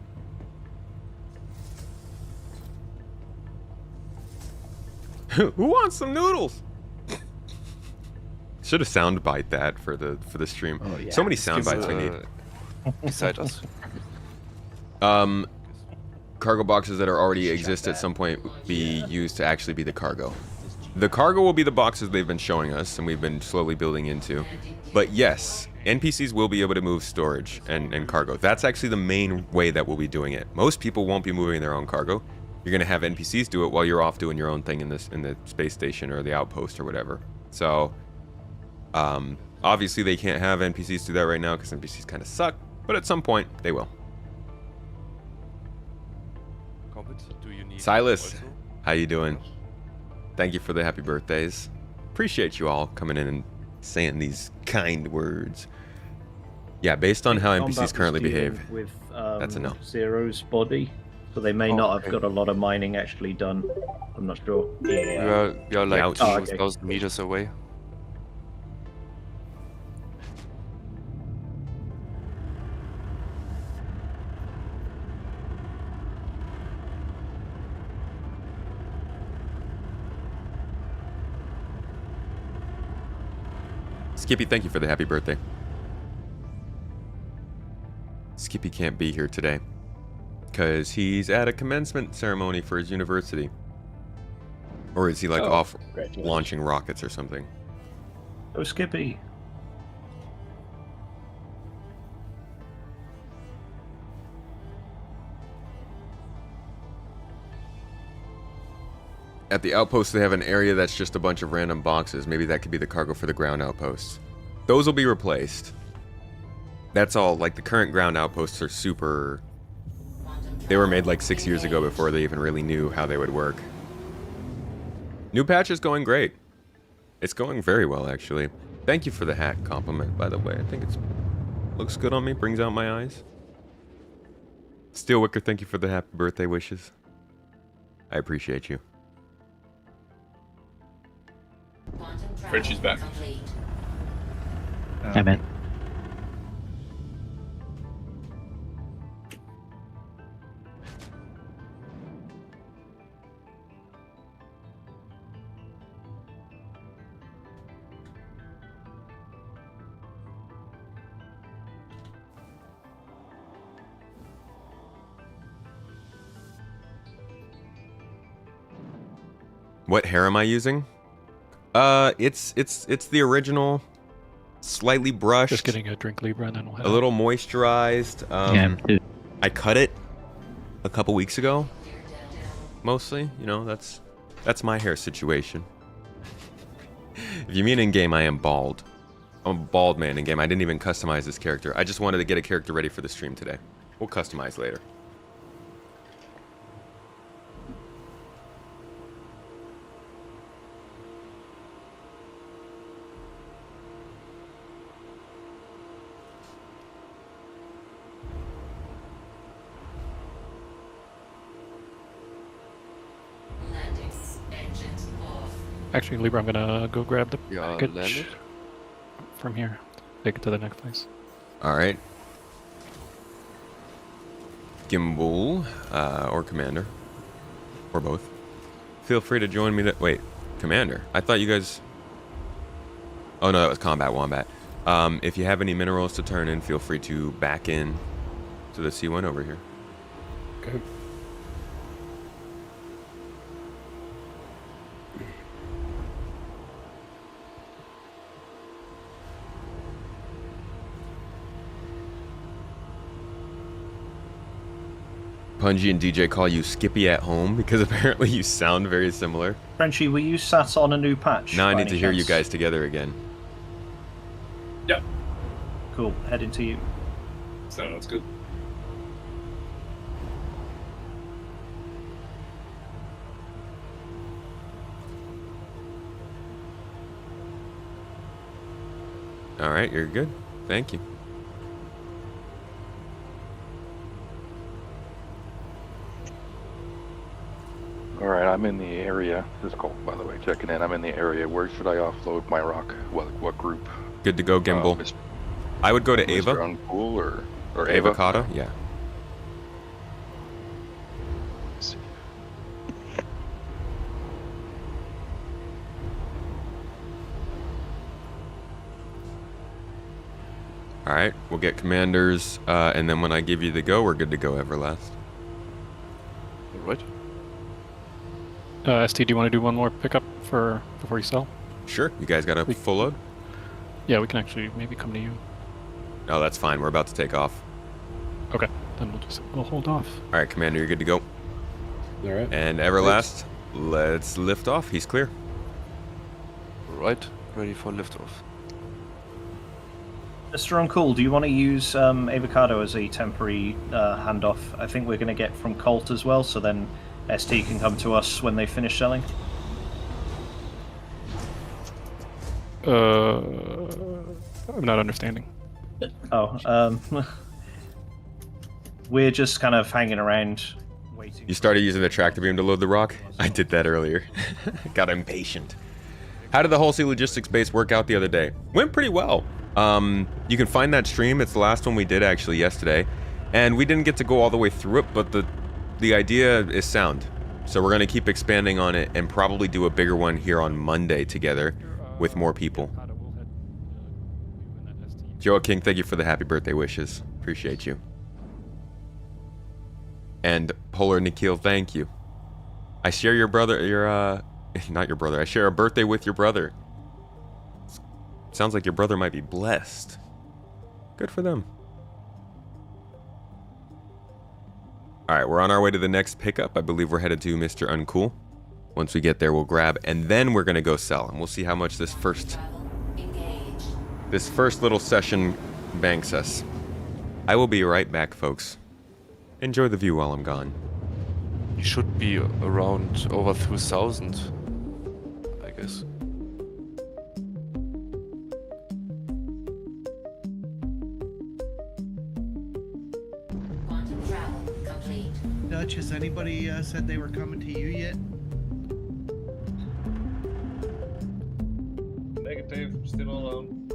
Who wants some noodles? Should have soundbite that for the stream. Oh, yeah. So many sound bites we need. Beside us. Cargo boxes that are already exist at some point be used to actually be the cargo. The cargo will be the boxes they've been showing us and we've been slowly building into. But yes, NPCs will be able to move storage and cargo. That's actually the main way that we'll be doing it. Most people won't be moving their own cargo. You're going to have NPCs do it while you're off doing your own thing in the space station or the outpost or whatever. So, obviously they can't have NPCs do that right now because NPCs kind of suck. But at some point, they will. Do you need Silas, also? how you doing? Thank you for the happy birthdays. Appreciate you all coming in and saying these kind words. Yeah, based on how Combat NPCs was currently dealing behave, with that's a no. Zero's body, so they may not have got a lot of mining actually done. I'm not sure. Yeah. We are like Ouch. 2,000 meters away. Skippy, thank you for the happy birthday. Skippy can't be here today because he's at a commencement ceremony for his university. Or is he like off launching rockets or something? Oh, Skippy. At the outpost, they have an area that's just a bunch of random boxes. Maybe that could be the cargo for the ground outposts. Those will be replaced. That's all. Like, the current ground outposts are super... They were made like 6 years ago before they even really knew how they would work. New patch is going great. It's going very well, actually. Thank you for the hat compliment, by the way. I think it looks good on me. Brings out my eyes. Steelwicker, thank you for the happy birthday wishes. I appreciate you. Frenchie's back. I'm in. What hair am I using? It's the original, slightly brushed. Just getting a drink Libra and then we'll head a little moisturized. I cut it a couple weeks ago. Mostly, you know, that's my hair situation. If you mean in game, I am bald. I'm a bald man in game. I didn't even customize this character. I just wanted to get a character ready for the stream today. We'll customize later. Actually, Libra, I'm gonna go grab the package landed. from here. Take it to the next place. All right. Gimbal, or Commander, or both. Feel free to join me. Wait, Commander. I thought you guys. Oh no, that was Combat Wombat. If you have any minerals to turn in, feel free to back in to the C1 over here. Okay. Punji and DJ call you Skippy at home because apparently you sound very similar. Frenchie, were you sat on a new patch? Now I by need to any hear you chance? guys together again. Yep. Cool. Heading to you. Sounds good. All right, you're good. Thank you. All right, I'm in the area. This is Colt, by the way, checking in. I'm in the area. Where should I offload my rock? What group? Good to go, Gimbal. I would go to Ava. Mr. Uncool or Ava? Avocado, yeah. Let's see. All right, we'll get commanders, and then when I give you the go, we're good to go, Everlast. Right. ST, do you want to do one more pickup before you sell? Sure. You guys got a full load? Yeah, we can actually maybe come to you. No, that's fine. We're about to take off. Okay, then we'll hold off. All right, Commander, you're good to go. All right. And Everlast, let's lift off. He's clear. Right. Ready for liftoff. Mr. Uncool, do you want to use Avocado as a temporary handoff? I think we're going to get from Colt as well, so then ST can come to us when they finish selling. I'm not understanding. Oh, we're just kind of hanging around, waiting. You started using the tractor beam to load the rock? I did that earlier. Got impatient. How did the Hull Sea Logistics Base work out the other day? Went pretty well. You can find that stream. It's the last one we did actually yesterday. And we didn't get to go all the way through it, but the idea is sound. So we're going to keep expanding on it and probably do a bigger one here on Monday together with more people. Joe King, thank you for the happy birthday wishes. Appreciate you. And Polar Nikhil, thank you. I share your brother, not your brother, I share a birthday with your brother. Sounds like your brother might be blessed. Good for them. Alright, we're on our way to the next pickup. I believe we're headed to Mr. Uncool. Once we get there, we'll grab, and then we're going to go sell. And we'll see how much this first little session banks us. I will be right back, folks. Enjoy the view while I'm gone. You should be around over 2,000, I guess. Dutch, has anybody said they were coming to you yet? Negative, still alone.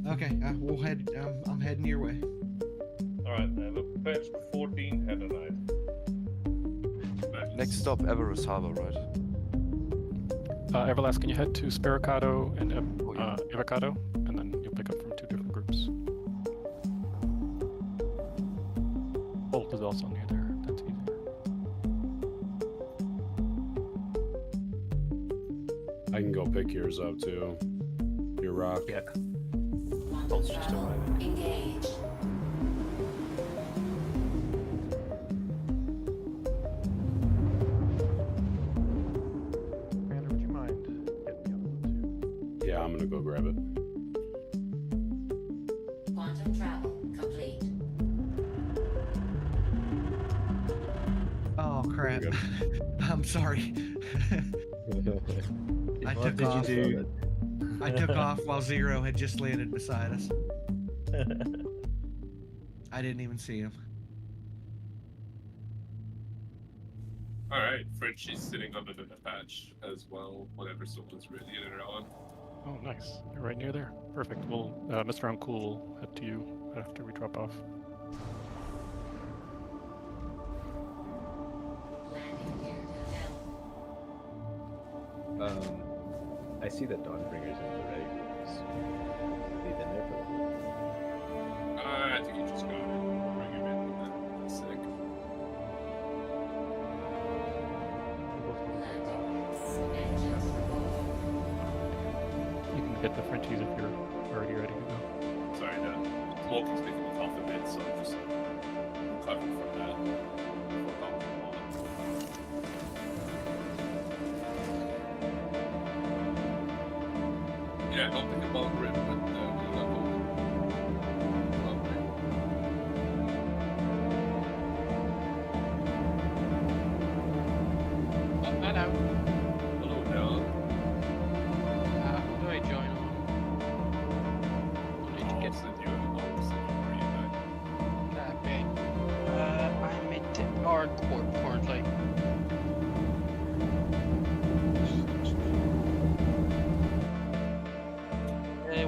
Okay, we'll head. I'm heading your way. Alright, the patch 14 had a night. Next stop, Everest Harbor, right? Everlast, can you head to Sparacado and Avocado, and then you'll pick up from 2 different groups. Bolt is also near there. That's easier. I can go pick yours up too. Your rock. Yeah. Bolt's just arriving. Engage. Commander, would you mind getting the other one too? Yeah, I'm gonna go grab it. good. I'm sorry. I What took did off. you do? I took off while Zero had just landed beside us. I didn't even see him. Alright, Frenchie's sitting under the patch as well, whenever someone's ready later on. Oh, nice. You're right near there. Perfect. Well, Mr. Uncool will head to you after we drop off. I see that Dawnbringer's in the ready rooms. Have you been there for a I think you just got it. Bring him in with that sick. You can get the Frenchies if you're already ready to go. Sorry, the smoking's making me cough a bit, so I'm just recovering from that. Yeah, don't think about Rip, but we'll not go. Hello. Hello, Down. Who do I join on? Need to get Okay. I'm at hardcore currently.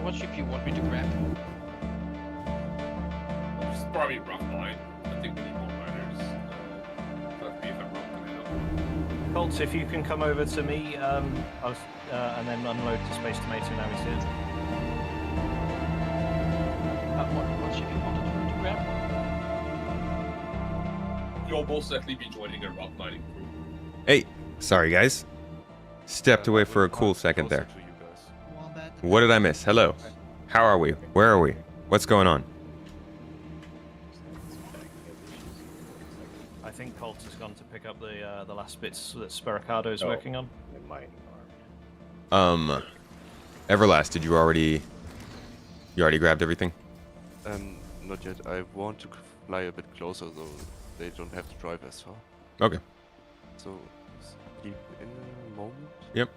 What ship you want me to grab? It's probably rough mine. I think we need more miners. Correct me if I'm wrong, Colts, if you can come over to me, and then unload the Space Tomato now he's here. What ship you wanted to grab? You'll most likely be joining a rock mining crew. Hey, sorry guys. Stepped away for a cool second there. What did I miss? Hello. How are we? Where are we? What's going on? I think Colt has gone to pick up the last bits that Spericado's working on. Everlast, did you already grabbed everything? Not yet. I want to fly a bit closer, so they don't have to drive as far. Okay. So, keep in a moment. Yep.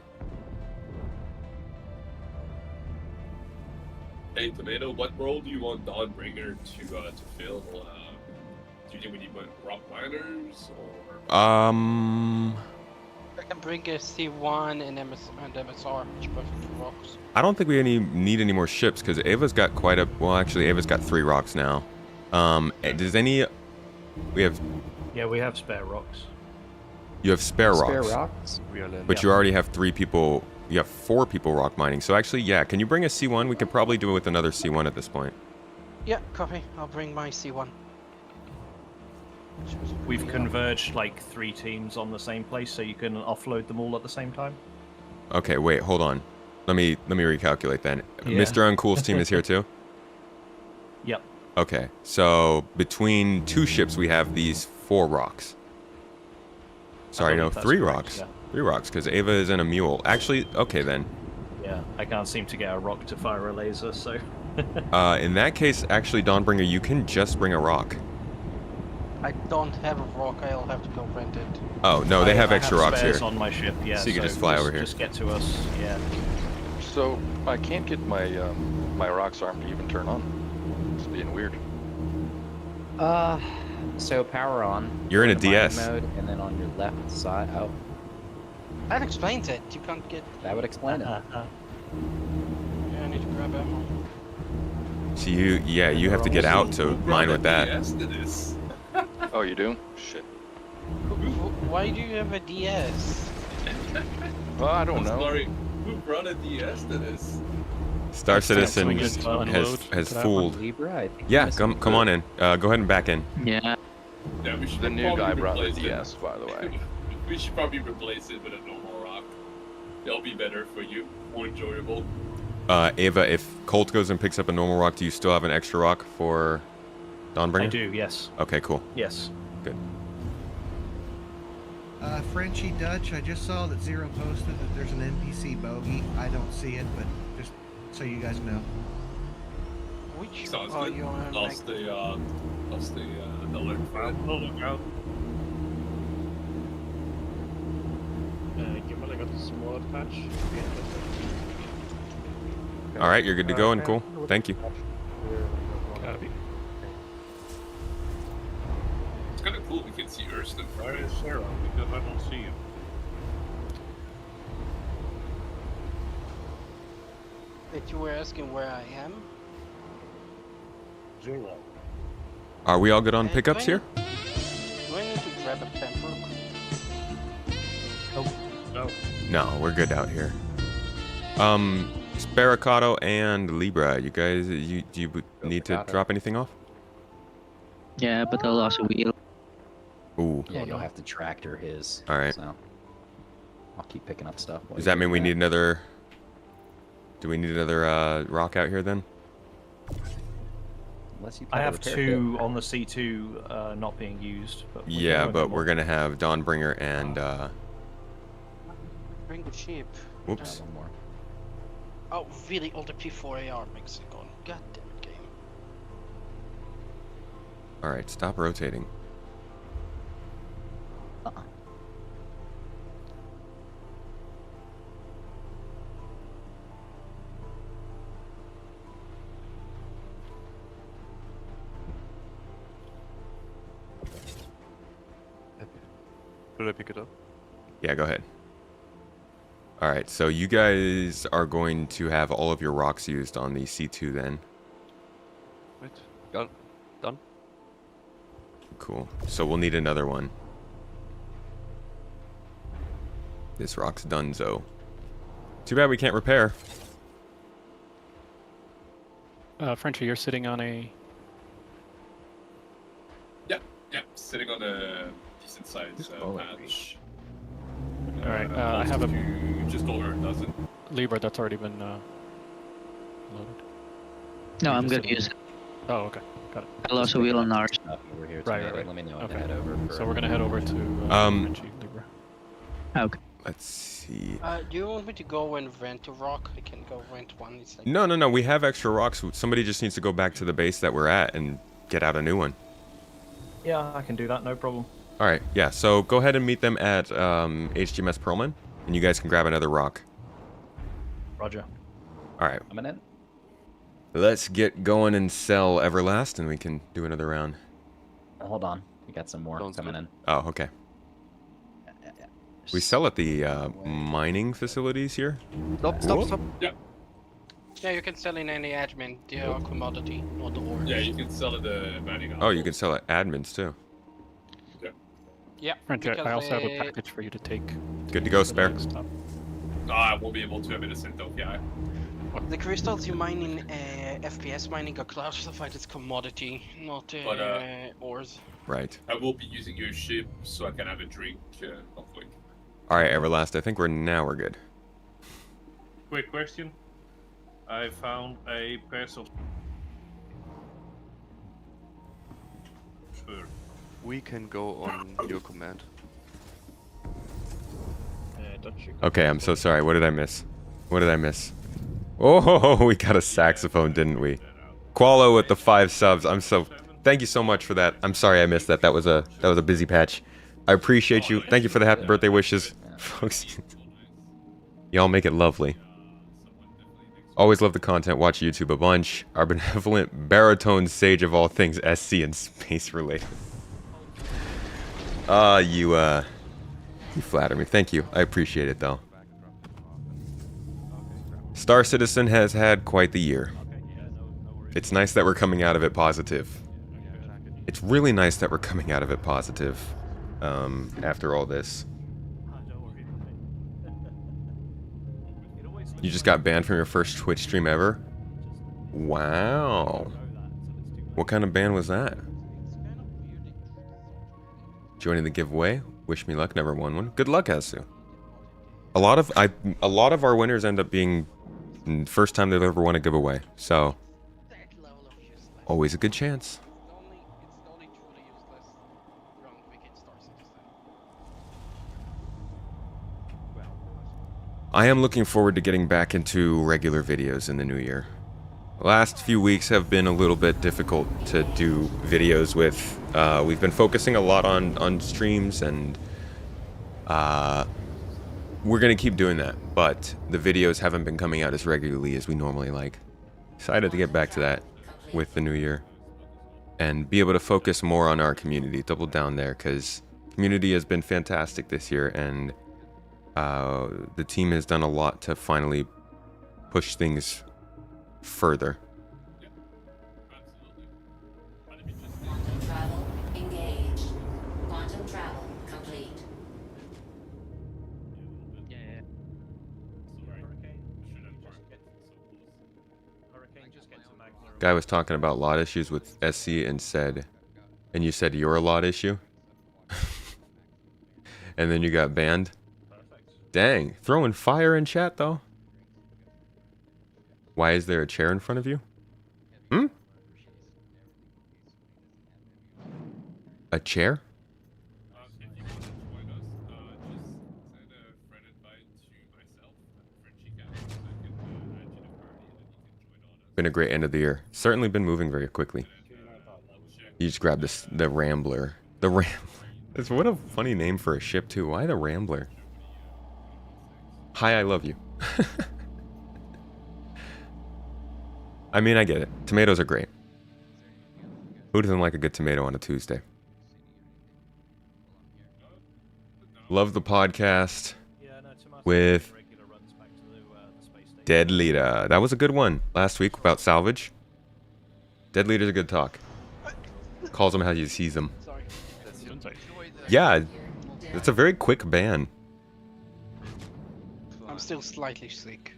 Hey, Tomato, what role do you want Dawnbringer to fill? Do you think we need rock miners or? I can bring a C1 and MSR, which both rocks. I don't think we need any more ships because Ava's got quite a. Well, actually, Ava's got 3 rocks now. Does any? We have. Yeah, we have spare rocks. You have spare rocks. Spare rocks? But you already have 3 people. You have 4 people rock mining. So actually, yeah. Can you bring a C1? We could probably do it with another C1 at this point. Yeah, copy. I'll bring my C1. We've converged like 3 teams on the same place, so you can offload them all at the same time. Okay, wait, hold on. Let me recalculate then. Yeah. Mr. Uncool's team is here too? Yep. Okay, so between 2 ships we have these 4 rocks. Sorry, no, 3 rocks. Yeah. 3 rocks, because Ava is in a mule. Actually, okay then. Yeah, I can't seem to get a rock to fire a laser, so... In that case, actually, Dawnbringer, you can just bring a rock. I don't have a rock. I'll have to go rent it. Oh, no, they have extra rocks here. On my ship, yeah. So you can just fly over here. Just get to us, yeah. So I can't get my my rocks arm to even turn on. It's being weird. So power on. You're in a go to mine DS. mode, and then on your left side. Oh, That explains it. You can't get. that would explain it. Yeah, I need to grab ammo. So you have to get out to mine with that. Oh, you do? Shit. Why do you have a DS? Well, I don't know. Sorry, who brought a DS to this? Star Citizen has fooled. Yeah, come on in. Go ahead and back in. Yeah. Yeah, we should The new probably guy brought the replace it. DS, by the way. We should probably replace it with a normal rock. That'll be better for you, more enjoyable. Ava, if Colt goes and picks up a normal rock, do you still have an extra rock for Dawnbringer? I do, yes. Okay, cool. Yes. Good. Frenchie Dutch, I just saw that Zero posted that there's an NPC bogey. I don't see it, but just so you guys know. Which Sounds are good. you on? Lost the alert for it. smaller patch. All right, you're good to go and cool. Thank you. Gotta be. It's kind of cool. We can see Urston. Where is Sarah? Because I don't see him. But you were asking where I am? 0. Are we all good on Do pickups I here? need- Do I need to grab a Pembroke? No. No, we're good out here. Sparacado and Libra, you guys, do you need to drop anything off? Yeah, but I'll also wheel. Ooh. Yeah, you'll have to tractor his. All right. So I'll keep picking up stuff. while Does you that do mean we need another? Do we need another rock out here then? Unless you I put a have repair 2 on the C2 not being used. But we can Yeah, go but into we're more. gonna have Dawnbringer and Bring the ship. whoops. one more. Oh, really? All the P4AR makes it gone. God damn it, game. All right, stop rotating. Should I pick it up? Yeah, go ahead. All right, so you guys are going to have all of your rocks used on the C2 then. Right. Got it. Done. Cool. So we'll need another one. This rock's donezo. Too bad we can't repair. Frenchie, you're sitting on a. Yeah, sitting on a decent sized patch. All right. I have a. Just over a dozen. Libra that's already been loaded. No, You're I'm just gonna sitting- use it. Oh, okay. Got it. I'll also wheel on ours. Over here Right, today. right. Let me know when Okay. to head over. So we're gonna head over to Frenchie, Libra. Okay. Let's see. Do you want me to go and rent a rock? I can go rent one. It's like No. We have extra rocks. Somebody just needs to go back to the base that we're at and get out a new one. Yeah, I can do that. No problem. All right. Yeah. So go ahead and meet them at HGMS Perlman, and you guys can grab another rock. Roger. All right. Coming in. Let's get going and sell Everlast, and we can do another round. Hold on. We got some more coming in. Oh, okay. We sell at the mining facilities here. Stop. Yeah. Yeah, you can sell in any admin the commodity or the ore. Yeah, you can sell at the mining. Oh, you can sell at admins too. Yeah. Frenchie, because I also have a they- package for you to take. Good to go, spare. No, I won't be able to. I'm innocent though. Yeah. The crystals you mine in FPS mining are classified as commodity, not But, ores. Right. I will be using your ship so I can have a drink. Hopefully. All right, Everlast. I think we're good. Quick question. I found a parcel. Sure. We can go on your command. Okay, I'm so sorry. What did I miss? Oh, we got a saxophone, didn't we? Qualo with the 5 subs. Thank you so much for that. I'm sorry I missed that. That was a busy patch. I appreciate you. Thank you for the happy birthday wishes, folks. Y'all make it lovely. Always love the content. Watch YouTube a bunch. Our benevolent baritone sage of all things SC and space related. You flatter me. Thank you. I appreciate it though. Star Citizen has had quite the year. It's nice that we're coming out of it positive. It's really nice that we're coming out of it positive after all this. You just got banned from your first Twitch stream ever? Wow. What kind of ban was that? Joining the giveaway. Wish me luck. Never won one. Good luck, Asu. A lot of our winners end up being first time they've ever won a giveaway. So always a good chance. I am looking forward to getting back into regular videos in the new year. The last few weeks have been a little bit difficult to do videos with. We've been focusing a lot on streams and we're gonna keep doing that, but the videos haven't been coming out as regularly as we normally like. Excited to get back to that with the new year and be able to focus more on our community, double down there, because community has been fantastic this year, and the team has done a lot to finally push things further. Quantum travel engaged. Quantum travel complete. Guy was talking about lot issues with SC and said, and you said you're a lot issue? And then you got banned? Dang, throwing fire in chat though. Why is there a chair in front of you? Hmm? A chair? Been a great end of the year. Certainly been moving very quickly. You just grab this, the Rambler. The Rambler. That's what a funny name for a ship too. Why the Rambler? Hi, I love you. I mean, I get it. Tomatoes are great. Who doesn't like a good tomato on a Tuesday? Love the podcast with Dead Leader. That was a good one last week about salvage. Dead Leader's a good talk. Calls them how you sees them. Yeah, it's a very quick ban. I'm still slightly sick.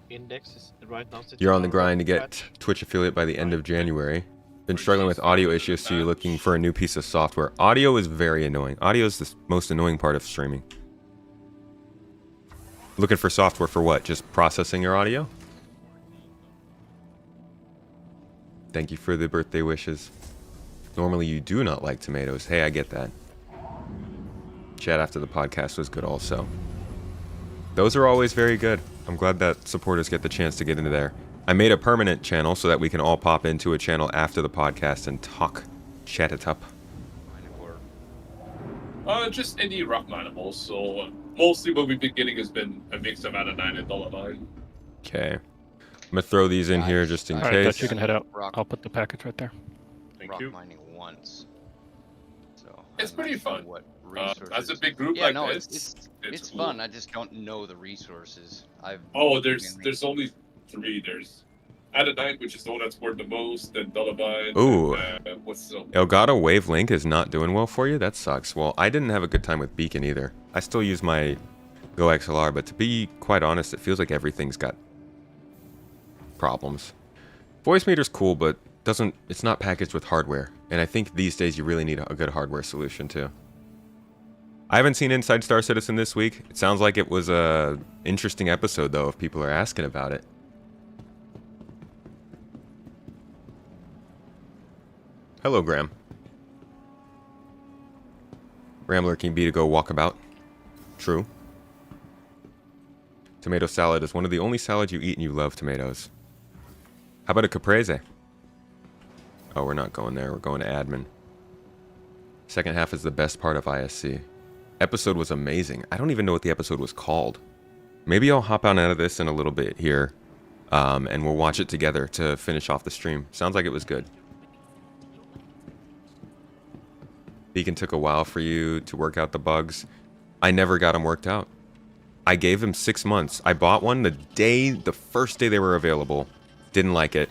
Index is right now. You're on the grind to get Twitch affiliate by the end of January. Been struggling with audio issues, so you're looking for a new piece of software. Audio is very annoying. Audio is the most annoying part of streaming. Looking for software for what? Just processing your audio? Thank you for the birthday wishes. Normally you do not like tomatoes. Hey, I get that. Chat after the podcast was good also. Those are always very good. I'm glad that supporters get the chance to get into there. I made a permanent channel so that we can all pop into a channel after the podcast and talk. Chat it up. Just indie rock animals. So mostly what we've been getting has been a mix of Adonine and Dolomite. Okay. I'm gonna throw these in here just in Alright, case. Dutch, you can head out. I'll put the package right there. Thank you. Mining once. So it's I'm pretty not sure fun. What As a big group yeah, like no, this, it's cool. fun. I just don't know the resources. There's only 3. There's Adonite, which is the one that's worth the most, and Dolomite. Ooh. What's the Elgato Wavelink is not doing well for you? That sucks. Well, I didn't have a good time with Beacon either. I still use my Go XLR, but to be quite honest, it feels like everything's got problems. Voice meter's cool, but it's not packaged with hardware. And I think these days you really need a good hardware solution too. I haven't seen Inside Star Citizen this week. It sounds like it was a interesting episode though, if people are asking about it. Hello, Graham. Rambler King B to go walkabout. True. Tomato salad is one of the only salads you eat and you love tomatoes. How about a caprese? Oh, we're not going there. We're going to admin. Second half is the best part of ISC. Episode was amazing. I don't even know what the episode was called. Maybe I'll hop on out of this in a little bit here, and we'll watch it together to finish off the stream. Sounds like it was good. Beacon took a while for you to work out the bugs. I never got them worked out. I gave them 6 months. I bought one the first day they were available. Didn't like it.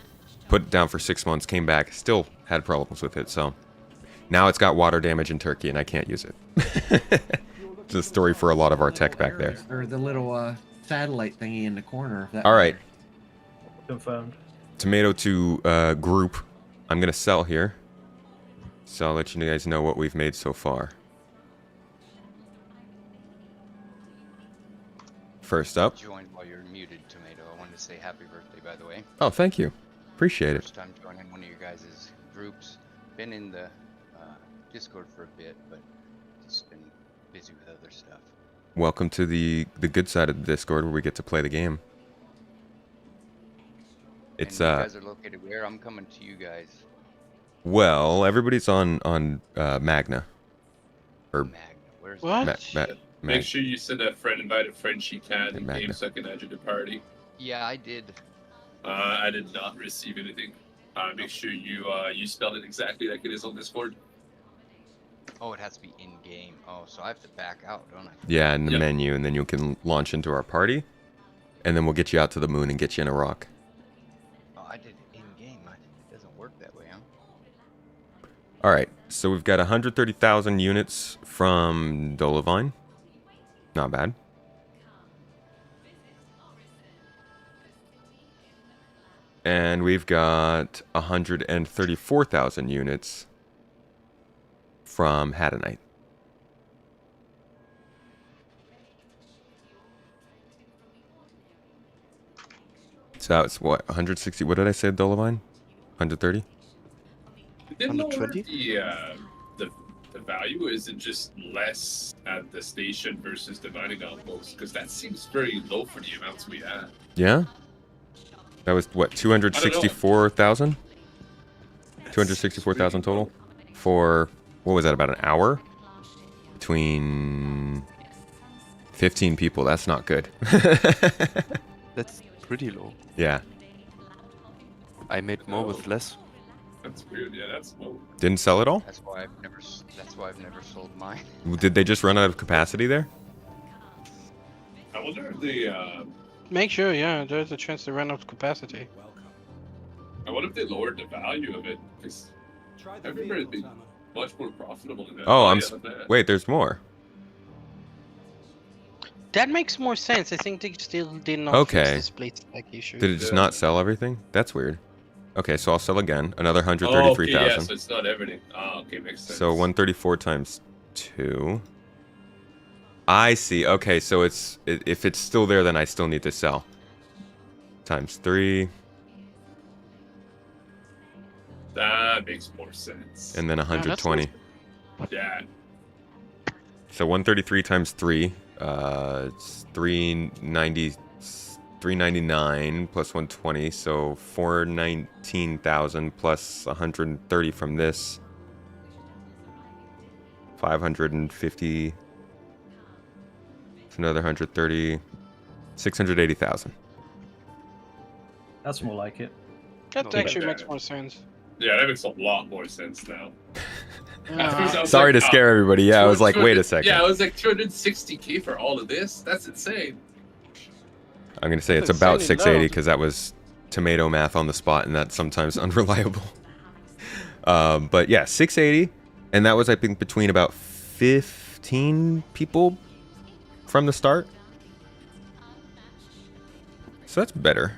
Put it down for 6 months. Came back. Still had problems with it. So now it's got water damage in Turkey and I can't use it. It's a story for a lot of our tech back there. Or the little satellite thingy in the corner. All right. Confirmed. Tomato to group. I'm going to sell here. So I'll let you guys know what we've made so far. First up. Joined while you're muted, Tomato. I wanted to say happy birthday, by the way. Oh, thank you. Appreciate it. First time joining one of your guys' groups. Been in the Discord for a bit, but just been busy with other stuff. Welcome to the good side of the Discord where we get to play the game. It's and you guys are located where? I'm coming to you guys. Well, everybody's on Magna. Or Magna. Where Where's Make sure you send a friend invite a friend she can in Matt, game so I can add you to the party. Yeah, I did. I did not receive anything. Make sure you spell it exactly like it is on Discord. Oh, it has to be in game. Oh, so I have to back out, don't I? Yeah, in the Yep. menu, and then you can launch into our party, and then we'll get you out to the moon and get you in a rock. Oh, I did it in game. It doesn't work that way, huh? All right, so we've got 130,000 units from Dolovine. Not bad. And we've got 134,000 units from Hadanite. So it's what, 160? What did I say, Dolovine? 130? Didn't know the value isn't just less at the station versus the mining outpost, because that seems very low for the amounts we have. Yeah? That was what, 264,000? 264,000 total for, what was that, about an hour? Between 15 people. That's not good. That's pretty low. Yeah. I made more with less. That's weird. Yeah, that's low. Didn't sell it all? That's why I've never sold mine. Did they just run out of capacity there? I wonder if they Make sure, yeah, there's a chance to run out of capacity. I wonder if they lowered the value of it, because I remember it being much more profitable than that. Oh, wait, there's more. That makes more sense. I think they still did not fix Okay. the split stack issue. Did it just not sell everything? That's weird. Okay, so I'll sell again. Another Oh, okay, 133,000. yeah, so it's not everything. Oh, okay, makes sense. So 134 times 2. I see. Okay, so if it's still there, then I still need to sell. Times 3. That makes more sense. And then 120. Yeah. So 133 times 3. It's 399 plus 120. So 419,000 plus 130 from this. 550. It's another 130. 680,000. That's more like it. That actually makes more sense. Yeah, that makes a lot more sense now. Sorry to scare everybody. Yeah, I was like, wait a second. Yeah, it was like 260k for all of this. That's insane. I'm going to say it's about 680 because that was tomato math on the spot, and that's sometimes unreliable. But yeah, 680. And that was, I think, between about 15 people from the start. So that's better.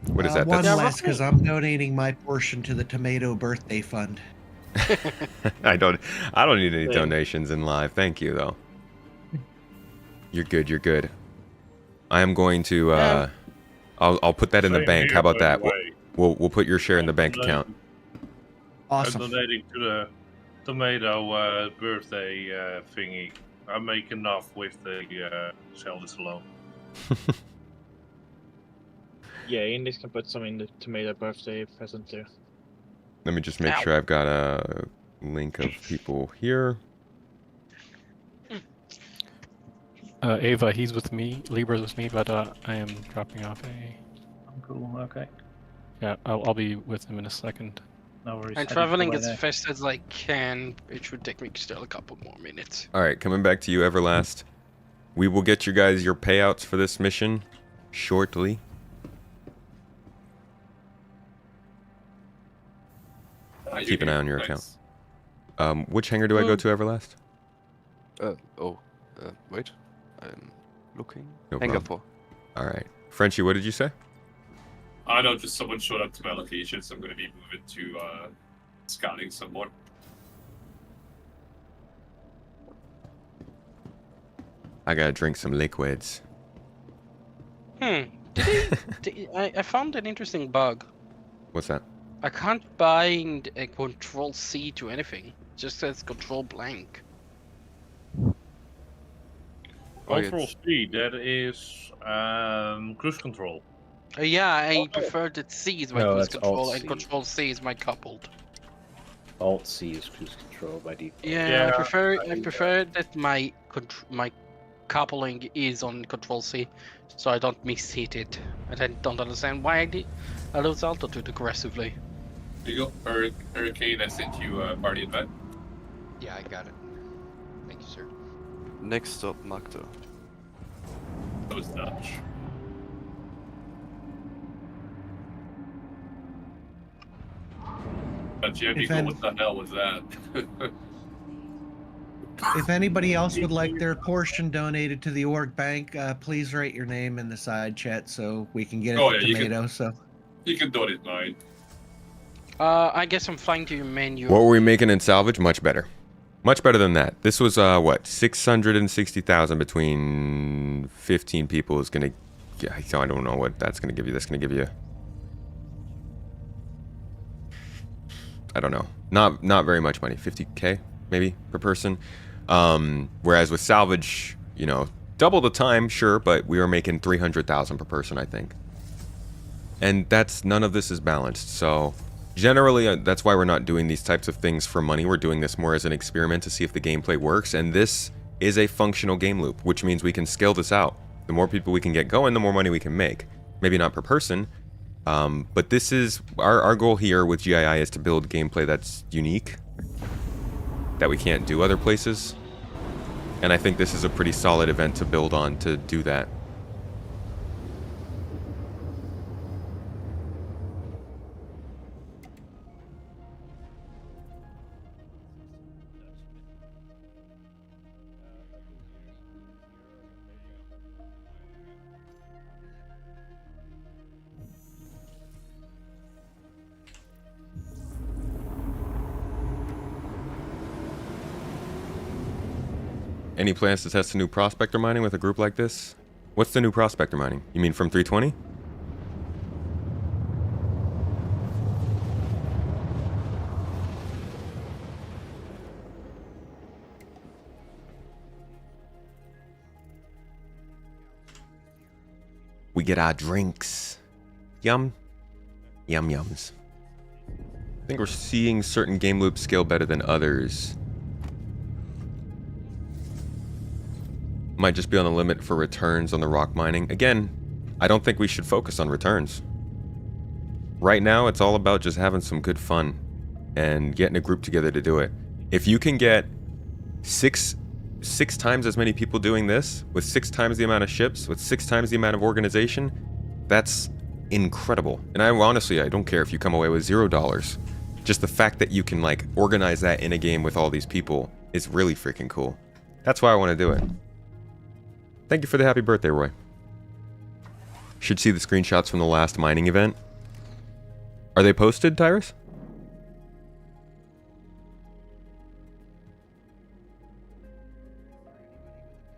What is that? One That's less because I'm donating my portion to the tomato birthday fund. I don't need any donations in live. Thank you though. You're good. You're good. I am going to. I'll put that in the Same bank. here, How about by that? the way. We'll put your share in the bank account. Awesome. I'm donating to the tomato birthday thingy. I make enough with the sell this alone. Yeah, Index can put some in the tomato birthday present too. Let me just make sure I've got a link of people here. Ava, he's with me. Libra's with me, but I am dropping off a. Cool. Okay. Yeah, I'll be with him in a second. No worries. I'm traveling as fast as I can. It should take me still a couple more minutes. All right, coming back to you, Everlast. We will get you guys your payouts for this mission shortly. Keep an eye on your account. Which hangar do I go to, Everlast? Wait. I'm looking. No Hangar problem. 4. All right. Frenchie, what did you say? I know, just someone showed up to my location, so I'm going to be moving to scouting some more. I gotta drink some liquids. I found an interesting bug. What's that? I can't bind a Control C to anything. It just says Control blank. Control C, that is cruise control. Yeah, I prefer that C is my No, cruise that's control Alt and C. Control C is my coupled. Alt C is cruise control by default. Yeah, I prefer that my coupling is on Control C, so I don't mishit it. And I don't understand why I lose altitude aggressively. Here you go, Hurricane. I sent you a party invite. Yeah, I got it. Thank you, sir. Next stop, Magda. That was Dutch. But yeah, people, what the hell was that? If anybody else would like their portion donated to the org bank, please write your name in the side chat so we can get it to Tomato. You can donate mine. I guess I'm flying to your menu. What were we making in salvage? Much better. Much better than that. This was, what, 660,000 between 15 people is going to... I don't know what that's going to give you. That's going to give you... I don't know. Not very much money. 50K, maybe, per person. Whereas with salvage, you know, double the time, sure, but we were making 300,000 per person, I think. And none of this is balanced, so... Generally, that's why we're not doing these types of things for money. We're doing this more as an experiment to see if the gameplay works, and this is a functional game loop, which means we can scale this out. The more people we can get going, the more money we can make. Maybe not per person, but this is... Our goal here with GII is to build gameplay that's unique, that we can't do other places, and I think this is a pretty solid event to build on to do that. Any plans to test a new prospector mining with a group like this? What's the new prospector mining? You mean from 320? We get our drinks. Yum. Yum yums. I think we're seeing certain game loops scale better than others. Might just be on the limit for returns on the rock mining. Again, I don't think we should focus on returns. Right now, it's all about just having some good fun and getting a group together to do it. If you can get six times as many people doing this, with 6 times the amount of ships, with 6 times the amount of organization, that's incredible. And I don't care if you come away with $0. Just the fact that you can like organize that in a game with all these people is really freaking cool. That's why I want to do it. Thank you for the happy birthday, Roy. Should see the screenshots from the last mining event. Are they posted, Tyrus?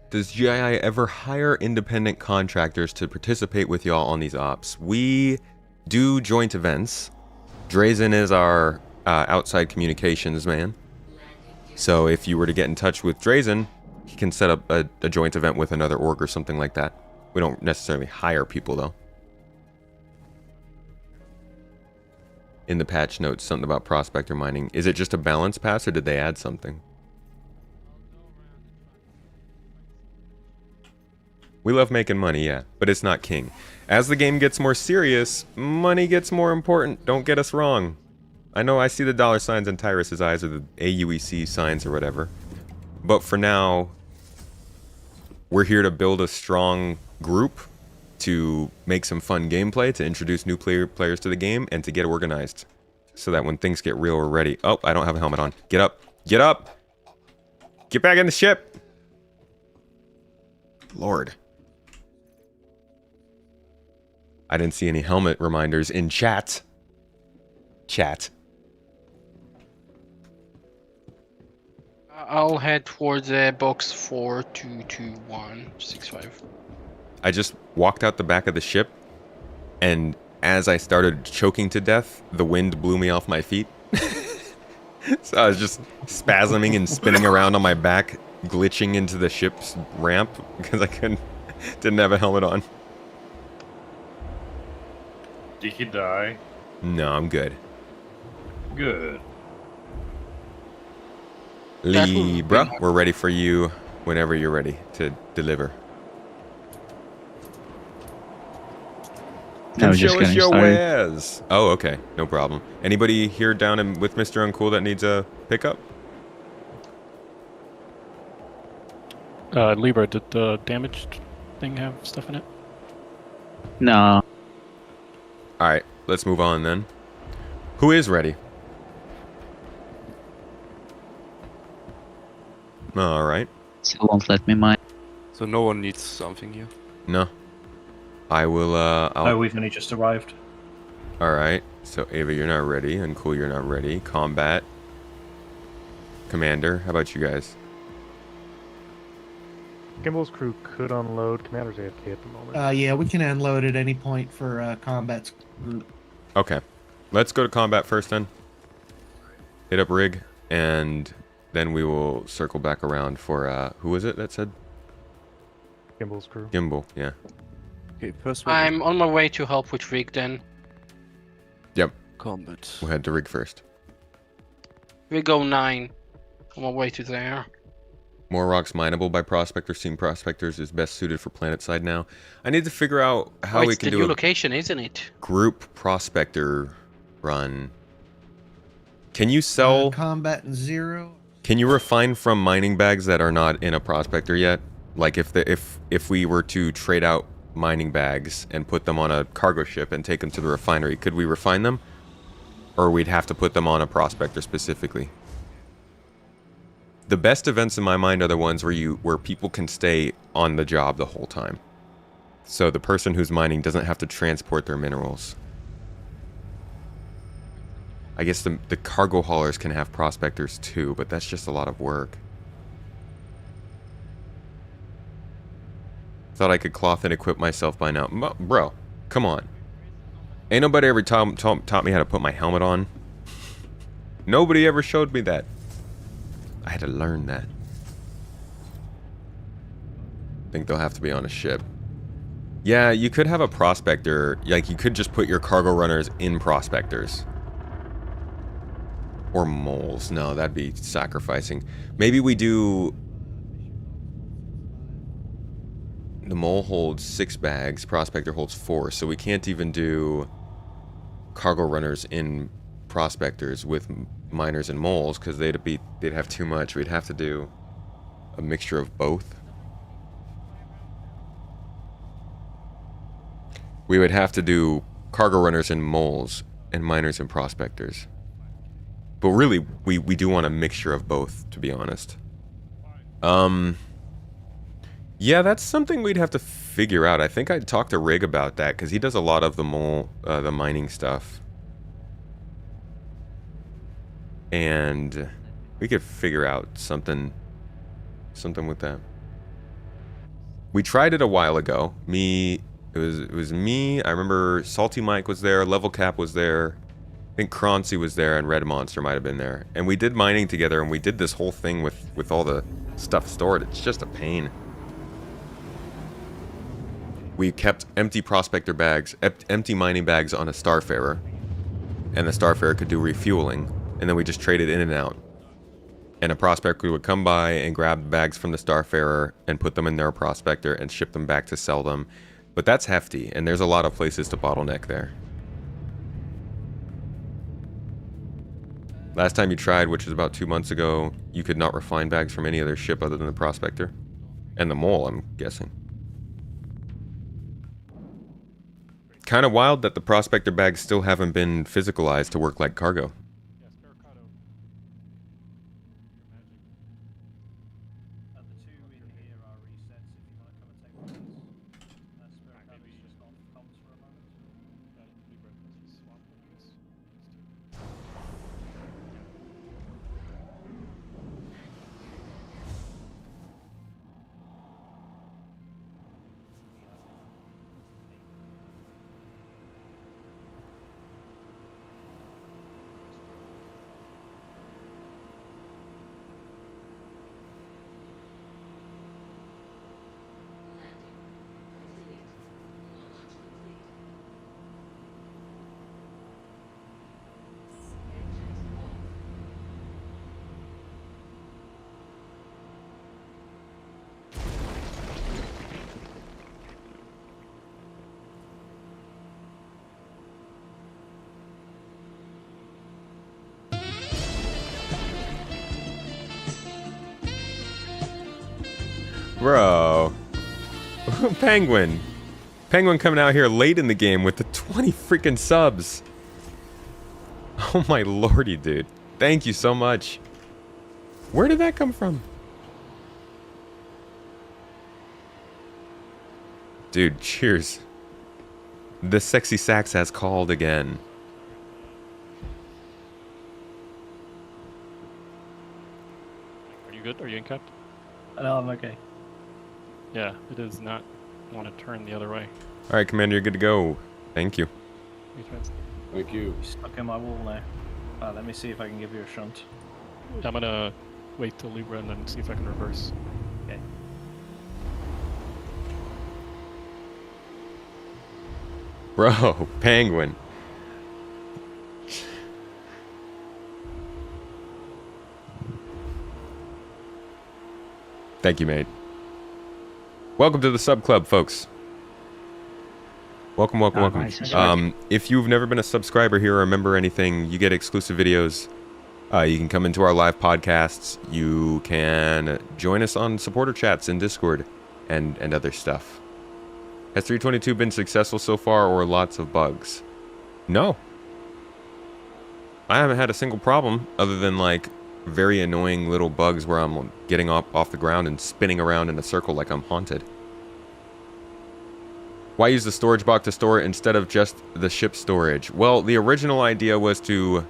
Does GII ever hire independent contractors to participate with y'all on these ops? We do joint events. Drazen is our outside communications man. So if you were to get in touch with Drazen, he can set up a joint event with another org or something like that. We don't necessarily hire people, though. In the patch notes, something about prospector mining. Is it just a balance pass, or did they add something? We love making money, yeah, but it's not king. As the game gets more serious, money gets more important. Don't get us wrong. I know I see the dollar signs in Tyrus's eyes, or the AUEC signs or whatever. But for now, we're here to build a strong group, to make some fun gameplay, to introduce new players to the game, and to get organized. So that when things get real, we're ready. Oh, I don't have a helmet on. Get up. Get up! Get back in the ship! Lord. I didn't see any helmet reminders in chat. Chat. I'll head towards box 422165. I just walked out the back of the ship, and as I started choking to death, the wind blew me off my feet. So I was just spasming and spinning around on my back, glitching into the ship's ramp because I didn't have a helmet on. Did you die? No, I'm good. Good. That would be Libra, nice. we're ready for you whenever you're ready to deliver. I Come was just show us getting your started. wares. Oh, okay. No problem. Anybody here down with Mr. Uncool that needs a pickup? Libra, did the damaged thing have stuff in it? No. Alright, let's move on then. Who is ready? Alright. Still won't let me mine. So no one needs something here. No. I will, Oh, we've only just arrived. Alright, so Ava, you're not ready. Uncool, you're not ready. Combat. Commander, how about you guys? Gimbel's crew could unload. Commander's AFK at the moment. Yeah, we can unload at any point for combat's group. Okay. Let's go to combat first then. Hit up rig, and then we will circle back around for, who was it that said? Gimbel's crew. Gimbal, yeah. Okay, first one. I'm on my way to help with Rig then. Yep. Combat. We'll head to rig first. We go 9. On my way to there. More rocks mineable by prospectors. Seeing prospectors is best suited for planet side now. I need to figure out how we it's can the do new a location, isn't it? group prospector run. Can you sell? Combat and 0. Can you refine from mining bags that are not in a prospector yet? Like if we were to trade out mining bags and put them on a cargo ship and take them to the refinery, could we refine them? Or we'd have to put them on a prospector specifically? The best events in my mind are the ones where people can stay on the job the whole time. So the person who's mining doesn't have to transport their minerals. I guess the cargo haulers can have prospectors too, but that's just a lot of work. Thought I could cloth and equip myself by now. Bro, come on. Ain't nobody ever taught me how to put my helmet on. Nobody ever showed me that. I had to learn that. I think they'll have to be on a ship. Yeah, you could have a prospector. Like, you could just put your cargo runners in prospectors. Or moles. No, that'd be sacrificing. Maybe we do... The mole holds 6 bags. Prospector holds 4. So we can't even do cargo runners in prospectors with miners and moles because they'd have too much. We'd have to do a mixture of both. We would have to do cargo runners and moles and miners and prospectors. But really, we do want a mixture of both, to be honest. Yeah, that's something we'd have to figure out. I think I'd talk to Rig about that because he does a lot of the mining stuff. And we could figure out something with that. We tried it a while ago. It was me. I remember Salty Mike was there, Level Cap was there. I think Croncy was there, and Red Monster might have been there. And we did mining together, and we did this whole thing with all the stuff stored. It's just a pain. We kept empty prospector bags, empty mining bags on a Starfarer. And the Starfarer could do refueling. And then we just traded in and out. And a prospector would come by and grab the bags from the Starfarer and put them in their prospector and ship them back to sell them. But that's hefty, and there's a lot of places to bottleneck there. Last time you tried, which was about 2 months ago, you could not refine bags from any other ship other than the prospector. And the mole, I'm guessing. Kind of wild that the prospector bags still haven't been physicalized to work like cargo. Bro. Penguin. Penguin coming out here late in the game with the 20 freaking subs. Oh my lordy, dude. Thank you so much. Where did that come from? Dude, cheers. The sexy sax has called again. Are you good? Are you in cap? No, I'm okay. Yeah, it does not want to turn the other way. Alright, Commander, you're good to go. Thank you. Thank you. Stuck in my wall now. Let me see if I can give you a shunt. I'm gonna wait till Libra and then see if I can reverse. Okay. Bro, Penguin. Thank you, mate. Welcome to the sub club, folks. Welcome, welcome, welcome. If you've never been a subscriber here or a member or anything, you get exclusive videos. You can come into our live podcasts. You can join us on supporter chats in Discord and other stuff. Has 322 been successful so far or lots of bugs? No. I haven't had a single problem other than like very annoying little bugs where I'm getting off the ground and spinning around in a circle like I'm haunted. Why use the storage box to store it instead of just the ship storage? Well, the original idea was to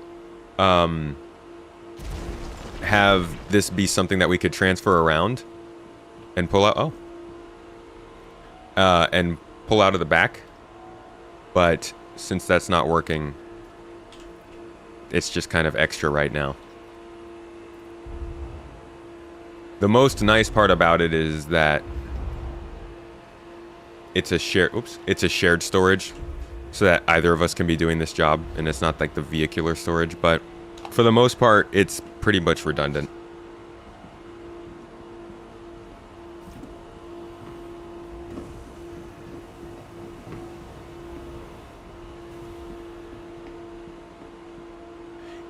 have this be something that we could transfer around and pull out. And pull out of the back. But since that's not working, it's just kind of extra right now. The most nice part about it is that it's a shared storage, so that either of us can be doing this job, and it's not like the vehicular storage, but for the most part, it's pretty much redundant.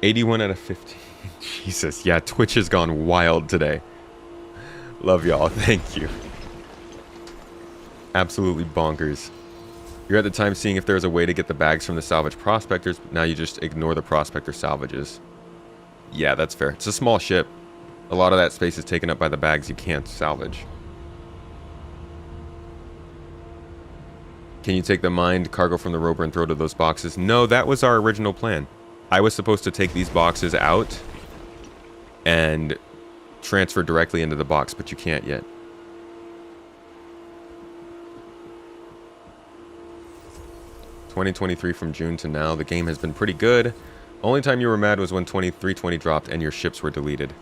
$81 out of 15. Jesus, yeah, Twitch has gone wild today. Love y'all, thank you. Absolutely bonkers. You're at the time seeing if there's a way to get the bags from the salvage prospectors, but now you just ignore the prospector salvages. Yeah, that's fair. It's a small ship. A lot of that space is taken up by the bags you can't salvage. Can you take the mined cargo from the rover and throw to those boxes? No, that was our original plan. I was supposed to take these boxes out and transfer directly into the box, but you can't yet. $20.23 from June to now. The game has been pretty good. Only time you were mad was when 2320 dropped and your ships were deleted.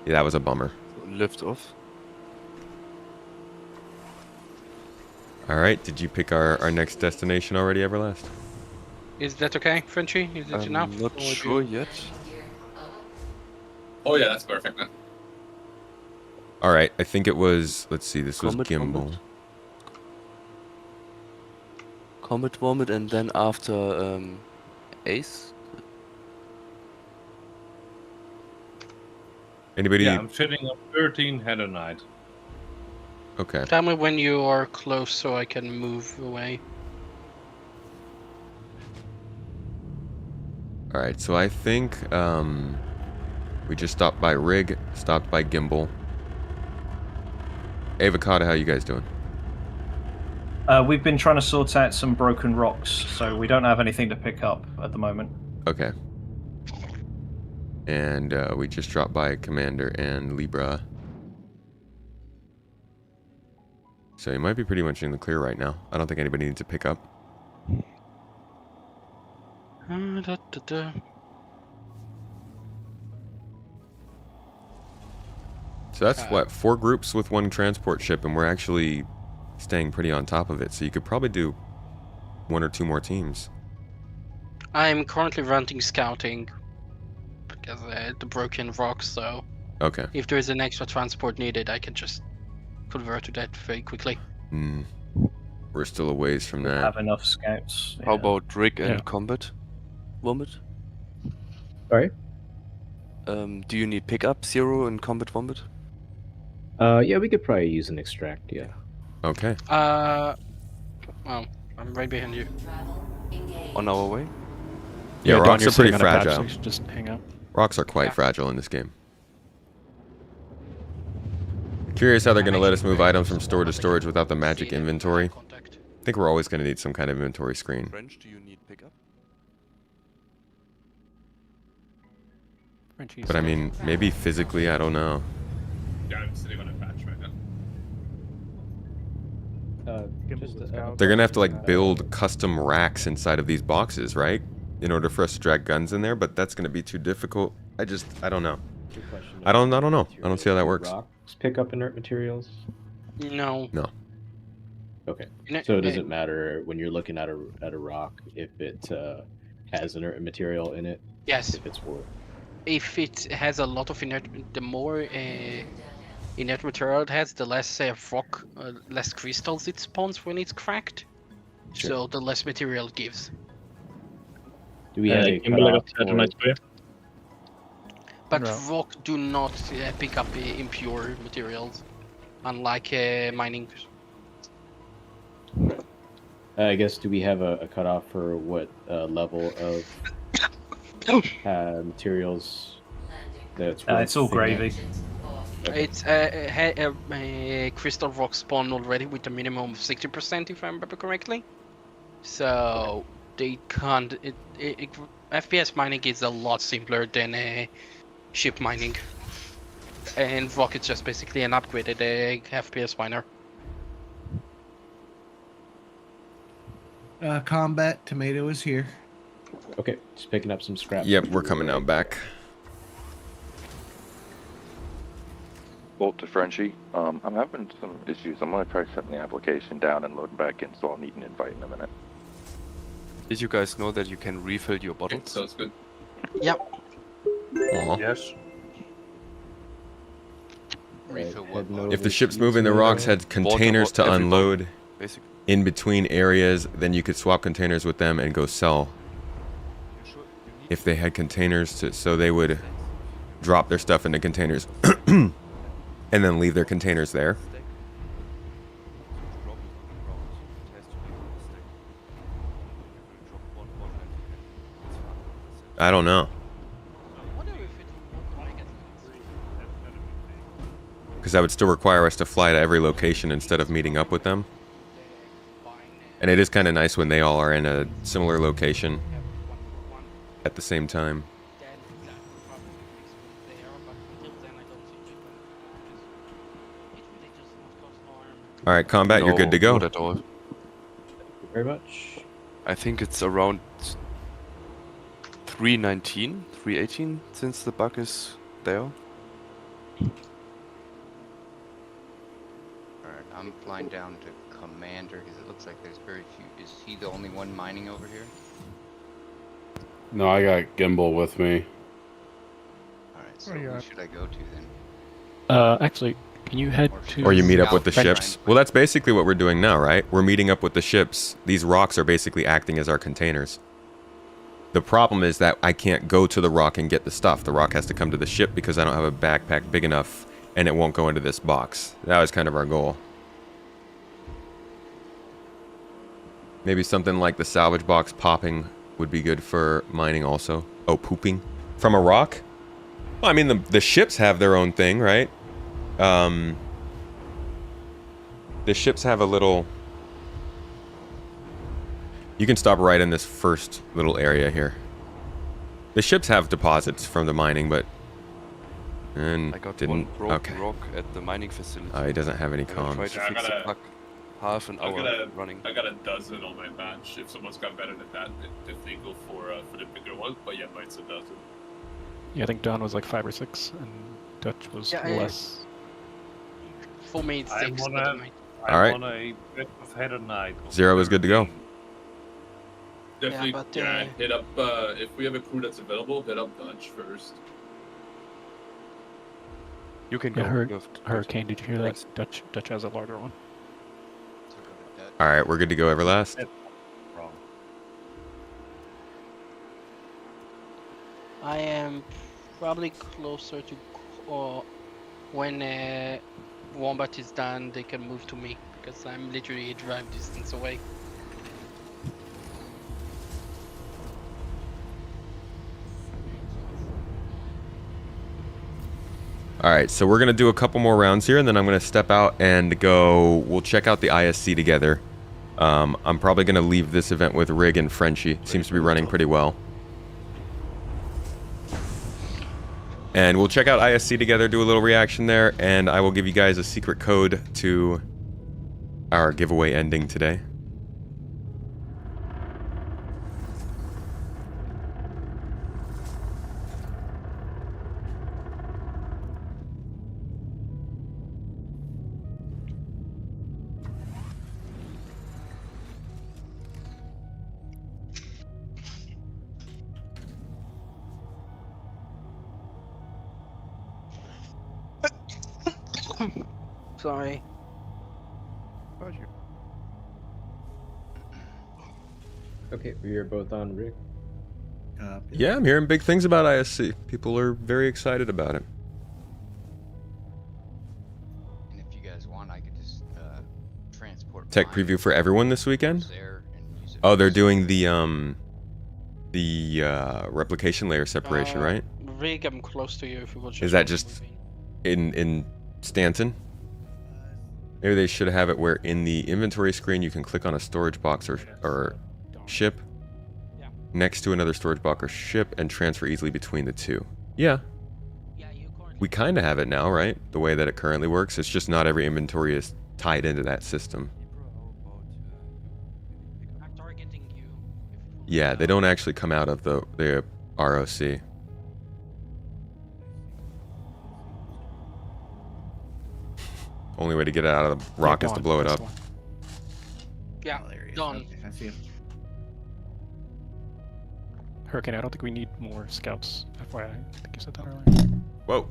Yeah, that was a bummer. Lift off. Alright, did you pick our next destination already, Everlast? Is that okay, Frenchie? Is it enough? I'm not sure yet. Oh yeah, that's perfect then. Alright, I think it was, let's see, this was Gimbal. Comet Vomit and then after Ace. Anybody? Yeah, I'm sitting on 13 head a night. Okay. Tell me when you are close so I can move away. Alright, so I think we just stopped by Rig, stopped by Gimbal. Avocado, how you guys doing? We've been trying to sort out some broken rocks, so we don't have anything to pick up at the moment. Okay. And we just dropped by Commander and Libra. So you might be pretty much in the clear right now. I don't think anybody needs to pick up. So that's what, 4 groups with 1 transport ship, and we're actually staying pretty on top of it. So you could probably do 1 or 2 more teams. I'm currently running scouting because the broken rocks. So okay, if there is an extra transport needed, I can just convert to that very quickly. We're still a ways from that. Have enough scouts. How about Rig and Combat Vomit? Sorry? Do you need pickup 0 and Combat Vomit? Yeah, we could probably use an extract. Yeah. Okay. Well, I'm right behind you. On our way. Yeah, Dawn, rocks you're are pretty sitting on a patch, so fragile. you should just hang out. Rocks are quite fragile in this game. Curious how they're going to let us move items from store to storage without the magic inventory. I think we're always going to need some kind of inventory screen. French, do you need pickup? Frenchie's But I mean, maybe physically, I don't know. Yeah, I'm sitting on a patch right now. They're going to have to like build custom racks inside of these boxes, right? In order for us to drag guns in there, but that's going to be too difficult. I don't know. I don't know. I don't see how that works. Rocks pick up inert materials? No. No. Okay. So it doesn't matter when you're looking at a rock if it has inert material in it? Yes. If it's worth. If it has a lot of inert, the more inert material it has, the less rock, less crystals it spawns when it's cracked. Sure. So the less material it gives. Do we have a Gimbal, I got cutoff Saturnite for you. But No. rock do not pick up impure materials, unlike mining. I guess, do we have a cutoff for what level of materials that's worth It's all picking up? gravy. It's crystal rock spawn already with a minimum of 60%, if I remember correctly. So they can't. FPS mining is a lot simpler than ship mining, and rock is just basically an upgraded FPS miner. Combat tomato is here. Okay, just picking up some scrap. Yep, we're coming out back. Bolt to Frenchie. I'm having some issues. I'm gonna try setting the application down and loading back in, so I'll need an invite in a minute. Did you guys know that you can refill your bottles? Sounds good. Yep. Aw. Yes. Refill what? If the ship's moving, the rocks had containers to every unload bottle, basically. in between areas. Then you could swap containers with them and go sell. If they had containers so they would drop their stuff into containers and then leave their containers there. I don't know. Because that would still require us to fly to every location instead of meeting up with them. And it is kind of nice when they all are in a similar location at the same time. All right, combat, you're good to go. Not at all. Thank you very much. I think it's around 319, 318 since the bug is there. Alright, I'm flying down to Commander because it looks like there's very few. Is he the only one mining over here? No, I got Gimbal with me. Alright, so who should I go to then? Actually, can you head to... Or you meet up with the French? ships. Well, that's basically what we're doing now, right? We're meeting up with the ships. These rocks are basically acting as our containers. The problem is that I can't go to the rock and get the stuff. The rock has to come to the ship because I don't have a backpack big enough and it won't go into this box. That was kind of our goal. Maybe something like the salvage box popping would be good for mining also. Oh, pooping? From a rock? Well, I mean, the ships have their own thing, right? The ships have a little... You can stop right in this first little area here. The ships have deposits from the mining, but... And I got didn't... one broken Okay. rock at the mining facility. He doesn't have any I'm gonna try comms. to Yeah, I fix the gotta- bug. Half an hour running. I got a dozen on my bench. If someone's got better than that, if they go for the bigger one. But yeah, mine's a dozen. Yeah, I think Dawn was like 5 or 6, and Dutch was less. For me, it's I'm 6. on but a, All right. I'm on a bit of head and night. Zero is good to go. Definitely, but, hit up, if we have a crew that's available, hit up Dutch first. You can Yeah, go. Hurricane, did you hear that? Dutch has a larger one. All right, we're good to go, Everlast. Wrong. I am probably closer to when Wombat is done, they can move to me because I'm literally a drive distance away. Alright, so we're going to do a couple more rounds here, and then I'm going to step out and go... We'll check out the ISC together. I'm probably going to leave this event with Rig and Frenchie. Seems to be running pretty well. And we'll check out ISC together, do a little reaction there, and I will give you guys a secret code to our giveaway ending today. Sorry. Okay, we are both on Rick. Yeah, I'm hearing big things about ISC. People are very excited about it. And if you guys want, I could just transport Tech preview for everyone this weekend? Oh, they're doing the replication layer separation, right? Rig, I'm close to you if you will just... Is that just in Stanton? Maybe they should have it where in the inventory screen you can click on a storage box or ship next to another storage box or ship and transfer easily between the two. Yeah. We kind of have it now, right? The way that it currently works. It's just not every inventory is tied into that system. Yeah, they don't actually come out of the ROC. Only way to get it out of the rock is to blow it up. Yeah, done. Okay, I see it. Hurricane, I don't think we need more scouts. FYI, I think you said that earlier. Whoa.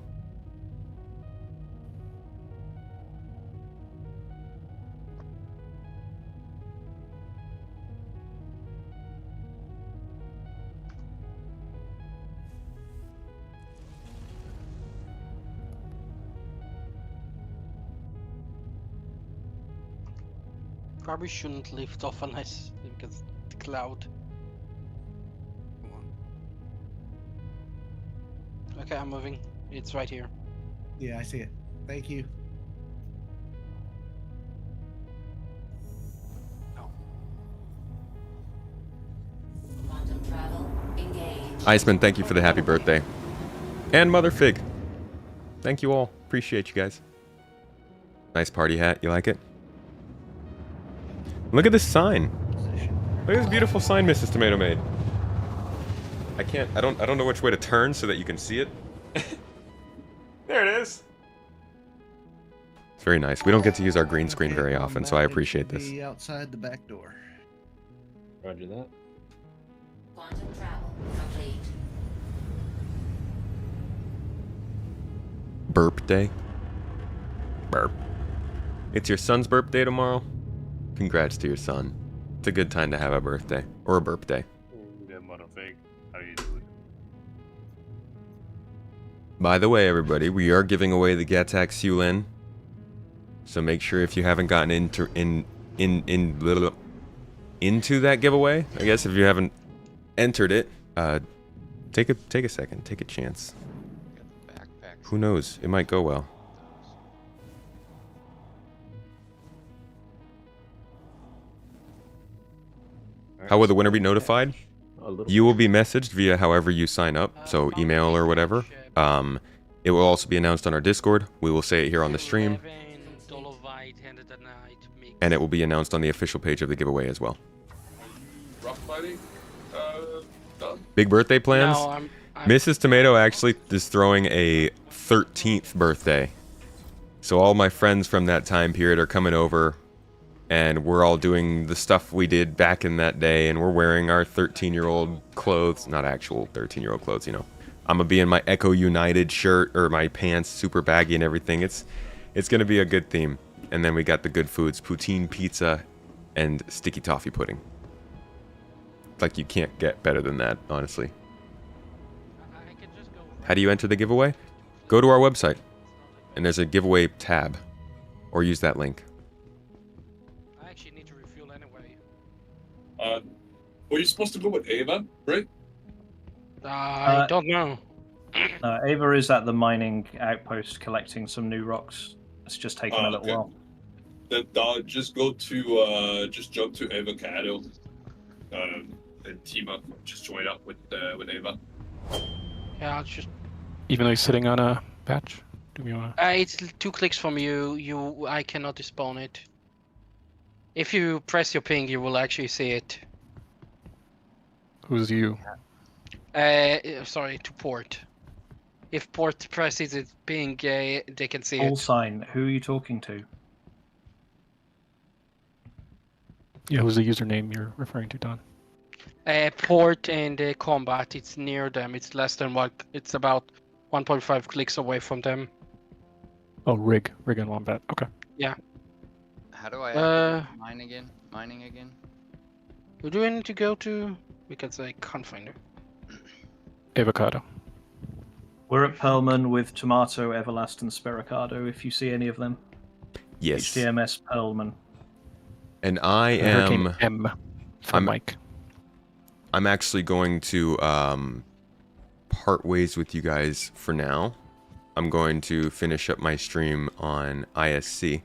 Probably shouldn't lift off unless it gets the cloud. Okay, I'm moving. It's right here. Yeah, I see it. Thank you. Quantum travel engaged. Iceman, thank you for the happy birthday. And Mother Fig. Thank you all. Appreciate you guys. Nice party hat. You like it? Look at this sign. Look at this beautiful sign Mrs. Tomato made. I don't know which way to turn so that you can see it. There it is. It's very nice. We don't get to use our green screen very often, so I appreciate this. Be outside the back door. Roger that. Quantum travel complete. Burp day. Burp. It's your son's birthday tomorrow. Congrats to your son. It's a good time to have a birthday or a burp day. Yeah, mother fig. How you doing? By the way, everybody, we are giving away the Gattac Siulen. So make sure if you haven't gotten into that giveaway, I guess if you haven't entered it, take a second, take a chance. Who knows? It might go well. How will the winner be notified? You will be messaged via however you sign up, so email or whatever. It will also be announced on our Discord. We will say it here on the stream. And it will be announced on the official page of the giveaway as well. Rock fighting? Done. Big birthday plans? No, I'm Mrs. Tomato actually is throwing a 13th birthday. So all my friends from that time period are coming over. And we're all doing the stuff we did back in that day, and we're wearing our 13-year-old clothes. Not actual 13-year-old clothes, you know. I'm gonna be in my Echo United shirt, or my pants, super baggy and everything. It's gonna be a good theme. And then we got the good foods, poutine pizza, and sticky toffee pudding. Like, you can't get better than that, honestly. How do you enter the giveaway? Go to our website, and there's a giveaway tab. or use that link. I actually need to refuel anyway. Were you supposed to go with Ava, right? I don't know. Ava is at the mining outpost collecting some new rocks. It's just taking a little while. Then just go to just jump to Avocado, and team up. Just join up with Ava. Yeah, I'll just. Even though he's sitting on a patch, do we want to? It's 2 clicks from you. I cannot despawn it. If you press your ping, you will actually see it. Who's you? Sorry, to port. If port presses its ping, they can see Call it. sign. Who are you talking to? Yeah, who's the username you're referring to, Don? Port and combat. It's near them. It's less than one. It's about 1.5 clicks away from them. Oh, rig and wombat. Okay. Yeah. How do I activate mining again? Who do I need to go to? Because I can't find her. Avocado. We're at Pearlman with Tomato, Everlast, and Spericado. If you see any of them. Yes. HDMS Pearlman. And I Hurricane am. M for Mike. I'm actually going to part ways with you guys for now. I'm going to finish up my stream on ISC.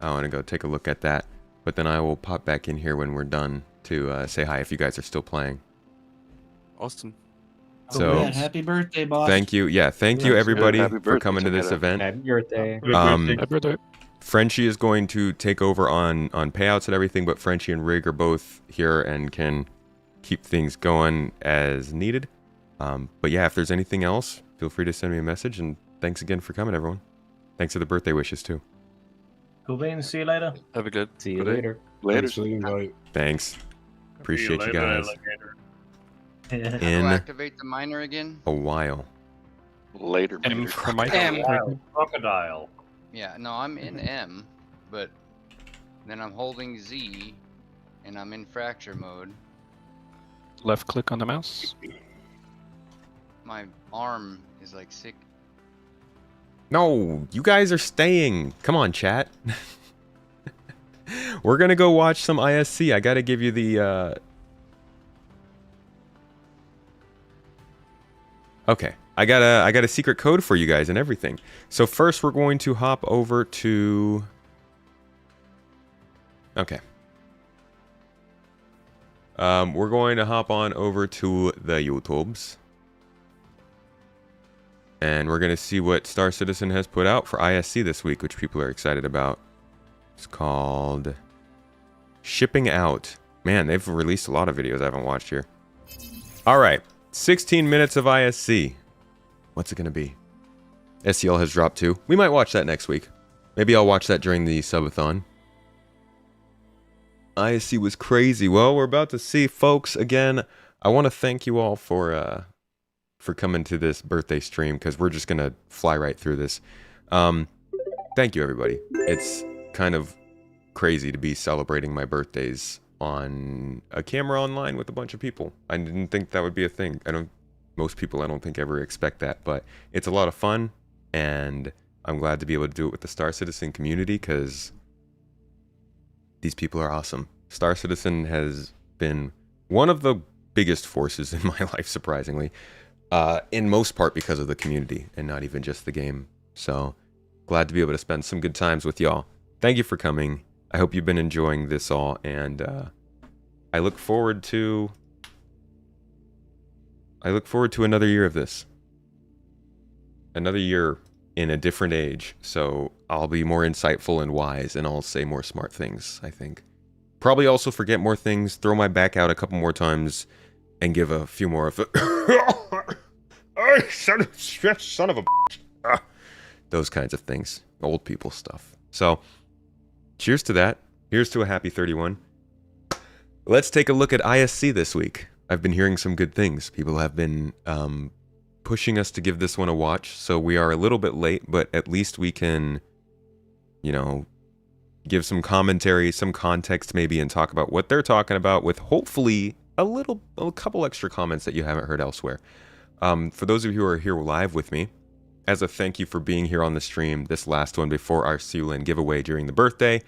I want to go take a look at that, but then I will pop back in here when we're done to say hi if you guys are still playing. Awesome. So happy birthday, boss. thank you. Yeah, thank you everybody for coming to this event. Happy birthday. Happy birthday. Frenchie is going to take over on payouts and everything, but Frenchie and Rig are both here and can keep things going as needed. But yeah, if there's anything else, feel free to send me a message, and thanks again for coming, everyone. Thanks for the birthday wishes too. Cool beans. See you later. Have a good. See you later. Thanks for the invite. Thanks. Appreciate you guys. How do I In activate the miner again? a while. Later. M for Mike. Crocodile. Yeah, no, I'm in M, but then I'm holding Z, and I'm in fracture mode. Left click on the mouse. My arm is like sick. No, you guys are staying. Come on, chat. We're gonna go watch some ISC. I gotta give you the. Okay, I got a secret code for you guys and everything. So first, we're going to hop over to. Okay. We're going to hop on over to the YouTubes. And we're going to see what Star Citizen has put out for ISC this week, which people are excited about. It's called Shipping Out. Man, they've released a lot of videos I haven't watched here. All right, 16 minutes of ISC. What's it going to be? SCL has dropped too. We might watch that next week. Maybe I'll watch that during the subathon. ISC was crazy. Well, we're about to see, folks. Again, I want to thank you all for coming to this birthday stream, because we're just gonna fly right through this. Thank you, everybody. It's kind of crazy to be celebrating my birthdays on a camera online with a bunch of people. I didn't think that would be a thing. Most people I don't think ever expect that, but it's a lot of fun, and I'm glad to be able to do it with the Star Citizen community, because these people are awesome. Star Citizen has been one of the biggest forces in my life, surprisingly. In most part because of the community and not even just the game. So glad to be able to spend some good times with y'all. Thank you for coming. I hope you've been enjoying this all, and I look forward to another year of this. Another year in a different age, so I'll be more insightful and wise, and I'll say more smart things, I think. Probably also forget more things, throw my back out a couple more times, and give a few more of son of a bitch. Those kinds of things. Old people stuff. So, cheers to that. Here's to a happy 31. Let's take a look at ISC this week. I've been hearing some good things. People have been pushing us to give this one a watch, so we are a little bit late, but at least we can, give some commentary, some context maybe, and talk about what they're talking about with hopefully a couple extra comments that you haven't heard elsewhere. For those of you who are here live with me, as a thank you for being here on the stream, this last one before our Seulin giveaway during the birthday,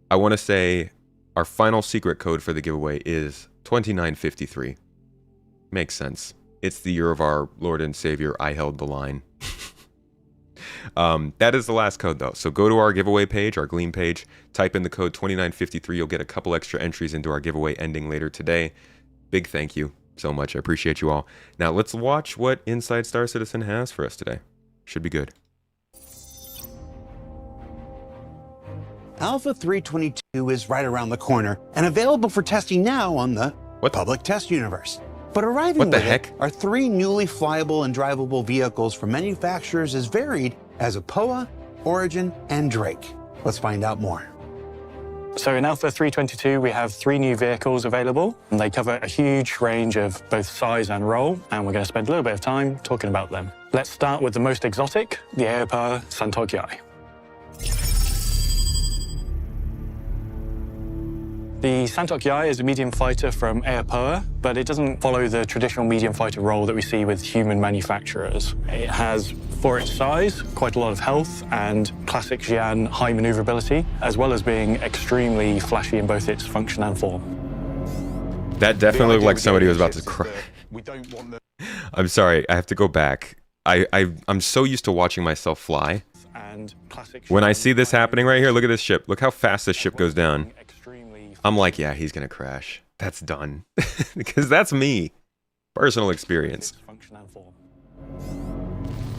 I want to say our final secret code for the giveaway is 2953. Makes sense. It's the year of our Lord and Savior, I held the line. That is the last code though. So go to our giveaway page, our Gleam page, type in the code 2953. You'll get a couple extra entries into our giveaway ending later today. Big thank you so much. I appreciate you all. Now let's watch what Inside Star Citizen has for us today. Should be good. Alpha 322 is right around the corner and available for testing now on the public test universe. But arriving with it are 3 newly flyable and drivable vehicles from manufacturers as varied as Apoa, Origin, and Drake. Let's find out more. So in Alpha 322, we have 3 new vehicles available, and they cover a huge range of both size and role, and we're going to spend a little bit of time talking about them. Let's start with the most exotic, the Aopa Santokyai. The Santokyai is a medium fighter from Aopa, but it doesn't follow the traditional medium fighter role that we see with human manufacturers. It has, for its size, quite a lot of health and classic Xi'an high maneuverability, as well as being extremely flashy in both its function and form. That definitely looked like somebody was about to cry. I'm sorry, I have to go back. I'm so used to watching myself fly. When I see this happening right here, look at this ship. Look how fast this ship goes down. I'm like, yeah, he's gonna crash. That's done. Because that's me. Personal experience.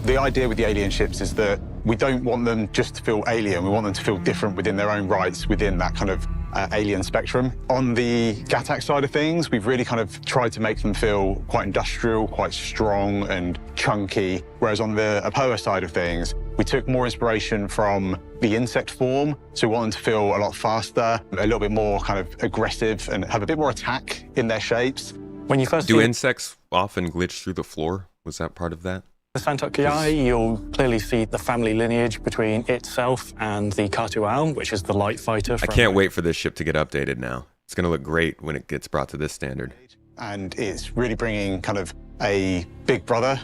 The idea with the alien ships is that we don't want them just to feel alien. We want them to feel different within their own rights, within that kind of alien spectrum. On the Gattac side of things, we've really kind of tried to make them feel quite industrial, quite strong and chunky. Whereas on the Apoa side of things, we took more inspiration from the insect form, so we want them to feel a lot faster, a little bit more kind of aggressive, and have a bit more attack in their shapes. When you first do insects often glitch through the floor? Was that part of that? The Santokyai, you'll clearly see the family lineage between itself and the Katual, which is the light fighter. I can't wait for this ship to get updated now. It's going to look great when it gets brought to this standard. And it's really bringing kind of a big brother.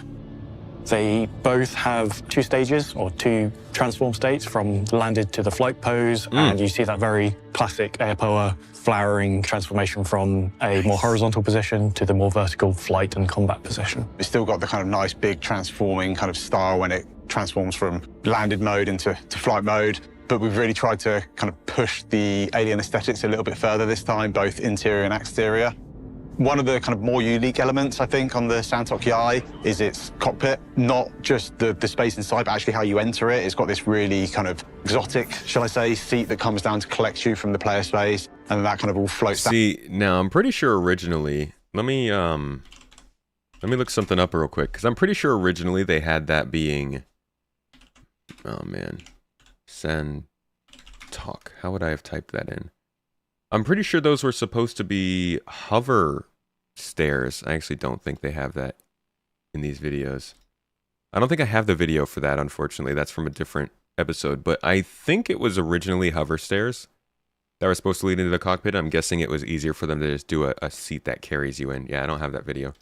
They both have 2 stages, or 2 transform states, from landed to the flight pose, and you see that very classic Aopa flowering transformation from a more horizontal position to the more vertical flight and combat position. It's still got the kind of nice big transforming kind of style when it transforms from landed mode into flight mode, but we've really tried to kind of push the alien aesthetics a little bit further this time, both interior and exterior. One of the kind of more unique elements, I think, on the Santokyai is its cockpit. Not just the space inside, but actually how you enter it. It's got this really kind of exotic, shall I say, seat that comes down to collect you from the player space, and that kind of all floats down. See, now I'm pretty sure originally, let me look something up real quick, because I'm pretty sure originally they had that being, oh man, Santok. How would I have typed that in? I'm pretty sure those were supposed to be hover stairs. I actually don't think they have that in these videos. I don't think I have the video for that, unfortunately. That's from a different episode. But I think it was originally hover stairs that were supposed to lead into the cockpit. I'm guessing it was easier for them to just do a seat that carries you in. Yeah, I don't have that video.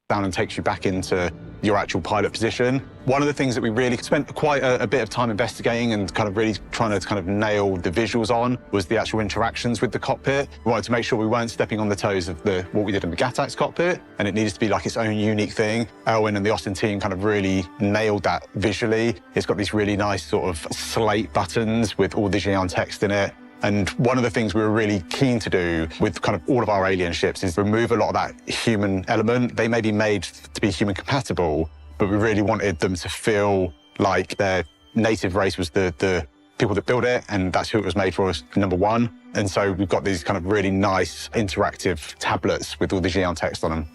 Down and takes you back into your actual pilot position. One of the things that we really spent quite a bit of time investigating and kind of really trying to kind of nail the visuals on was the actual interactions with the cockpit. We wanted to make sure we weren't stepping on the toes of what we did in the Gattac's cockpit, and it needed to be like its own unique thing. Elwin and the Austin team kind of really nailed that visually. It's got these really nice sort of slate buttons with all the Xi'an text in it. And one of the things we were really keen to do with kind of all of our alien ships is remove a lot of that human element. They may be made to be human compatible, but we really wanted them to feel like their native race was the people that built it, and that's who it was made for, us, number one. And so we've got these kind of really nice interactive tablets with all the Xi'an text on them.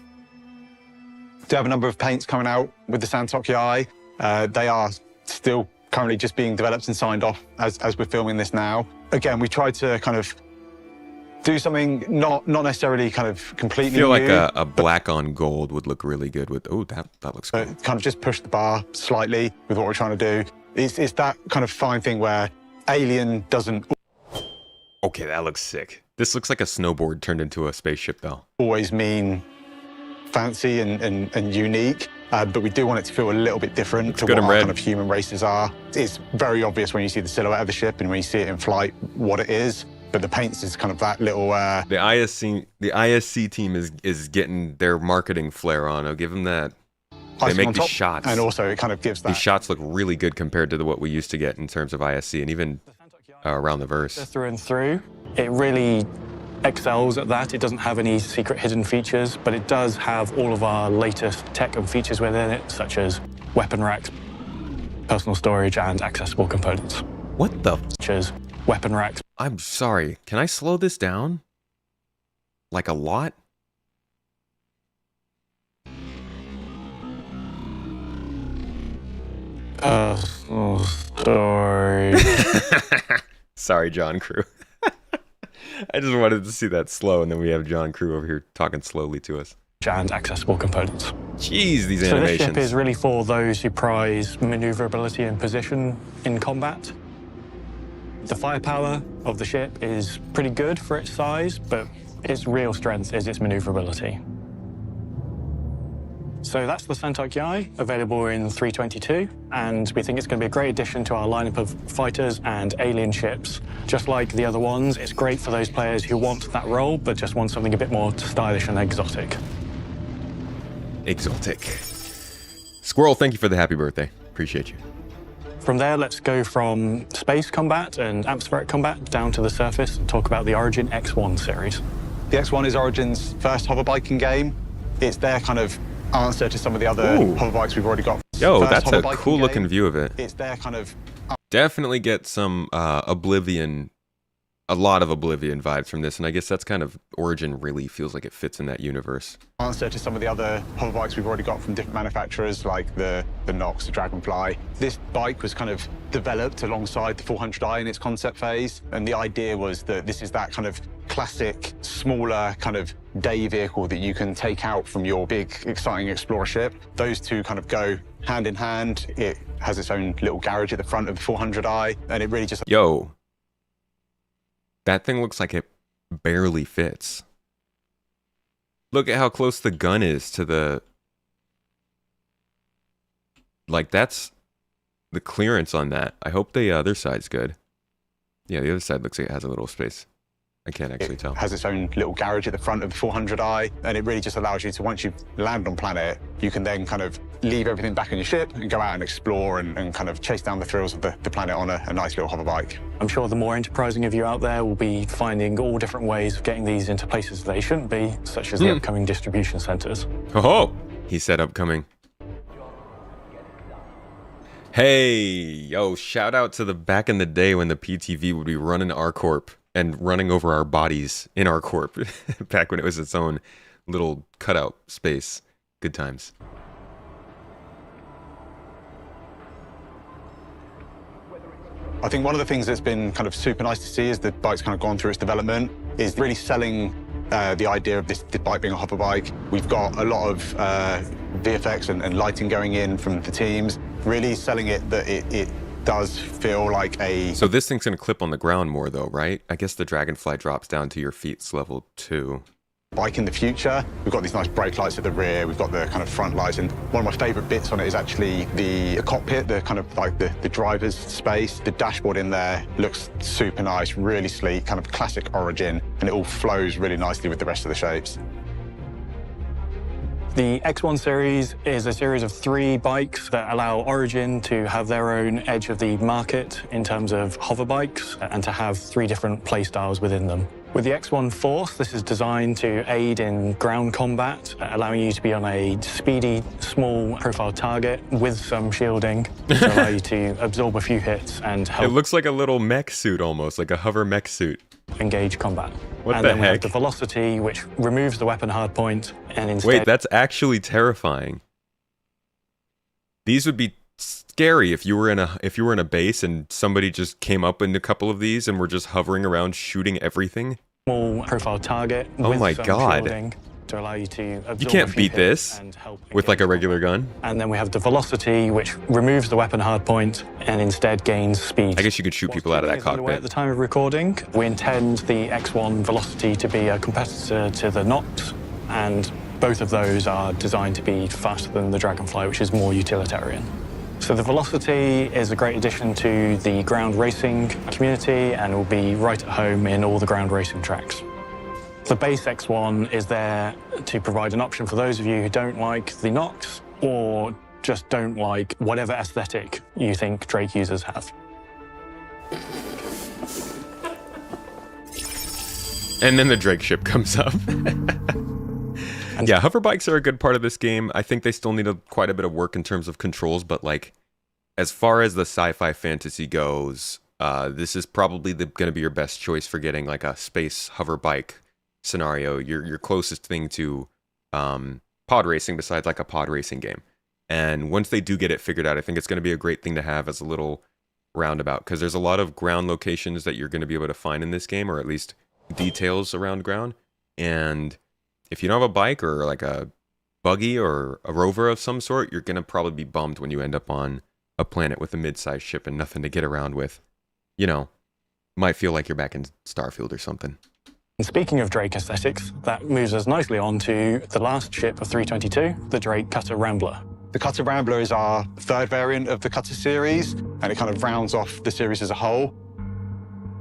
We do have a number of paints coming out with the Santokyai. They are still currently just being developed and signed off as we're filming this now. Again, we tried to kind of do something not necessarily kind of completely I feel new, like a black on gold would look really good with, oh, that looks good. Kind of just push the bar slightly with what we're trying to do. It's that kind of fine thing where Alien doesn't... Okay, that looks sick. This looks like a snowboard turned into a spaceship, though. ...always mean fancy and unique. But we do want it to feel a little bit different to good what in our red. kind of human races are. It's very obvious when you see the silhouette of the ship and when you see it in flight what it is. But the paints is kind of that little. The ISC team is getting their marketing flair on. I'll give them that. They make these shots, and also it kind of gives that. These shots look really good compared to what we used to get in terms of ISC and even around the verse. Through and through, it really excels at that. It doesn't have any secret hidden features, but it does have all of our latest tech and features within it, such as weapon racks, personal storage, and accessible components. What the? Such as weapon racks. I'm sorry. Can I slow this down? Like a lot? Personal storage. Sorry, John Crew. I just wanted to see that slow, and then we have John Crew over here talking slowly to us. And accessible components. Jeez, these So animations. this ship is really for those who prize maneuverability and position in combat. The firepower of the ship is pretty good for its size, but its real strength is its maneuverability. So that's the Santok Yai, available in 322, and we think it's going to be a great addition to our lineup of fighters and alien ships. Just like the other ones, it's great for those players who want that role, but just want something a bit more stylish and exotic. Exotic. Squirrel, thank you for the happy birthday. Appreciate you. From there, let's go from space combat and atmospheric combat down to the surface and talk about the Origin X1 series. The X1 is Origin's first hoverbiking game. It's their kind of answer to some of the other hoverbikes we've already got. Yo, First that's a hoverbiking cool looking game. view of it. It's their kind of Definitely get some Oblivion, a lot of Oblivion vibes from this, and I guess that's kind of Origin really feels like it fits in that universe. answer to some of the other hoverbikes we've already got from different manufacturers, like the Nox, the Dragonfly. This bike was kind of developed alongside the 400i in its concept phase, and the idea was that this is that kind of classic, smaller kind of day vehicle that you can take out from your big, exciting Explorer ship. Those two kind of go hand in hand. It has its own little garage at the front of the 400i, and it really just... Yo, that thing looks like it barely fits. Look at how close the gun is to the... Like, that's the clearance on that. I hope the other side's good. Yeah, the other side looks like it has a little space. I can't actually tell. It has its own little garage at the front of the 400i, and it really just allows you to, once you've landed on planet, you can then kind of leave everything back on your ship and go out and explore and kind of chase down the thrills of the planet on a nice little hover bike. I'm sure the more enterprising of you out there will be finding all different ways of getting these into places they shouldn't be, such as the upcoming distribution centers. Oh, he said upcoming. Hey, yo, shout out to the back in the day when the PTV would be running our corp and running over our bodies in our corp back when it was its own little cutout space. Good times. I think one of the things that's been kind of super nice to see as the bike's kind of gone through its development is really selling the idea of this bike being a hopper bike. We've got a lot of VFX and lighting going in from the teams, really selling it that it does feel like a... So this thing's going to clip on the ground more though, right? I guess the Dragonfly drops down to your feet's level 2. Bike in the future. We've got these nice brake lights at the rear, we've got the kind of front lights, and one of my favourite bits on it is actually the cockpit, the kind of like the driver's space. The dashboard in there looks super nice, really sleek, kind of classic Origin, and it all flows really nicely with the rest of the shapes. The X1 series is a series of 3 bikes that allow Origin to have their own edge of the market in terms of hover bikes and to have 3 different play styles within them. With the X1 Force, this is designed to aid in ground combat, allowing you to be on a speedy, small profile target with some shielding to allow you to absorb a few hits and help. It looks like a little mech suit almost, like a hover mech suit. Engage combat. What and the then we have heck? the Velocity, which removes the weapon hardpoint and instead... Wait, that's actually terrifying. These would be scary if you were in a base and somebody just came up in a couple of these and were just hovering around shooting everything. Small profile target. Oh with my some god. shielding to allow you to absorb You a can't few beat hits this and help with like a regular gun. And then we have the Velocity, which removes the weapon hardpoint and instead gains speed. I guess you could shoot people out of that At the cockpit. time of recording, we intend the X1 Velocity to be a competitor to the Nox, and Both of those are designed to be faster than the Dragonfly, which is more utilitarian. So the Velocity is a great addition to the ground racing community and will be right at home in all the ground racing tracks. The base X1 is there to provide an option for those of you who don't like the NOx or just don't like whatever aesthetic you think Drake users have. And then the Drake ship comes up. Yeah, hover bikes are a good part of this game. I think they still need quite a bit of work in terms of controls, but like, as far as the sci-fi fantasy goes, this is probably going to be your best choice for getting like a space hover bike scenario. Your closest thing to pod racing besides like a pod racing game. And once they do get it figured out, I think it's going to be a great thing to have as a little roundabout, because there's a lot of ground locations that you're going to be able to find in this game, or at least details around ground. And if you don't have a bike or like a buggy or a rover of some sort, you're going to probably be bummed when you end up on a planet with a mid-sized ship and nothing to get around with. You know, might feel like you're back in Starfield or something. And speaking of Drake aesthetics, that moves us nicely on to the last ship of 322, the Drake Cutter Rambler. The Cutter Rambler is our third variant of the Cutter series, and it kind of rounds off the series as a whole.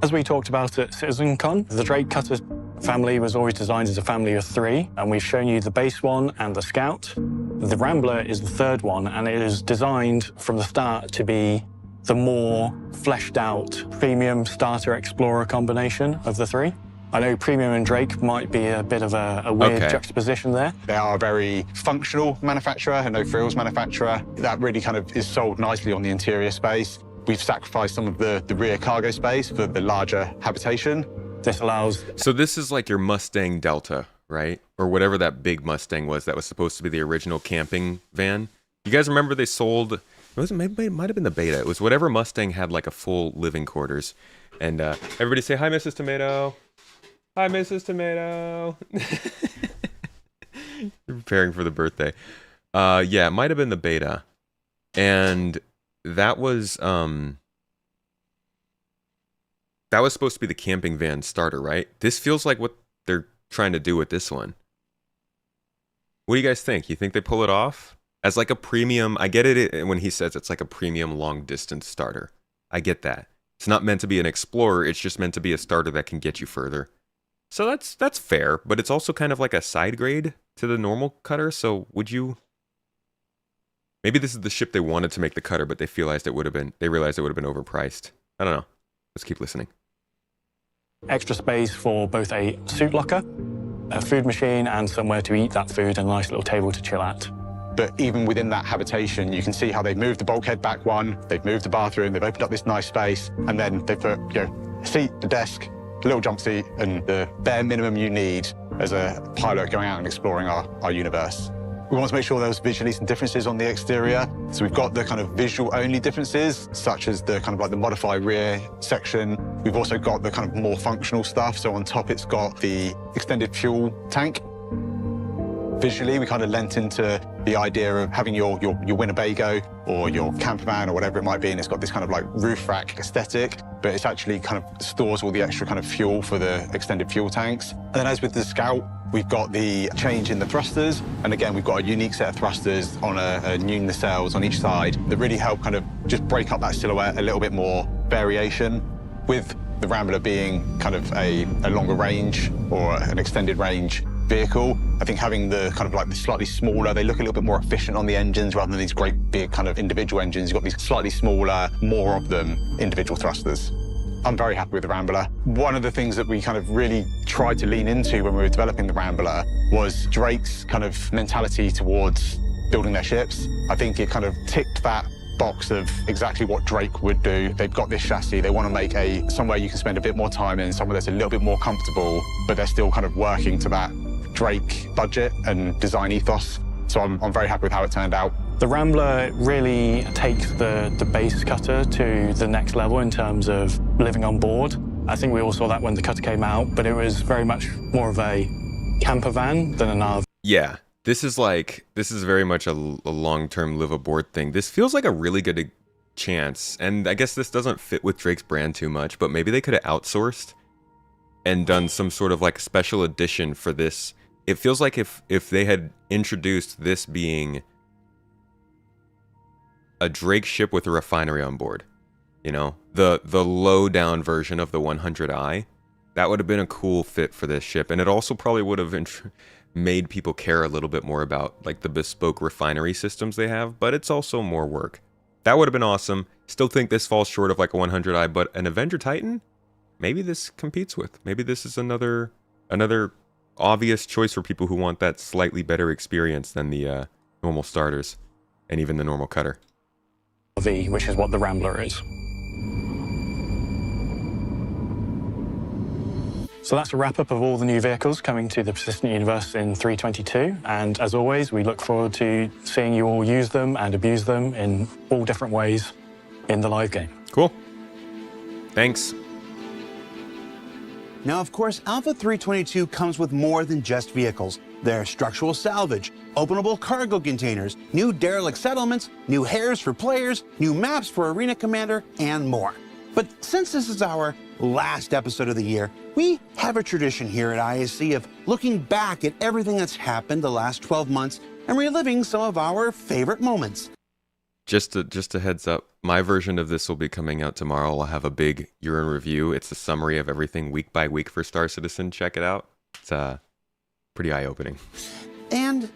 As we talked about at CitizenCon, the Drake Cutter family was always designed as a family of 3, and we've shown you the base one and the Scout. The Rambler is the third one, and it is designed from the start to be the more fleshed out premium starter explorer combination of the 3. I know Premium and Drake might be a bit of a weird juxtaposition there. They are a very functional manufacturer and no frills manufacturer. That really kind of is sold nicely on the interior space. We've sacrificed some of the rear cargo space for the larger habitation. This allows... So this is like your Mustang Delta, right? Or whatever that big Mustang was that was supposed to be the original camping van. You guys remember they sold... Maybe it might have been the beta. It was whatever Mustang had like a full living quarters. And everybody say, hi, Mrs. Tomato. Hi, Mrs. Tomato. You're preparing for the birthday. Yeah, it might have been the beta. And that was supposed to be the camping van starter, right? This feels like what they're trying to do with this one. What do you guys think? You think they pull it off? As like a premium, I get it when he says it's like a premium long distance starter. I get that. It's not meant to be an explorer, it's just meant to be a starter that can get you further. So that's fair, but it's also kind of like a side grade to the normal Cutter, so would you... Maybe this is the ship they wanted to make the Cutter, but they realized it would have been overpriced. I don't know. Let's keep listening. Extra space for both a suit locker, a food machine, and somewhere to eat that food, and a nice little table to chill at. But even within that habitation, you can see how they've moved the bulkhead back one, they've moved the bathroom, they've opened up this nice space, and then they've put, a seat, a desk, a little jump seat, and the bare minimum you need as a pilot going out and exploring our universe. We want to make sure there was visually some differences on the exterior. So we've got the kind of visual-only differences, such as the kind of like the modify rear section. We've also got the kind of more functional stuff. So on top, it's got the extended fuel tank. Visually, we kind of lent into the idea of having your Winnebago or your camper van or whatever it might be, and it's got this kind of like roof rack aesthetic, but it's actually kind of stores all the extra kind of fuel for the extended fuel tanks. And then as with the Scout, we've got the change in the thrusters, and again, we've got a unique set of thrusters on a new nacelles on each side that really help kind of just break up that silhouette a little bit more variation. With the Rambler being kind of a longer range or an extended range vehicle, I think having the kind of like the slightly smaller, they look a little bit more efficient on the engines rather than these great big kind of individual engines. You've got these slightly smaller, more of them individual thrusters. I'm very happy with the Rambler. One of the things that we kind of really tried to lean into when we were developing the Rambler was Drake's kind of mentality towards building their ships. I think it kind of ticked that box of exactly what Drake would do. They've got this chassis, they want to make somewhere you can spend a bit more time in, somewhere that's a little bit more comfortable, but they're still kind of working to that Drake budget and design ethos. So I'm very happy with how it turned out. The Rambler really takes the base Cutter to the next level in terms of living on board. I think we all saw that when the Cutter came out, but it was very much more of a camper van than an RV. Yeah, this is very much a long-term live aboard thing. This feels like a really good chance, and I guess this doesn't fit with Drake's brand too much, but maybe they could have outsourced and done some sort of like special edition for this it feels like if they had introduced this being a Drake ship with a refinery on board, you know, the low down version of the 100i, that would have been a cool fit for this ship, and it also probably would have made people care a little bit more about like the bespoke refinery systems they have. But it's also more work. That would have been awesome. Still think this falls short of like a 100i, but an Avenger Titan, maybe this competes with. Maybe this is another obvious choice for people who want that slightly better experience than the normal starters and even the normal Cutter. V, which is what the Rambler is. So that's a wrap-up of all the new vehicles coming to the Persistent Universe in 3.22, and as always, we look forward to seeing you all use them and abuse them in all different ways in the live game. Cool. Thanks. Now, of course, Alpha 322 comes with more than just vehicles. There's structural salvage, openable cargo containers, new derelict settlements, new hairs for players, new maps for Arena Commander, and more. But since this is our last episode of the year, we have a tradition here at ISC of looking back at everything that's happened the last 12 months and reliving some of our favorite moments. Just a heads up, my version of this will be coming out tomorrow. I'll have a big year in review. It's a summary of everything week by week for Star Citizen. Check it out. It's pretty eye-opening. And,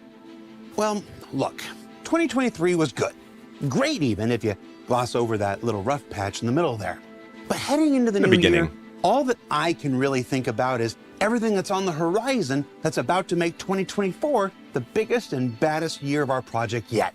well, look, 2023 was good. Great even if you gloss over that little rough patch in the middle there. But heading into the new year, all that I can really think about is everything that's on the horizon that's about to make 2024 the biggest and baddest year of our project yet.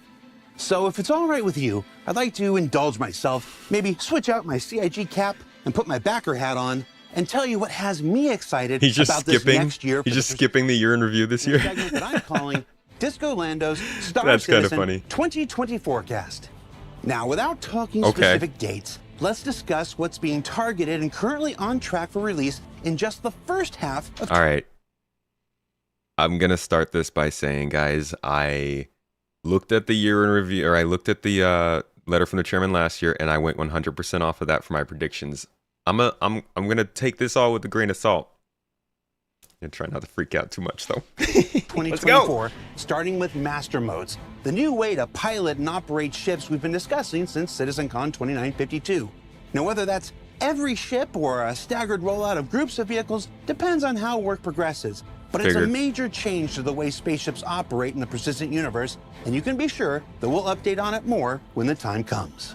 So if it's all right with you, I'd like to indulge myself, maybe switch out my CIG cap and put my backer hat on and tell you what has me excited about this next year. He's just skipping the year in review this year. Segment that I'm calling Disco Lando's Star That's kind of Citizen funny. 2020 forecast. Now, without talking specific dates, let's discuss what's being targeted and currently on track for release in just the first half of... All right. I'm going to start this by saying, guys, I looked at the year in review, or I looked at the letter from the chairman last year, and I went 100% off of that for my predictions. I'm going to take this all with a grain of salt. And try not to freak out too much, though. 2024, starting with master modes, the new way to pilot and operate ships we've been discussing since CitizenCon 2952. Now, whether that's every ship or a staggered rollout of groups of vehicles depends on how work progresses. But it's a major change to the way spaceships operate in the Persistent Universe, and you can be sure that we'll update on it more when the time comes.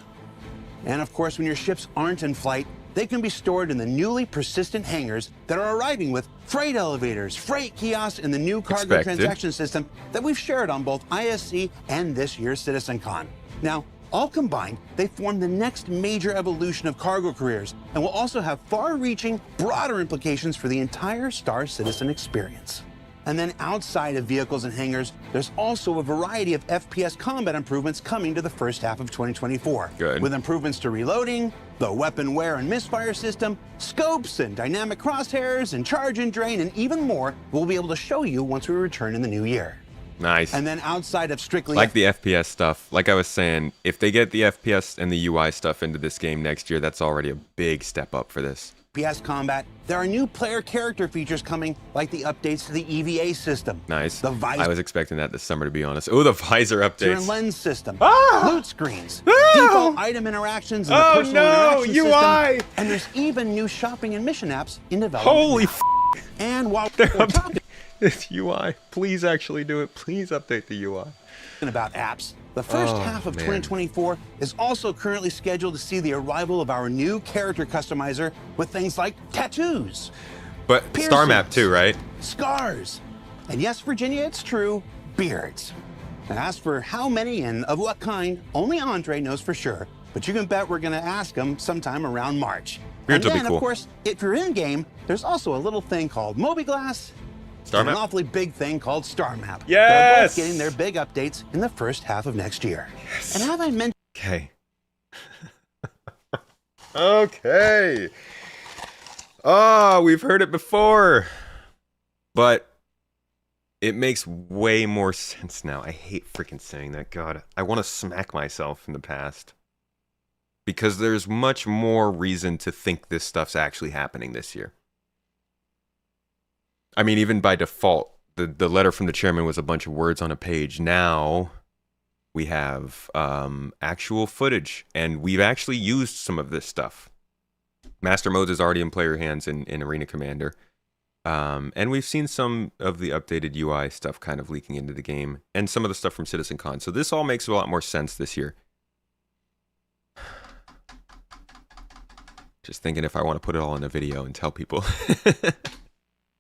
And of course, when your ships aren't in flight, they can be stored in the newly persistent hangars that are arriving with freight elevators, freight kiosks, and the new cargo transaction system that we've shared on both ISC and this year's CitizenCon. Now, all combined, they form the next major evolution of cargo careers and will also have far-reaching, broader implications for the entire Star Citizen experience. And then outside of vehicles and hangars, there's also a variety of FPS combat improvements coming to the first half of 2024. Good. With improvements to reloading, the weapon wear and misfire system, scopes and dynamic crosshairs and charge and drain, and even more we'll be able to show you once we return in the new year. Nice. And then outside of strictly... Like the FPS stuff, like I was saying, if they get the FPS and the UI stuff into this game next year, that's already a big step up for this. FPS combat, there are new player character features coming, like the updates to the EVA system. Nice. The visor... I was expecting that this summer, to be honest. Oh, the visor updates. And lens system. Loot screens. Default item interactions and the personal interaction system. And there's even new shopping and mission apps in development. Holy And while they're updating this UI, please actually do it. Please update the UI. About apps, the first half of 2024 is also currently scheduled to see the arrival of our new character customizer with things like tattoos. But Star Map too, right? Scars. And yes, Virginia, it's true, beards. And as for how many and of what kind, only Andre knows for sure. But you can bet we're going to ask him sometime around March. Beards and will then, be cool. Of course, if you're in-game, there's also a little thing called Mobiglass. Star and Map? an awfully big thing called Star Map. Yes! They're both getting their big updates in the first half of next year. Yes. And have I mentioned... Okay. Okay. Oh, we've heard it before. But it makes way more sense now. I hate freaking saying that. God, I want to smack myself in the past. Because there's much more reason to think this stuff's actually happening this year. I mean, even by default, the letter from the chairman was a bunch of words on a page. Now we have actual footage, and we've actually used some of this stuff. Master modes is already in player hands in Arena Commander. And we've seen some of the updated UI stuff kind of leaking into the game, and some of the stuff from CitizenCon. So this all makes a lot more sense this year. Just thinking if I want to put it all in a video and tell people.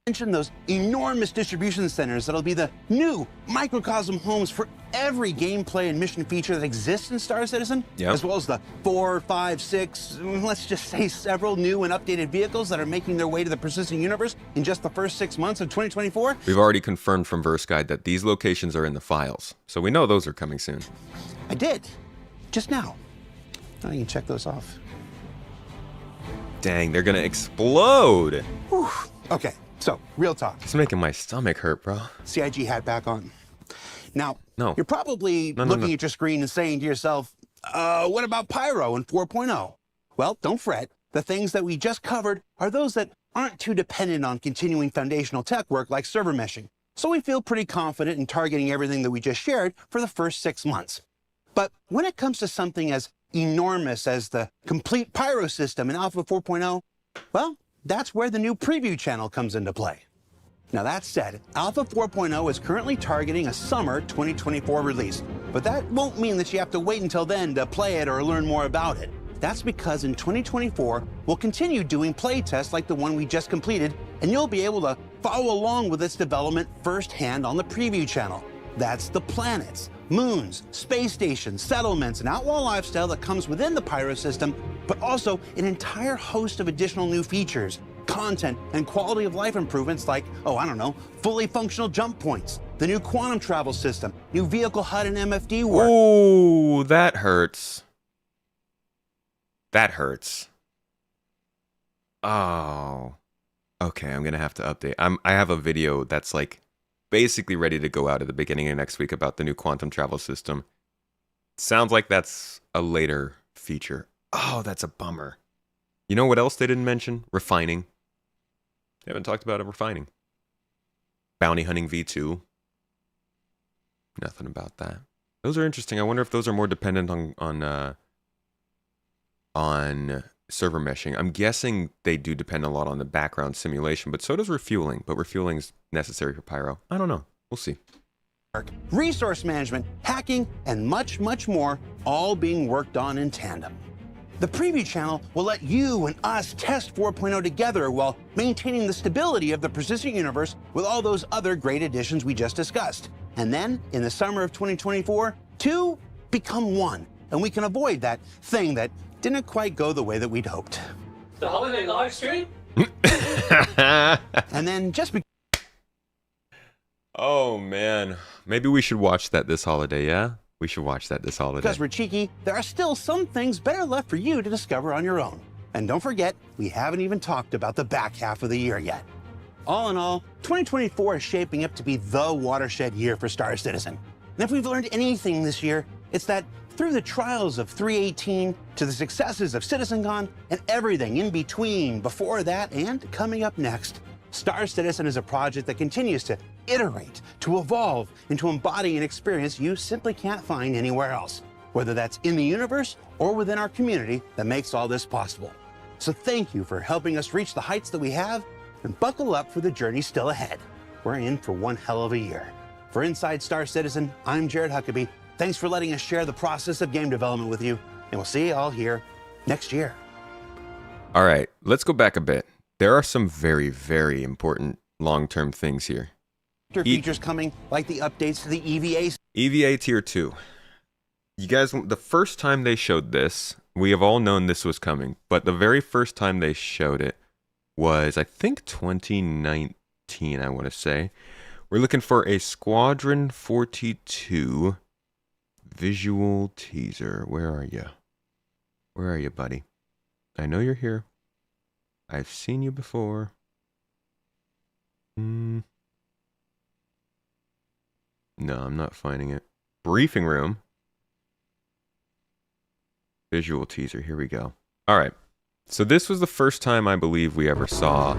Mention those enormous distribution centers that'll be the new microcosm homes for every gameplay and mission feature that exists in Star Citizen, as well as the 4, 5, 6, let's just say several new and updated vehicles that are making their way to the persistent universe in just the first 6 months of 2024. We've already confirmed from Verse Guide that these locations are in the files, so we know those are coming soon. I did, just now. Now you can check those off. Dang, they're gonna explode. Whew. Okay. So, real talk. It's making my stomach hurt, bro. CIG hat back on. Now, you're probably looking at your screen and saying to yourself, what about Pyro and 4.0? Well, don't fret. The things that we just covered are those that aren't too dependent on continuing foundational tech work like server meshing. So we feel pretty confident in targeting everything that we just shared for the first 6 months. But when it comes to something as enormous as the complete Pyro system in Alpha 4.0, well, that's where the new preview channel comes into play. Now that said, Alpha 4.0 is currently targeting a summer 2024 release, but that won't mean that you have to wait until then to play it or learn more about it. That's because in 2024, we'll continue doing play tests like the one we just completed, and you'll be able to follow along with its development firsthand on the preview channel. That's the planets, moons, space stations, settlements, and outlaw lifestyle that comes within the Pyro system, but also an entire host of additional new features, content, and quality of life improvements like, fully functional jump points, the new quantum travel system, new vehicle HUD and MFD work. Ooh, that hurts. That hurts. Oh. Okay, I'm gonna have to update. I have a video that's like basically ready to go out at the beginning of next week about the new quantum travel system. Sounds like that's a later feature. Oh, that's a bummer. You know what else they didn't mention? Refining. They haven't talked about refining. Bounty hunting V2. Nothing about that. Those are interesting. I wonder if those are more dependent on server meshing. I'm guessing they do depend a lot on the background simulation, but so does refueling. But refueling is necessary for Pyro. I don't know. We'll see. Resource management, hacking, and much, much more, all being worked on in tandem. The preview channel will let you and us test 4.0 together while maintaining the stability of the persistent universe with all those other great additions we just discussed. And then, in the summer of 2024, two become one, and we can avoid that thing that didn't quite go the way that we'd hoped. The holiday live stream? And then Oh, man. Maybe we should watch that this holiday, yeah? We should watch that this holiday. Because we're cheeky, there are still some things better left for you to discover on your own. And don't forget, we haven't even talked about the back half of the year yet. All in all, 2024 is shaping up to be the watershed year for Star Citizen. And if we've learned anything this year, it's that through the trials of 318 to the successes of CitizenCon and everything in between, before that and coming up next, Star Citizen is a project that continues to iterate, to evolve, and to embody an experience you simply can't find anywhere else, whether that's in the universe or within our community that makes all this possible. So thank you for helping us reach the heights that we have, and buckle up for the journey still ahead. We're in for one hell of a year. For Inside Star Citizen, I'm Jared Huckabee. Thanks for letting us share the process of game development with you, and we'll see you all here next year. All right, let's go back a bit. There are some very, very important long-term things here. Features coming, like the updates to the EVA. EVA Tier 2. You guys, the first time they showed this, we have all known this was coming, but the very first time they showed it was, I think, 2019, I want to say. We're looking for a Squadron 42 visual teaser. Where are you? Where are you, buddy? I know you're here. I've seen you before. No, I'm not finding it. Briefing room. Visual teaser. Here we go. All right. So this was the first time I believe we ever saw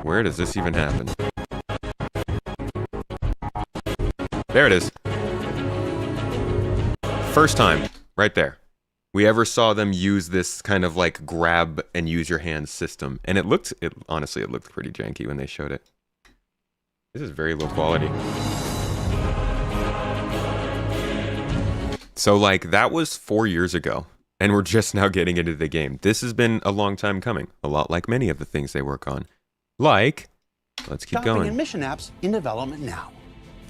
Where does this even happen? There it is. First time, right there. We ever saw them use this kind of like grab and use your hands system. And honestly, it looked pretty janky when they showed it. This is very low quality. So like that was 4 years ago. And we're just now getting into the game. This has been a long time coming. A lot like many of the things they work on. Like, let's keep Shopping going. and mission apps in development now.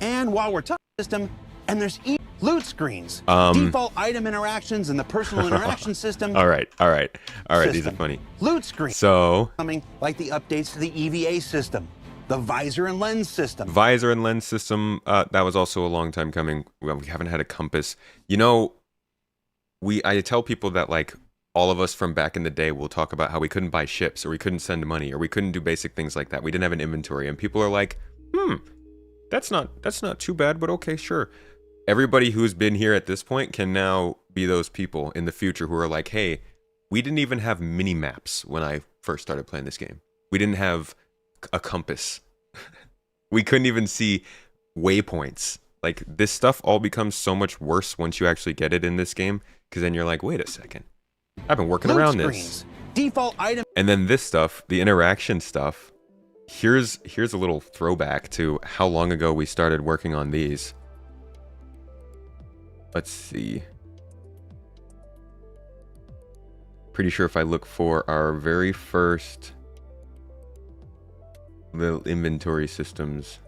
And while we're talking system, and there's loot screens, default item interactions, and the personal interaction system. All right. These are funny. Loot screen. So, coming like the updates to the EVA system, the visor and lens system. Visor and lens system. That was also a long time coming. Well, we haven't had a compass. You know, I tell people that like all of us from back in the day will talk about how we couldn't buy ships, or we couldn't send money, or we couldn't do basic things like that. We didn't have an inventory, and people are like, that's not too bad, but okay, sure. Everybody who's been here at this point can now be those people in the future who are like, hey, we didn't even have mini maps when I first started playing this game. We didn't have a compass. We couldn't even see waypoints. Like, this stuff all becomes so much worse once you actually get it in this game, because then you're like, wait a second. I've been working around this. Default item. And then this stuff, the interaction stuff, here's a little throwback to how long ago we started working on these. Let's see. Pretty sure if I look for our very first little inventory systems.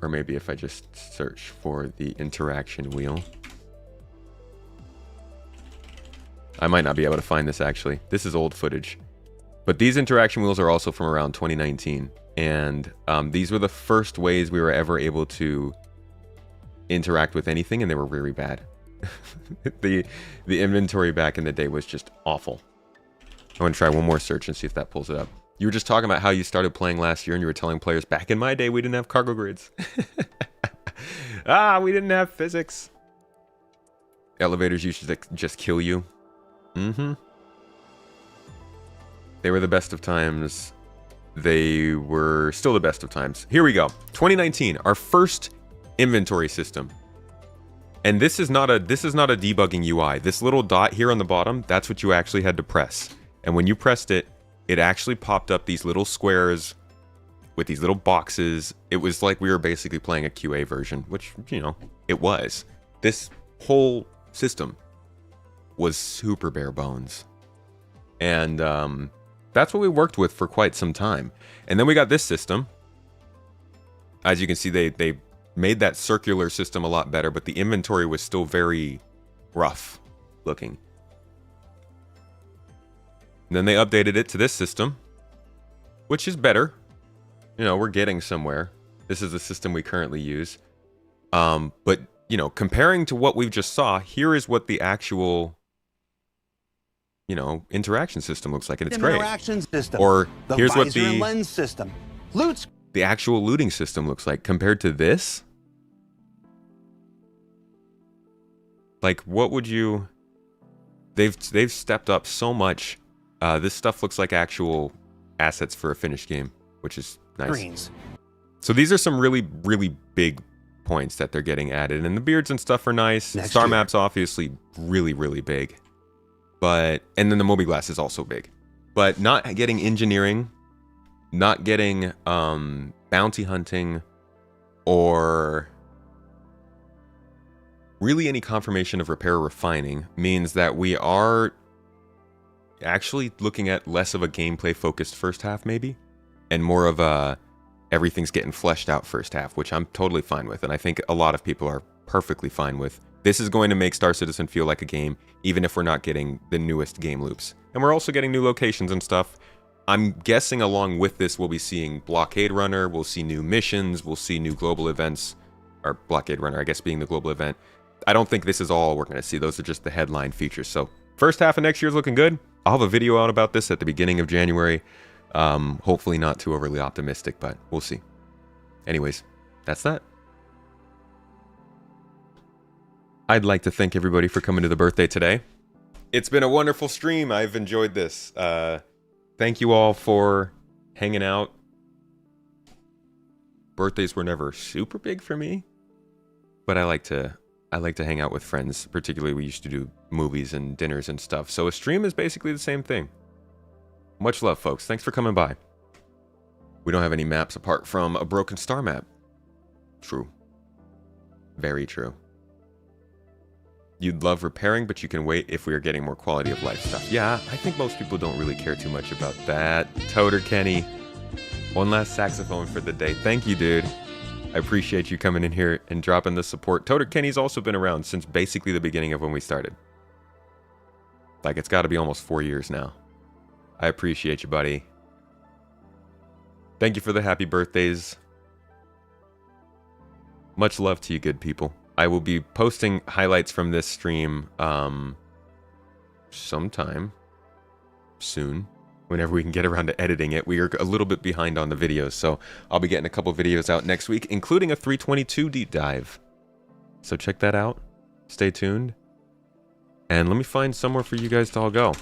Or maybe if I just search for the interaction wheel. I might not be able to find this actually. This is old footage. But these interaction wheels are also from around 2019. And these were the first ways we were ever able to interact with anything, and they were really bad. The inventory back in the day was just awful. I want to try one more search and see if that pulls it up. You were just talking about how you started playing last year and you were telling players, back in my day, we didn't have cargo grids. We didn't have physics. Elevators used to just kill you. They were the best of times. They were still the best of times. Here we go. 2019, our first inventory system. And this is not a debugging UI. This little dot here on the bottom, that's what you actually had to press. And when you pressed it, it actually popped up these little squares with these little boxes. It was like we were basically playing a QA version, which, you know, it was. This whole system was super bare bones. And that's what we worked with for quite some time. And then we got this system. As you can see, they made that circular system a lot better, but the inventory was still very rough looking. And then they updated it to this system, which is better. You know, we're getting somewhere. This is the system we currently use. But, you know, comparing to what we've just saw, here is what the actual, you know, interaction system looks like, and it's great. Interaction system. Or the here's what visor and lens system. The actual looting system looks like compared to this. Like, what would you? They've stepped up so much. This stuff looks like actual assets for a finished game, which is nice. Greens. So these are some really, really big points that they're getting added, and the beards and stuff are nice. Next Star year. map's obviously really, really big, and then the Moby Glass is also big, but not getting engineering, not getting bounty hunting, or really any confirmation of repair or refining means that we are actually looking at less of a gameplay focused first half maybe, and more of a everything's getting fleshed out first half, which I'm totally fine with, and I think a lot of people are perfectly fine with. This is going to make Star Citizen feel like a game, even if we're not getting the newest game loops. And we're also getting new locations and stuff. I'm guessing along with this we'll be seeing Blockade Runner, we'll see new missions, we'll see new global events, or Blockade Runner I guess being the global event. I don't think this is all we're going to see. Those are just the headline features. So first half of next year is looking good. I'll have a video out about this at the beginning of January. Hopefully not too overly optimistic, but we'll see. Anyways, that's that. I'd like to thank everybody for coming to the birthday today. It's been a wonderful stream. I've enjoyed this. Thank you all for hanging out. Birthdays were never super big for me, but I like to hang out with friends. Particularly, we used to do movies and dinners and stuff. So a stream is basically the same thing. Much love, folks. Thanks for coming by. We don't have any maps apart from a broken star map. True. Very true. You'd love repairing, but you can wait if we are getting more quality of life stuff. Yeah, I think most people don't really care too much about that. Toter Kenny. One last saxophone for the day. Thank you, dude. I appreciate you coming in here and dropping the support. Toter Kenny's also been around since basically the beginning of when we started. Like, it's got to be almost 4 years now. I appreciate you, buddy. Thank you for the happy birthdays. Much love to you, good people. I will be posting highlights from this stream sometime soon, whenever we can get around to editing it. We are a little bit behind on the videos, so I'll be getting a couple videos out next week, including a 322 deep dive. So check that out. Stay tuned. And let me find somewhere for you guys to all go.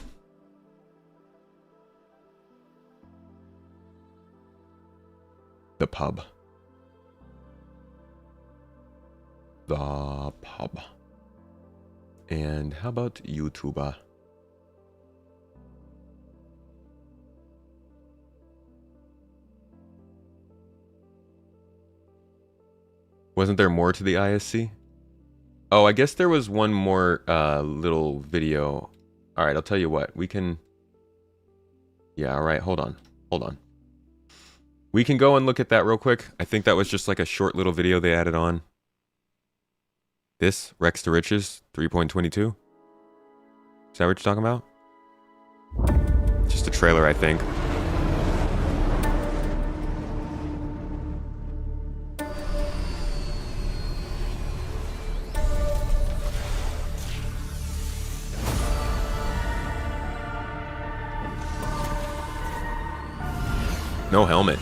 The pub. The pub. And how about YouTuber? Wasn't there more to the ISC? Oh, I guess there was one more little video. Alright, I'll tell you what. We can... Yeah, alright, hold on. Hold on. We can go and look at that real quick. I think that was just like a short little video they added on. This, Rex to Riches, 3.22. Is that what you're talking about? Just a trailer, I think. No helmet.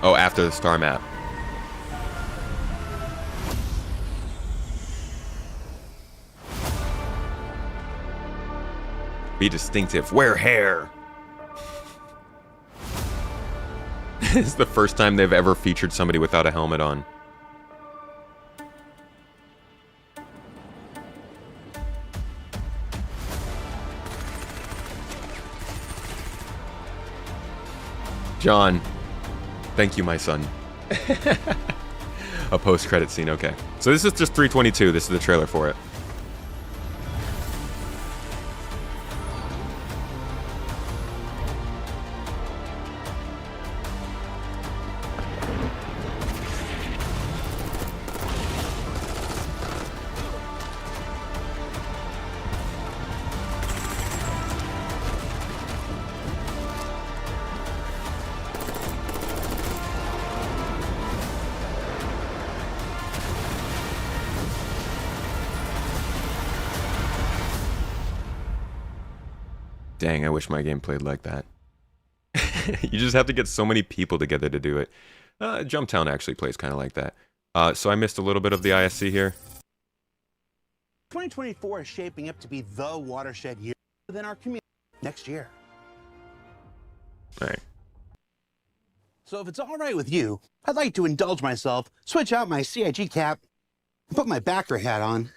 Oh, after the star map. Be distinctive. Wear hair. This is the first time they've ever featured somebody without a helmet on. John, thank you, my son. A post-credit scene, okay. So this is just 322. This is the trailer for it. Dang, I wish my game played like that. You just have to get so many people together to do it. Jumptown actually plays kind of like that. So I missed a little bit of the ISC here. 2024 is shaping up to be the watershed year within our community next year. All right. So if it's all right with you, I'd like to indulge myself, switch out my CIG cap, and put my backer hat on.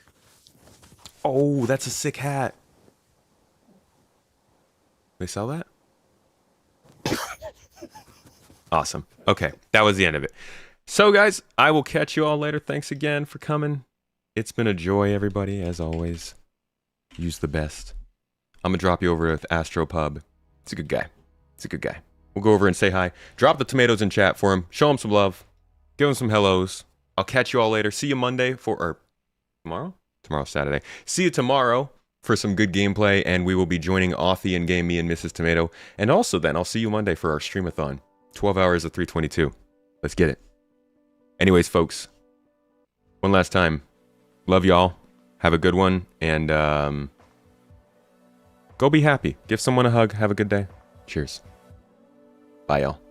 Oh, that's a sick hat. They sell that? Awesome. Okay, that was the end of it. So, guys, I will catch you all later. Thanks again for coming. It's been a joy, everybody, as always. Use the best. I'm going to drop you over with Astro Pub. It's a good guy. It's a good guy. We'll go over and say hi. Drop the tomatoes in chat for him. Show him some love. Give him some hellos. I'll catch you all later. See you Monday or tomorrow? Tomorrow's Saturday. See you tomorrow for some good gameplay, and we will be joining Authy in game, me and Mrs. Tomato. And also then, I'll see you Monday for our streamathon. 12 hours of 322. Let's get it. Anyways, folks, one last time. Love y'all. Have a good one, and go be happy. Give someone a hug. Have a good day. Cheers. Bye, y'all.